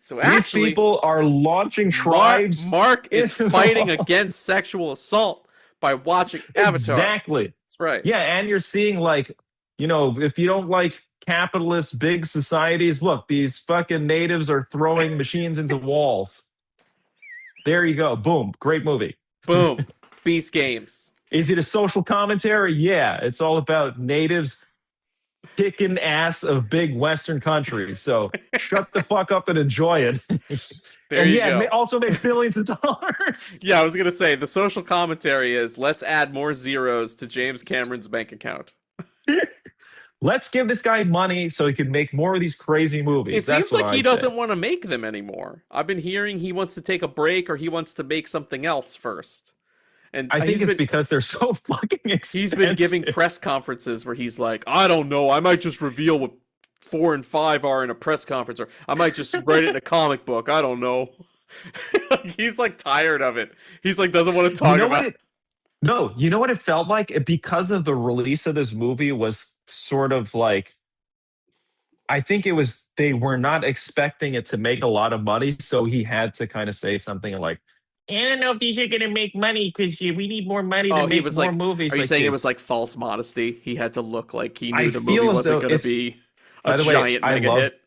So actually, these people are launching tribes. Mark is fighting against sexual assault by watching Avatar. Exactly. That's right. Yeah, and you're seeing like, you know, if you don't like capitalist big societies, look, these fucking natives are throwing machines into walls. There you go. Boom. Great movie. Boom. Beast Games. Is it a social commentary? Yeah. It's all about natives kicking ass of big Western countries. So shut the fuck up and enjoy it. There you go. It also made billions of dollars. Yeah, I was going to say, the social commentary is, let's add more zeros to James Cameron's bank account. Let's give this guy money so he can make more of these crazy movies. It seems like he doesn't want to make them anymore. I've been hearing he wants to take a break or he wants to make something else first. And I think it's because they're so fucking expensive. He's been giving press conferences where he's like, I don't know, I might just reveal what 4 and 5 are in a press conference, or I might just write it in a comic book. I don't know. He's like tired of it. He's like, doesn't want to talk about it. No, you know what it felt like? Because of the release of this movie was sort of like, I think it was, they were not expecting it to make a lot of money. So he had to kind of say something like, I don't know if these are going to make money because we need more money to Oh, he make was more like, movies are you like saying it this. was like false modesty? He had to look like he knew I the movie feel as wasn't though going to it's, be a by the way, giant mega hit.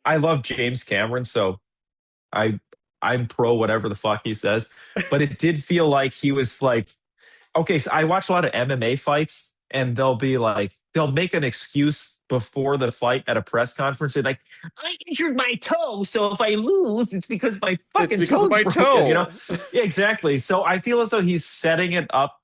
I love James Cameron. So I, I'm pro whatever the fuck he says. But it did feel like he was like, okay, so I watch a lot of MMA fights, and they'll be like, they'll make an excuse before the fight at a press conference. And like, I injured my toe, so if I lose, it's because my It's fucking because of toe's my broken. You know? toe. Yeah, exactly. So I feel as though he's setting it up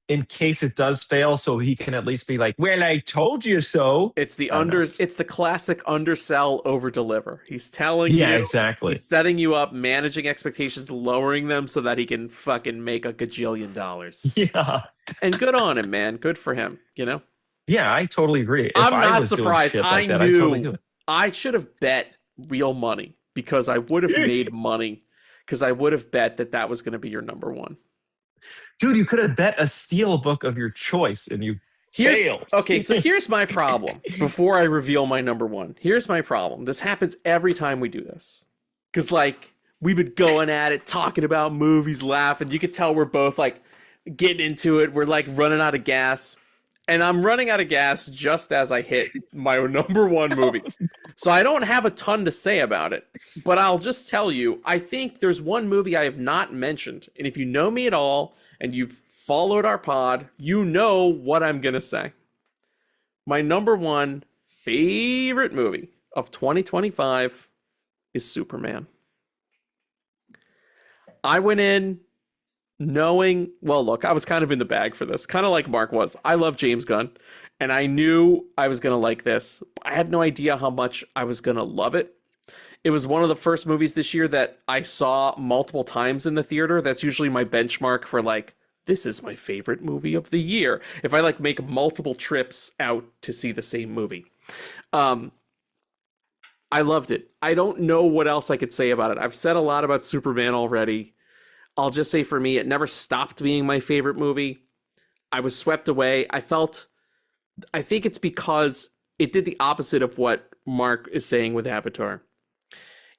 in case it does fail, so he can at least be like, "Well, I told you so." I don't know. It's the classic undersell, over deliver. He's telling Yeah, you, exactly. he's setting you up, managing expectations, lowering them so that he can fucking make a gajillion dollars. Yeah, And good on him, man. Good for him, you know? yeah, I totally agree. If I'm I not was doing surprised. shit I like that, I'd totally do knew it. I should have bet real money because I would have made money because I would have bet that that was going to be your number one. Dude, you could have bet a steel book of your choice and you failed. Okay, so here's my problem. Before I reveal my number one, here's my problem. This happens every time we do this. Because, like, we've been going at it, talking about movies, laughing. You could tell we're both, like, getting into it. We're, like, running out of gas. And I'm running out of gas just as I hit my number one movie. So I don't have a ton to say about it. But I'll just tell you, I think there's one movie I have not mentioned. And if you know me at all, and you've followed our pod, you know what I'm going to say. My number one favorite movie of 2025 is Superman. I went in knowing, well, look, I was kind of in the bag for this, kind of like Mark was. I love James Gunn, and I knew I was going to like this. I had no idea how much I was going to love it. It was one of the first movies this year that I saw multiple times in the theater. That's usually my benchmark for, like, this is my favorite movie of the year. If I, like, make multiple trips out to see the same movie. I loved it. I don't know what else I could say about it. I've said a lot about Superman already. I'll just say for me, it never stopped being my favorite movie. I was swept away. I think it's because it did the opposite of what Mark is saying with Avatar.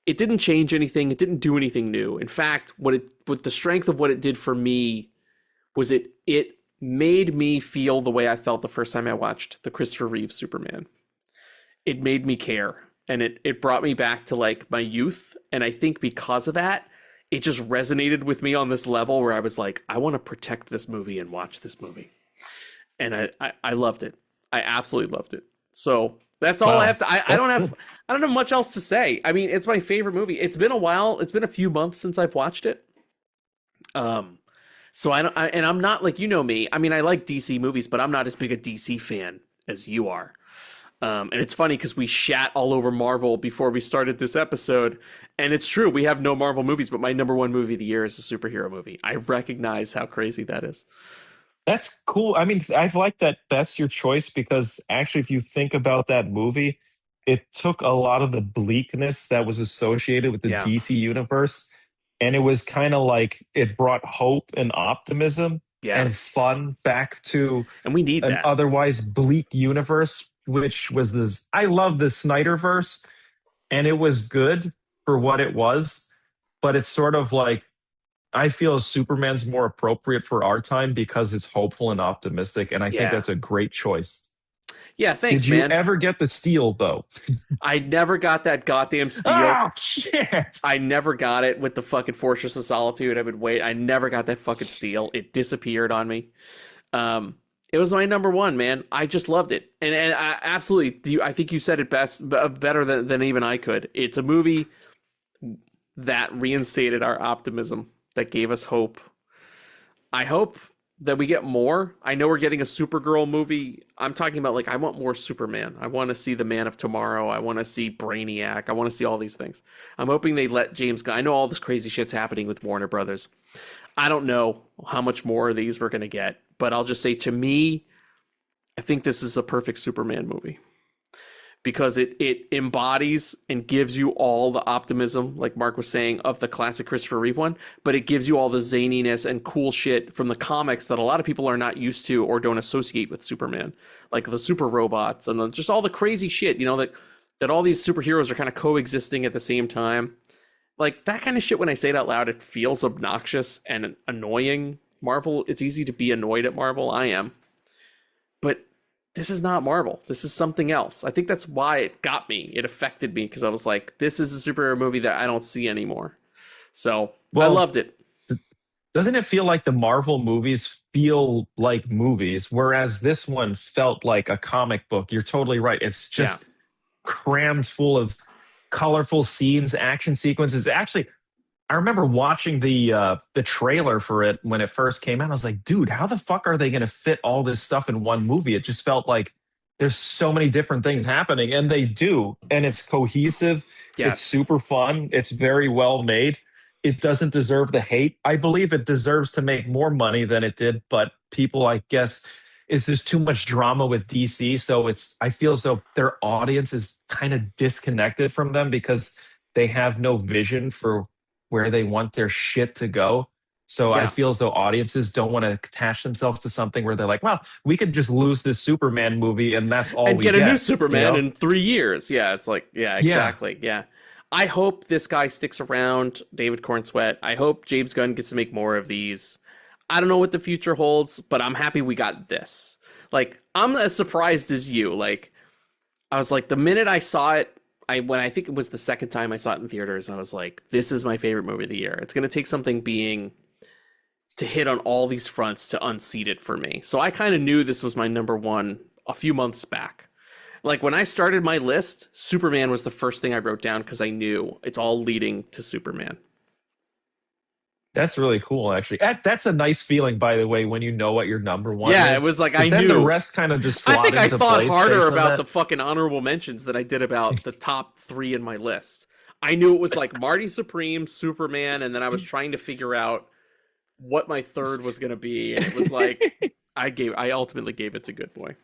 It didn't change anything. It didn't do anything new. In fact, what the strength of what it did for me was it made me feel the way I felt the first time I watched the Christopher Reeve Superman. It made me care, and it brought me back to, like, my youth. And I think because of that, it just resonated with me on this level where I was like, I want to protect this movie and watch this movie. And I loved it. I absolutely loved it. So that's all I have to, I don't have much else to say. I mean, it's my favorite movie. It's been a while. It's been a few months since I've watched it. So and I'm not, like, you know me. I mean, I like DC movies, but I'm not as big a DC fan as you are. And it's funny because we shat all over Marvel before we started this episode. And it's true, we have no Marvel movies, but my number one movie of the year is a superhero movie. I recognize how crazy that is. That's cool. I mean, I like that that's your choice because actually, if you think about that movie, it took a lot of the bleakness that was associated with the Yeah. DC universe, and it was kind of like it brought hope and optimism Yeah. and fun back to And we need an that. otherwise bleak universe, which was this. I love the Snyderverse, and it was good for what it was, but it's sort of like I feel Superman's more appropriate for our time because it's hopeful and optimistic, and I think Yeah. that's a great choice. Yeah, thanks, Did you man. ever get the steel though? I never got that goddamn steel. Oh shit! I never got it with the fucking Fortress of Solitude. I would wait. I never got that fucking steel. It disappeared on me. It was my number one, man. I just loved it, and I absolutely. I think you said it best, better than even I could. It's a movie that reinstated our optimism, that gave us hope. I hope that we get more. I know we're getting a Supergirl movie. I'm talking about, like, I want more Superman. I want to see the Man of Tomorrow. I want to see Brainiac. I want to see all these things. I'm hoping they let James Gunn. I know all this crazy shit's happening with Warner Brothers. I don't know how much more of these we're going to get, but I'll just say, to me, I think this is a perfect Superman movie because it embodies and gives you all the optimism, like Mark was saying, of the classic Christopher Reeve one, but it gives you all the zaniness and cool shit from the comics that a lot of people are not used to or don't associate with Superman, like the super robots and just all the crazy shit, you know, that all these superheroes are kind of coexisting at the same time. Like that kind of shit, when I say it out loud, it feels obnoxious and annoying. Marvel, it's easy to be annoyed at Marvel. I am. But this is not Marvel. This is something else. I think that's why it got me. It affected me because I was like, this is a superhero movie that I don't see anymore. So I loved it. Doesn't it feel like the Marvel movies feel like movies, whereas this one felt like a comic book? You're totally right. It's just crammed full of colorful scenes, action sequences. Actually, I remember watching the trailer for it when it first came out. I was like, dude, how the fuck are they going to fit all this stuff in one movie? It just felt like there's so many different things happening, and they do, and it's cohesive. Yes. It's super fun. It's very well made. It doesn't deserve the hate. I believe it deserves to make more money than it did, but people, I guess, it's just too much drama with DC. So I feel as though their audience is kind of disconnected from them because they have no vision for where they want their shit to go. So I feel as though audiences don't want to attach themselves to something where they're like, well, we could just lose this Superman movie and that's all and we get get. A new Superman in 3 years. Yeah, it's like, exactly. Yeah. I hope this guy sticks around, David Cornsweet. I hope James Gunn gets to make more of these. I don't know what the future holds, but I'm happy we got this. Like, I'm as surprised as you. Like, I was like, the minute I saw it, when I think it was the second time I saw it in theaters, I was like, this is my favorite movie of the year. It's going to take something being to hit on all these fronts to unseat it for me. So I kind of knew this was my number one a few months back. Like when I started my list, Superman was the first thing I wrote down because I knew it's all leading to Superman. That's really cool, actually. That's a nice feeling, by the way, when you know what your number one is. Yeah, it was like I then knew. the rest kind of just slot I think I into thought place harder based on about that. the fucking honorable mentions than I did about the top 3 in my list. I knew it was like Marty Supreme, Superman, and then I was trying to figure out what my third was going to be, and it was like I ultimately gave it to Good Boy.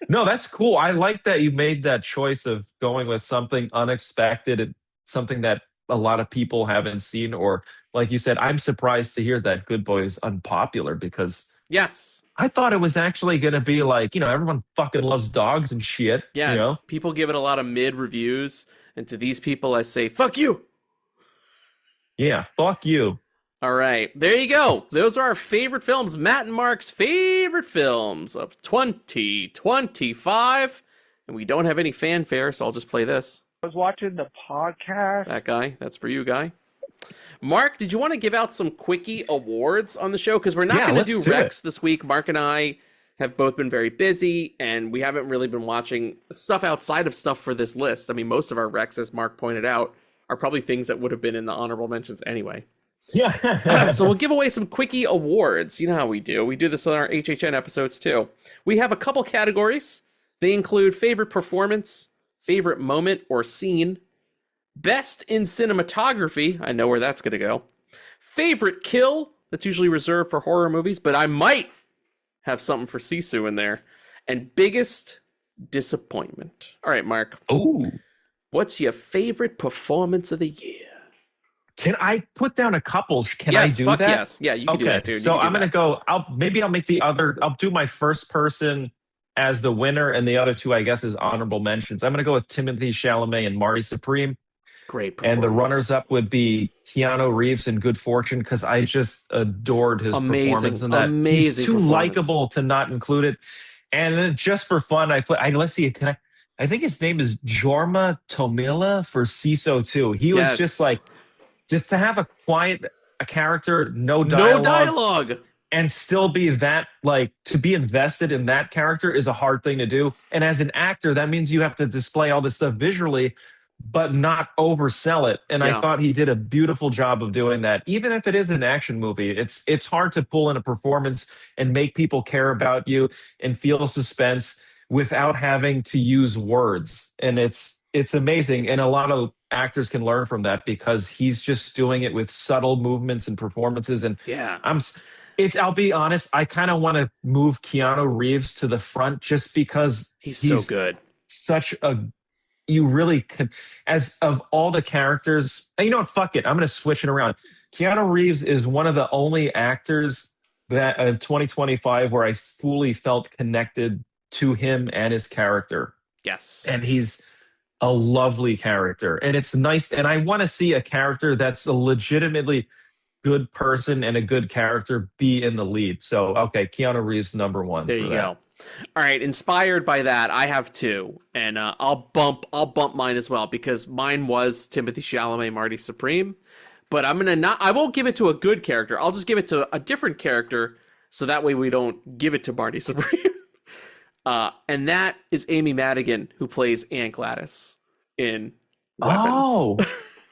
No, that's cool. I like that you made that choice of going with something unexpected and something that a lot of people haven't seen, or like you said, I'm surprised to hear that Good Boy is unpopular because yes, I thought it was actually going to be like, everyone fucking loves dogs and shit. Yes, people give it a lot of mid reviews, and to these people I say, fuck you. Yeah, fuck you. All right, there you go. Those are our favorite films, Matt and Mark's favorite films of 2025. And we don't have any fanfare, so I'll just play this. I was watching the podcast. That guy, that's for you, guy. Mark, did you want to give out some quickie awards on the show? Because we're not going to do Rex this week. Mark and I have both been very busy, and we haven't really been watching stuff outside of stuff for this list. I mean, most of our Rex, as Mark pointed out, are probably things that would have been in the honorable mentions anyway. Yeah. So we'll give away some quickie awards. You know how we do. We do this on our HHN episodes too. We have a couple categories. They include favorite performance, favorite moment or scene, best in cinematography. I know where that's going to go. Favorite kill. That's usually reserved for horror movies, but I might have something for Sisu in there. And biggest disappointment. All right, Mark. Ooh. What's your favorite performance of the year? Can I put down a couple? Can yes, I do fuck that? Yes. Yeah, you can do that, dude. So I'm going to go, I'll make the other, I'll do my first person as the winner, and the other two, I guess, is honorable mentions. I'm going to go with Timothée Chalamet and Marty Supreme. Great performance. And the runners-up would be Keanu Reeves in Good Fortune, because I just adored his performance in that. Amazing. He's too likable to not include it. And then just for fun, let's see, I think his name is Jorma Tomila for CISO 2. He was just to have a character, no dialogue. And still be that, to be invested in that character is a hard thing to do. And as an actor, that means you have to display all this stuff visually, but not oversell it. And I thought he did a beautiful job of doing that. Even if it is an action movie, it's hard to pull in a performance and make people care about you and feel suspense without having to use words. And it's amazing. And a lot of actors can learn from that because he's just doing it with subtle movements and performances. And I'll be honest, I kind of want to move Keanu Reeves to the front just because he's so good. such a you really could, as of all the characters, and you know what, fuck it, I'm going to switch it around. Keanu Reeves is one of the only actors that of 2025 where I fully felt connected to him and his character. Yes. And he's a lovely character. And it's nice. And I want to see a character that's a legitimately good person and a good character be in the lead. So, okay, Keanu Reeves number one. There you go. All right, inspired by that, I have two, and I'll bump mine as well because mine was Timothée Chalamet, Marty Supreme, but I won't give it to a good character. I'll just give it to a different character, so that way we don't give it to Marty Supreme. And that is Amy Madigan, who plays Aunt Gladys in Weapons. Oh,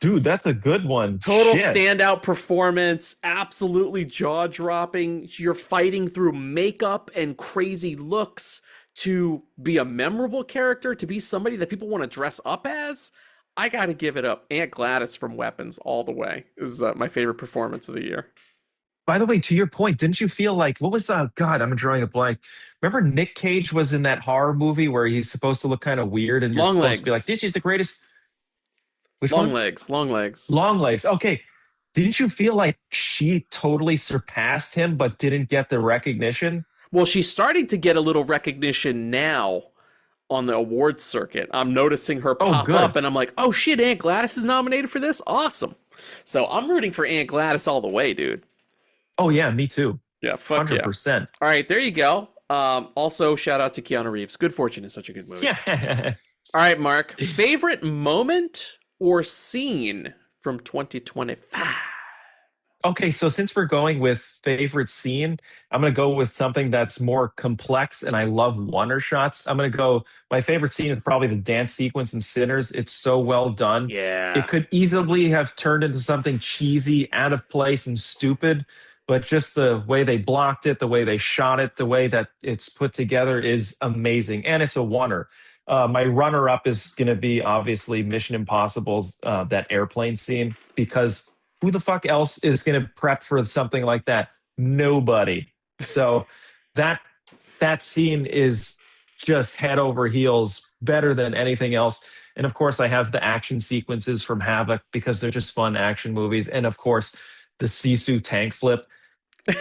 dude, that's a good one. Total Shit. standout performance, absolutely jaw-dropping. You're fighting through makeup and crazy looks to be a memorable character, to be somebody that people want to dress up as. I got to give it up. Aunt Gladys from Weapons all the way is my favorite performance of the year. By the way, to your point, didn't you feel like, what was, God, I'm drawing a blank. Remember Nick Cage was in that horror movie where he's supposed to look kind of weird and you're Long supposed Legs. to be like, this is the greatest. Which Long one? Legs. Long Legs. Okay. Didn't you feel like she totally surpassed him but didn't get the recognition? Well, she's starting to get a little recognition now on the awards circuit. I'm noticing her pop up and I'm like, oh shit, Aunt Gladys is nominated for this? Awesome. So I'm rooting for Aunt Gladys all the way, dude. Oh yeah, me too. Yeah, fuck 100%. yeah. All right, there you go. Also, shout out to Keanu Reeves. Good Fortune is such a good movie. Yeah. All right, Mark. Favorite moment or scene from 2025? Okay, so since we're going with favorite scene, I'm going to go with something that's more complex, and I love wonder shots. I'm going to go, my favorite scene is probably the dance sequence in Sinners. It's so well done. Yeah. It could easily have turned into something cheesy, out of place, and stupid, but just the way they blocked it, the way they shot it, the way that it's put together is amazing, and it's a wonder. My runner-up is going to be obviously Mission Impossible's that airplane scene, because who the fuck else is going to prep for something like that? Nobody. So that scene is just head over heels better than anything else. And of course, I have the action sequences from Havoc because they're just fun action movies. And of course, the Sisu tank flip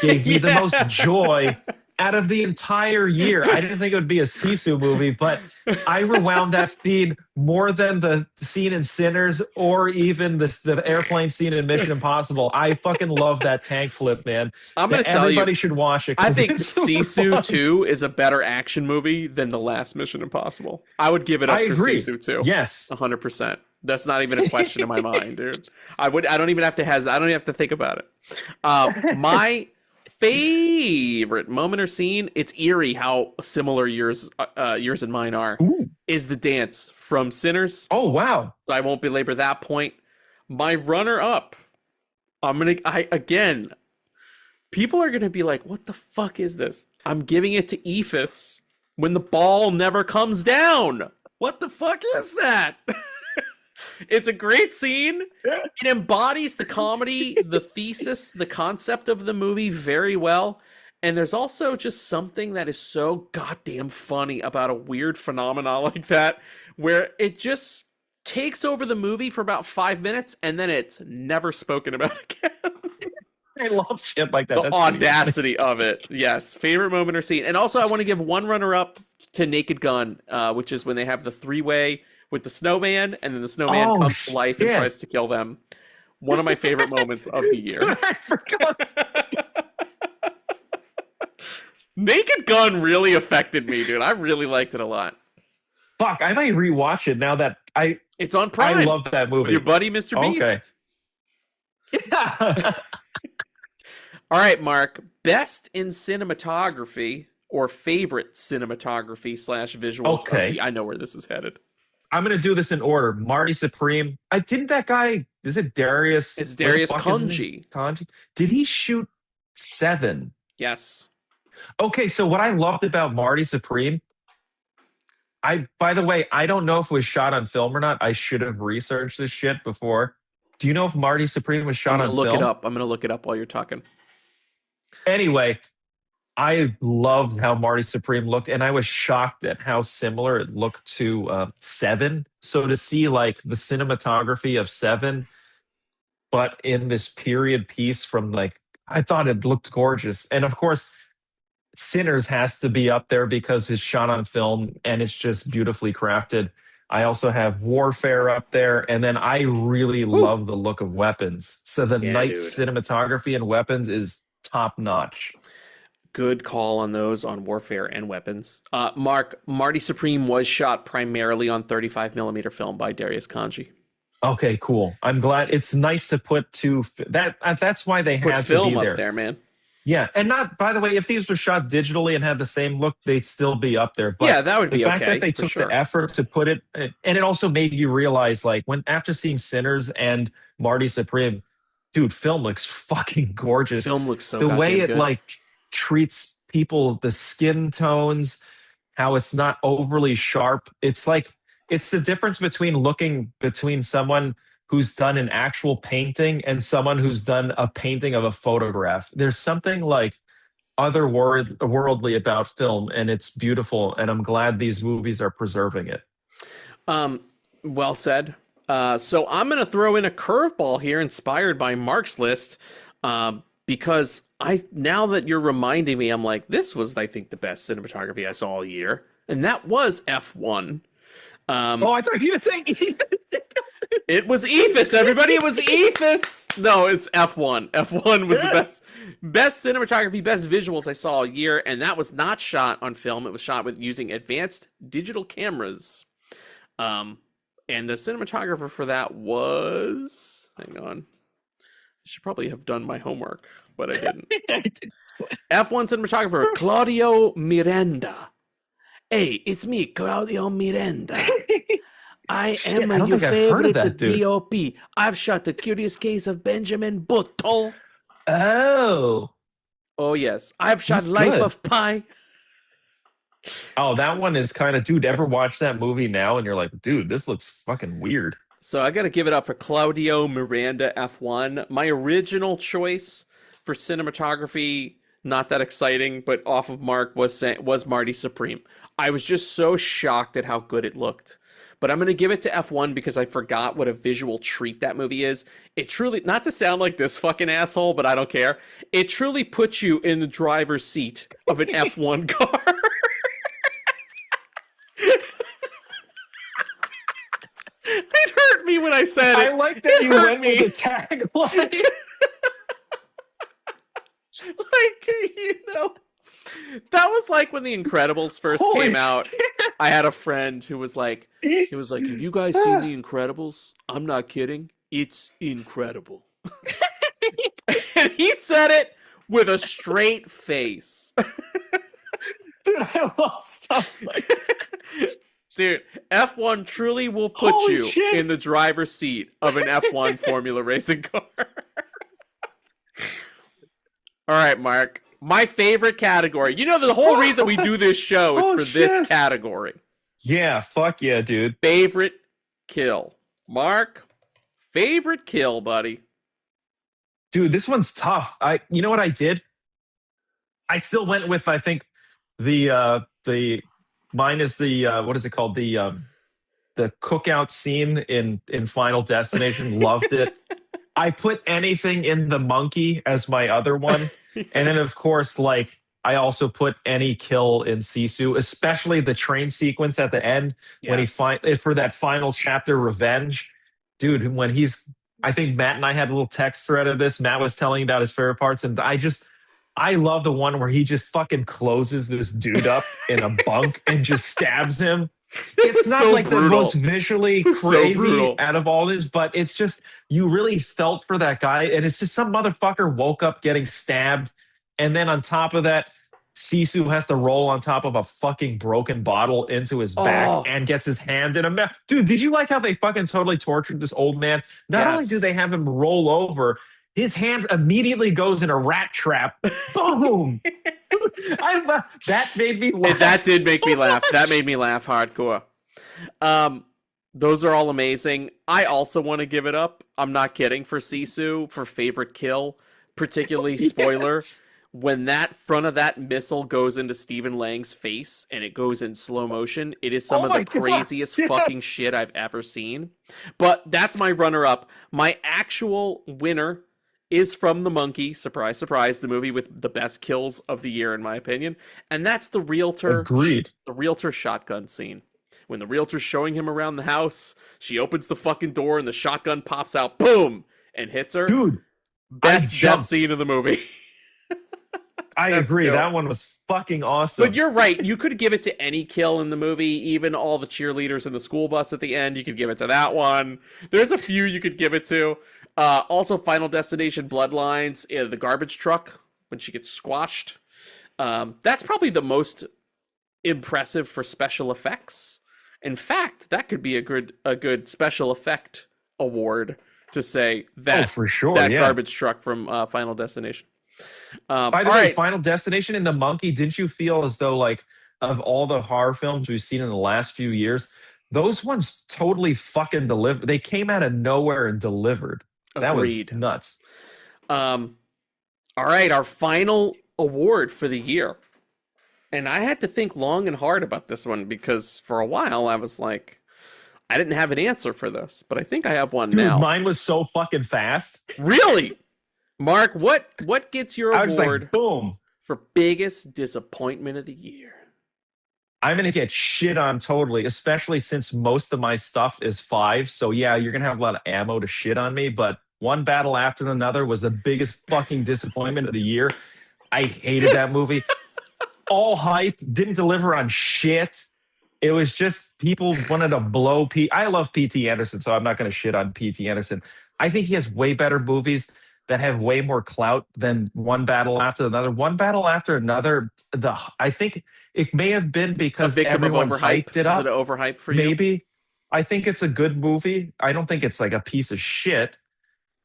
gave me the most joy out of the entire year. I didn't think it would be a Sisu movie, but I rewound that scene more than the scene in Sinners or even the airplane scene in Mission Impossible. I fucking love that tank flip, man. I'm going to tell you, everybody should watch it. I think it's so Sisu fun. 2 is a better action movie than the last Mission Impossible. I would give it up I for agree. Sisu 2. Yes. 100%. That's not even a question in my mind, dude. I don't even have to think about it. My favorite moment or scene, it's eerie how similar yours and mine are. Ooh. Is the dance from Sinners. Oh, wow. So I won't belabor that point. My runner up, again, people are gonna be like, what the fuck is this? I'm giving it to Ephus when the ball never comes down. What the fuck is that? It's a great scene. It embodies the comedy, the thesis, the concept of the movie very well. And there's also just something that is so goddamn funny about a weird phenomenon like that, where it just takes over the movie for about 5 minutes and then it's never spoken about again. I love shit like that. The That's pretty audacity of it. Yes. Favorite moment or scene. And also I want to give one runner up to Naked Gun, which is when they have the three-way with the snowman, and then the snowman comes to life and tries to kill them. One of my favorite moments of the year. I forgot. Naked Gun really affected me, dude. I really liked it a lot. Fuck, I might rewatch it now that It's on Prime. I love that movie. With your buddy, Mr. Beast. Okay. Yeah. All right, Mark. Best in cinematography or favorite cinematography / visuals. Okay. I know where this is headed. I'm going to do this in order. Marty Supreme. Didn't that guy, is it Darius? It's Darius what the fuck is his name? Kanji. Did he shoot 7? Yes. Okay, so what I loved about Marty Supreme, by the way, I don't know if it was shot on film or not. I should have researched this shit before. Do you know if Marty Supreme was shot on film? I'm going to look it up while you're talking. Anyway, I loved how Marty Supreme looked, and I was shocked at how similar it looked to Seven. So to see like the cinematography of Seven, but in this period piece from like, I thought it looked gorgeous. And of course, Sinners has to be up there because it's shot on film and it's just beautifully crafted. I also have Warfare up there, and then I really love the look of Weapons. So the Yeah, night dude. cinematography and Weapons is top notch. Good call on those on Warfare and Weapons. Mark, Marty Supreme was shot primarily on 35 millimeter film by Darius Kanji. Okay, cool. I'm glad. It's nice to put that. That's why they Put had to film be up there. there, man. Yeah, and not. By the way, if these were shot digitally and had the same look, they'd still be up there. But Yeah, that would the be fact okay, that they for took sure. the effort to put it, and it also made you realize, like, when after seeing Sinners and Marty Supreme, dude, film looks fucking gorgeous. Film looks so The way goddamn it good. like treats people, the skin tones, how it's not overly sharp. It's like it's the difference between someone who's done an actual painting and someone who's done a painting of a photograph. There's something like otherworldly about film, and it's beautiful. And I'm glad these movies are preserving it. Well said. So I'm going to throw in a curveball here, inspired by Mark's list, because now that you're reminding me, I'm like, this was, I think, the best cinematography I saw all year, and that was F1. Oh, I thought you were saying It was EFIS, everybody. It was EFIS. No, it's F1. F1 was the best cinematography, best visuals I saw all year, and that was not shot on film. It was shot with using advanced digital cameras. And the cinematographer for that was, hang on, I should probably have done my homework, but I didn't. F1 cinematographer Claudio Miranda. Hey, it's me, Claudio Miranda. I am I don't your think I've heard of favorite that dude. DOP. I've shot The Curious Case of Benjamin Button. Oh, Oh, yes. I've shot He's Life good. of Pi. oh, that one is kind of, dude. Ever watch that movie now? And you're like, dude, this looks fucking weird. So I got to give it up for Claudio Miranda F1. My original choice for cinematography, not that exciting, but off of Mark, was Marty Supreme. I was just so shocked at how good it looked. But I'm going to give it to F1 because I forgot what a visual treat that movie is. It truly, not to sound like this fucking asshole, but I don't care. It truly puts you in the driver's seat of an F1 car. It hurt me when I said it. I like that It you hurt went me. with the tagline. That was like when The Incredibles first Holy came out. I had a friend who was like, have you guys seen The Incredibles? I'm not kidding. It's incredible. And he said it with a straight face. Dude, I love stuff like that. Dude, F1 truly will put Holy you shit. in the driver's seat of an F1 Formula racing car. All right, Mark. My favorite category. You know, the whole reason we do this show is Oh, for this shit. category. Yeah, fuck yeah, dude. Favorite kill. Mark, favorite kill, buddy. Dude, this one's tough. You know what I did? I still went with, I think, the mine is the what is it called? The cookout scene in Final Destination. Loved it. I put anything in the monkey as my other one. And then, of course, like, I also put any kill in Sisu, especially the train sequence at the end when he for that final chapter, Revenge. Dude, I think Matt and I had a little text thread of this. Matt was telling about his favorite parts, and I love the one where he just fucking closes this dude up in a bunk and just stabs him. It's not so like brutal. the most visually So crazy brutal. out of all this, but it's just, you really felt for that guy. And it's just some motherfucker woke up getting stabbed. And then on top of that, Sisu has to roll on top of a fucking broken bottle into his back and gets his hand in a mess. Dude, did you like how they fucking totally tortured this old man? Not only do they have him roll over, his hand immediately goes in a rat trap. Boom! That made me laugh. That did make me so laugh. much. That made me laugh hardcore. Those are all amazing. I also want to give it up. I'm not kidding, for Sisu for favorite kill, particularly spoiler. Yes. when that front of that missile goes into Stephen Lang's face and it goes in slow motion, it is some of the craziest fucking shit I've ever seen. But that's my runner-up. My actual winner is From the Monkey. Surprise, surprise, the movie with the best kills of the year, in my opinion. And that's the realtor. Agreed. The realtor shotgun scene. When the realtor's showing him around the house, she opens the fucking door and the shotgun pops out, boom, and hits her. Dude, best death scene of the movie. I agree. That one was fucking awesome. But you're right. You could give it to any kill in the movie, even all the cheerleaders in the school bus at the end. You could give it to that one. There's a few you could give it to. Also, Final Destination Bloodlines, the garbage truck, when she gets squashed. That's probably the most impressive for special effects. In fact, that could be a good special effect award to say that, for sure, garbage truck from Final Destination. By the way, Final Destination and The Monkey, didn't you feel as though, like, of all the horror films we've seen in the last few years, those ones totally fucking delivered? They came out of nowhere and delivered. That was nuts. All right, our final award for the year. And I had to think long and hard about this one because for a while I was like, I didn't have an answer for this, but I think I have one now. Mine was so fucking fast. Really? Mark, what gets your I was award like, boom, for biggest disappointment of the year? I'm going to get shit on totally, especially since most of my stuff is 5. So yeah, you're going to have a lot of ammo to shit on me, but One Battle After Another was the biggest fucking disappointment of the year. I hated that movie. All hype, didn't deliver on shit. It was just people wanted to blow I love P.T. Anderson, so I'm not going to shit on P.T. Anderson. I think he has way better movies that have way more clout than One Battle After Another. One Battle After Another, I think it may have been because everyone hyped it up. Is it overhyped for you? Maybe. I think it's a good movie. I don't think it's like a piece of shit.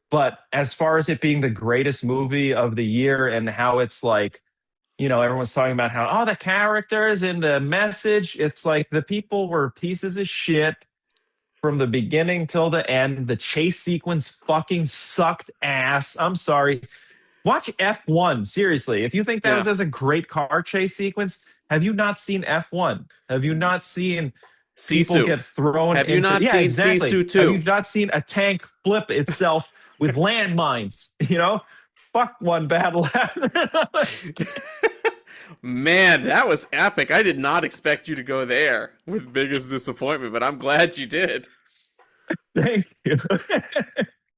But as far as it being the greatest movie of the year and how it's like, you know, everyone's talking about how, the characters and the message, it's like the people were pieces of shit from the beginning till the end. The chase sequence fucking sucked ass. I'm sorry. Watch F1. Seriously. If you think that was a great car chase sequence, have you not seen F1? Have you not seen people get thrown Have you not seen Sisu 2? Have you not seen a tank flip itself with landmines? You know? Fuck One Battle After Another. Man, that was epic. I did not expect you to go there with biggest disappointment, but I'm glad you did. Thank you.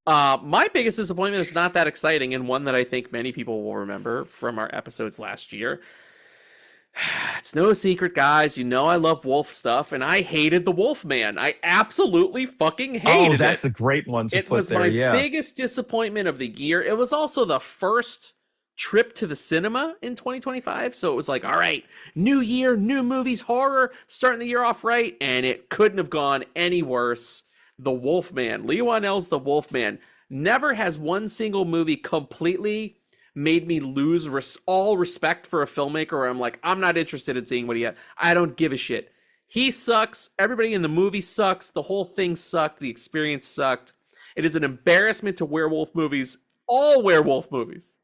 My biggest disappointment is not that exciting, and one that I think many people will remember from our episodes last year. It's no secret, guys. You know I love wolf stuff, and I hated The Wolfman. I absolutely fucking hated it. Oh, that's a great one to put there. It was my biggest disappointment of the year. It was also the first trip to the cinema in 2025, so it was like, all right, new year, new movies, horror, starting the year off right, and it couldn't have gone any worse. The Wolfman, Lee Whannell's The Wolfman, never has one single movie completely made me lose all respect for a filmmaker where I'm like, I'm not interested in seeing what he had. I don't give a shit. He sucks. Everybody in the movie sucks. The whole thing sucked. The experience sucked. It is an embarrassment to werewolf movies, all werewolf movies.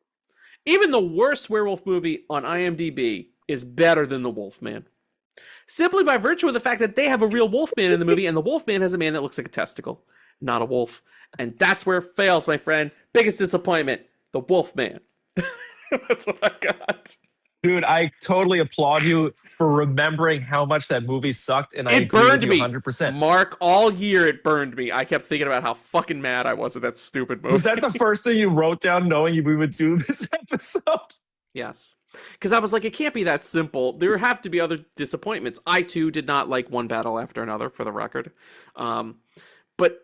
Even the worst werewolf movie on IMDb is better than The Wolfman. Simply by virtue of the fact that they have a real Wolfman in the movie, and the Wolfman has a man that looks like a testicle, not a wolf. And that's where it fails, my friend. Biggest disappointment, The Wolfman. That's what I got. Dude, I totally applaud you for remembering how much that movie sucked, and I agree burned with you me 100%. Mark, all year it burned me. I kept thinking about how fucking mad I was at that stupid movie. Was that the first thing you wrote down knowing we would do this episode? Yes. Because I was like, it can't be that simple. There have to be other disappointments. I, too, did not like One Battle After Another, for the record. But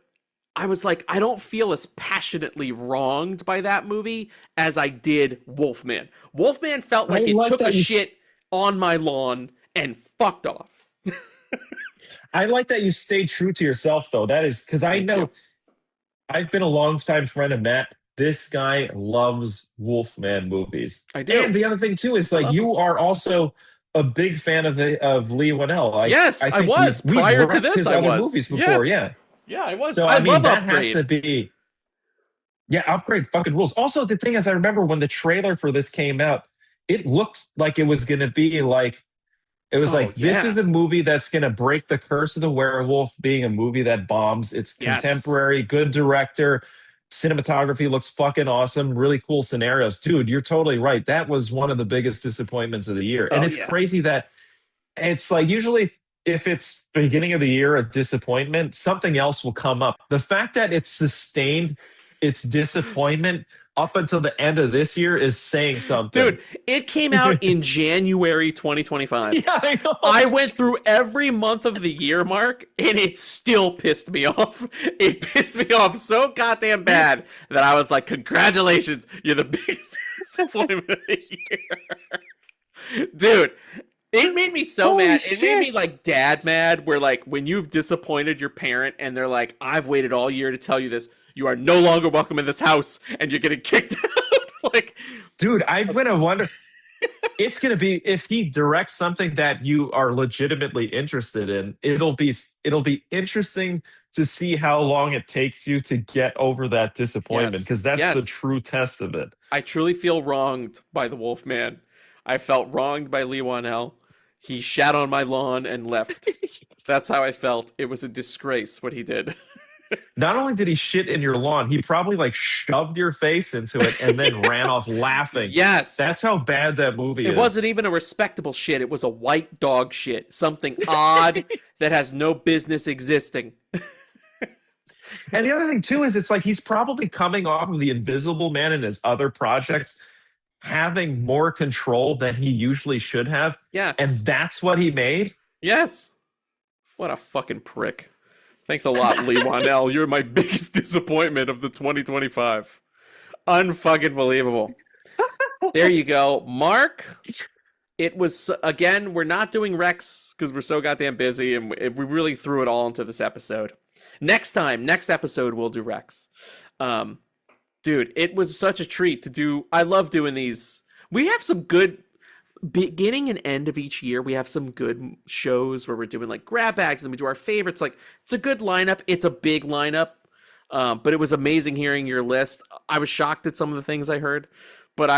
I was like, I don't feel as passionately wronged by that movie as I did Wolfman. Wolfman felt like it took a shit on my lawn and fucked off. I like that you stayed true to yourself, though. That is, because I know I've been a longtime friend of Matt. This guy loves Wolfman movies. I do. And the other thing, too, is like you are also a big fan of Lee Whannell. Yes, I was. Prior to this, his I other was. movies before, Yeah, I was. So, I mean, love that Upgrade. has to be... Yeah, Upgrade fucking rules. Also, the thing is, I remember when the trailer for this came out, it looked like it was going to be like, it was Oh, like, this yeah. is a movie that's going to break the curse of the werewolf, being a movie that bombs. It's Yes. contemporary, good director, cinematography looks fucking awesome, really cool scenarios. Dude, you're totally right. That was one of the biggest disappointments of the year. And Oh, it's yeah. crazy that it's like usually if it's beginning of the year, a disappointment, something else will come up. The fact that it's sustained its disappointment up until the end of this year is saying something. Dude, it came out in January 2025. Yeah, I know. I went through every month of the year, Mark, and it still pissed me off. It pissed me off so goddamn bad that I was like, congratulations, you're the biggest disappointment of the year. Dude, it made me so Holy mad. shit. It made me like dad mad, where like when you've disappointed your parent and they're like, I've waited all year to tell you this. You are no longer welcome in this house and you're getting kicked out. Like, dude, I'm gonna wonder. It's gonna be, if he directs something that you are legitimately interested in, it'll be interesting to see how long it takes you to get over that disappointment, Yes. because that's Yes. the true test of it. I truly feel wronged by the Wolfman. I felt wronged by Lee Wanell. He shat on my lawn and left. That's how I felt. It was a disgrace what he did. Not only did he shit in your lawn, he probably like shoved your face into it and then ran off laughing. Yes. That's how bad that movie is. It wasn't even a respectable shit. It was a white dog shit. Something odd that has no business existing. And the other thing too is it's like he's probably coming off of The Invisible Man and his other projects, having more control than he usually should have. Yes. And that's what he made. Yes. What a fucking prick. Thanks a lot, Lee Wanell. You're my biggest disappointment of the 2025. Unfucking believable. There you go. Mark, it was, again, we're not doing Rex because we're so goddamn busy, and we really threw it all into this episode. Next episode, we'll do Rex. Dude, it was such a treat to do. I love doing these. We have some good, beginning and end of each year, we have some good shows where we're doing like grab bags and we do our favorites. Like, it's a good lineup. It's a big lineup. But it was amazing hearing your list. I was shocked at some of the things I heard, but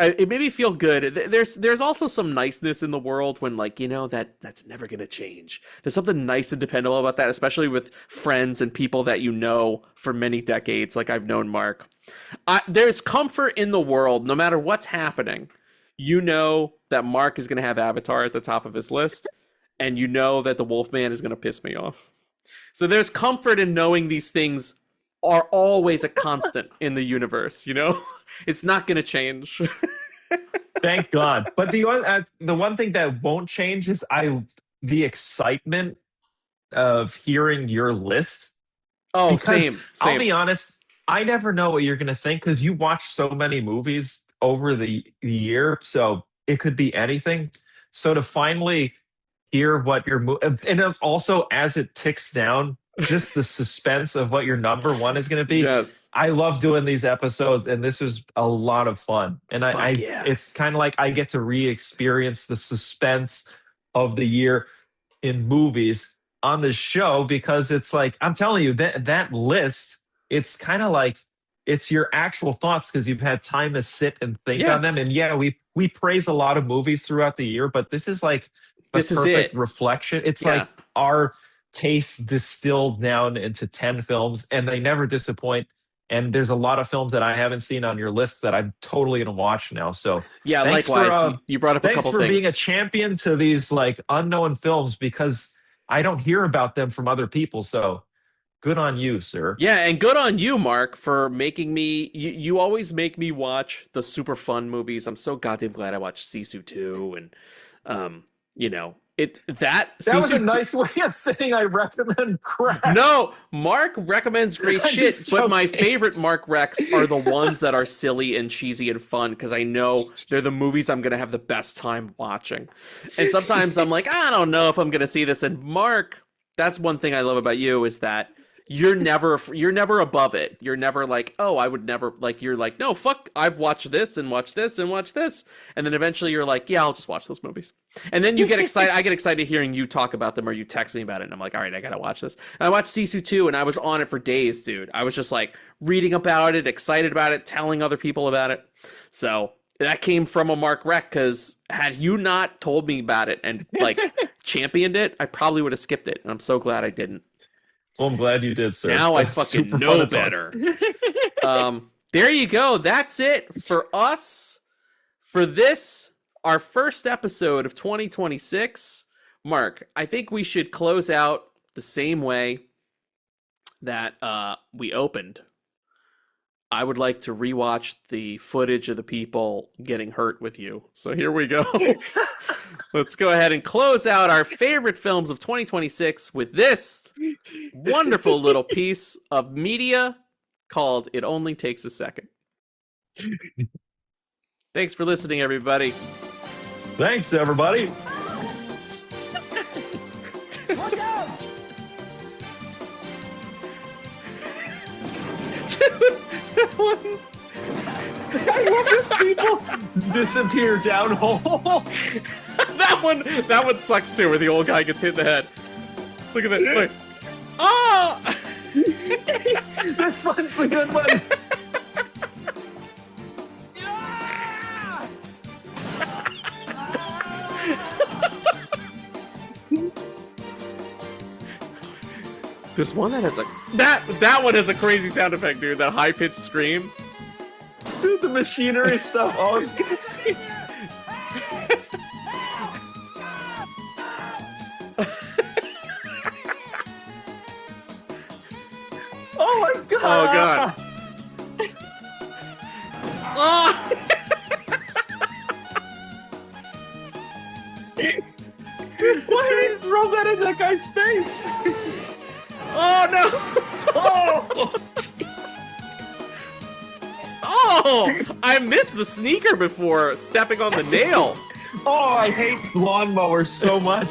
it made me feel good. There's also some niceness in the world when, like, you know, that's never going to change. There's something nice and dependable about that, especially with friends and people that you know for many decades. Like I've known Mark. There's comfort in the world, no matter what's happening. You know that Mark is going to have Avatar at the top of his list, and you know that the Wolfman is going to piss me off. So there's comfort in knowing these things are always a constant in the universe, you know? It's not going to change. Thank God. But the one thing that won't change is the excitement of hearing your list. Oh, Because same. I'll be honest, I never know what you're going to think because you watch so many movies over the year, so it could be anything. So to finally hear what your and it's also as it ticks down, just the suspense of what your number one is going to be. Yes. I love doing these episodes, and this was a lot of fun. And Yeah. it's kind of like I get to re-experience the suspense of the year in movies on the show, because it's like, I'm telling you, that list, it's kind of like it's your actual thoughts because you've had time to sit and think on them. Yes. And yeah, we praise a lot of movies throughout the year, but this is like This is perfect it. reflection. It's Yeah. like our taste distilled down into 10 films, and they never disappoint. And there's a lot of films that I haven't seen on your list that I'm totally going to watch now. So Yeah, thanks likewise. You brought up a thanks couple for things. being a champion to these like unknown films, because I don't hear about them from other people. So good on you, sir. Yeah, and good on you, Mark, for making me. You always make me watch the super fun movies. I'm so goddamn glad I watched Sisu 2, and you know that was Sisu a nice way of saying I recommend crap. No, Mark recommends great I'm shit, just but my joking. favorite Mark Recs are the ones that are silly and cheesy and fun, because I know they're the movies I'm going to have the best time watching. And sometimes I'm like, I don't know if I'm going to see this. And Mark, that's one thing I love about you, is that you're never above it. You're never like, oh, I would never, like, you're like, no, fuck, I've watched this and watched this and watched this. And then eventually you're like, yeah, I'll just watch those movies. And then you get excited. I get excited hearing you talk about them, or you text me about it, and I'm like, all right, I gotta watch this. And I watched Sisu 2, and I was on it for days, dude. I was just like reading about it, excited about it, telling other people about it. So that came from a Mark Rec, because had you not told me about it and like championed it, I probably would have skipped it. And I'm so glad I didn't. Well, I'm glad you did, sir. Now I That's fucking super know fun to talk. better. There you go. That's it for us for this, our first episode of 2026. Mark, I think we should close out the same way that we opened. I would like to rewatch the footage of the people getting hurt with you. So here we go. Let's go ahead and close out our favorite films of 2026 with this wonderful little piece of media called It Only Takes a Second. Thanks for listening, everybody. Thanks, everybody. I love this people disappear down hole. that one sucks too, where the old guy gets hit in the head. Look at that. Look. Oh! This one's the good one. There's one that has a that one has a crazy sound effect, dude. That high pitched scream. Dude, the machinery stuff. Oh, it's good. Oh my god. Oh god. Oh! Why did he throw that in that guy's face? Oh no! Oh! Oh! I missed the sneaker before stepping on the nail. Oh, I hate lawnmowers so much.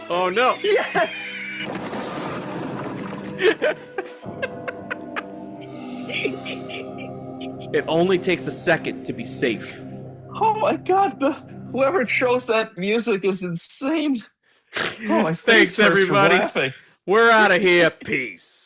Oh no! Yes! It only takes a second to be safe. Oh my god, whoever chose that music is insane. Oh, my face Thanks, hurts from everybody. laughing. We're out of here. Peace.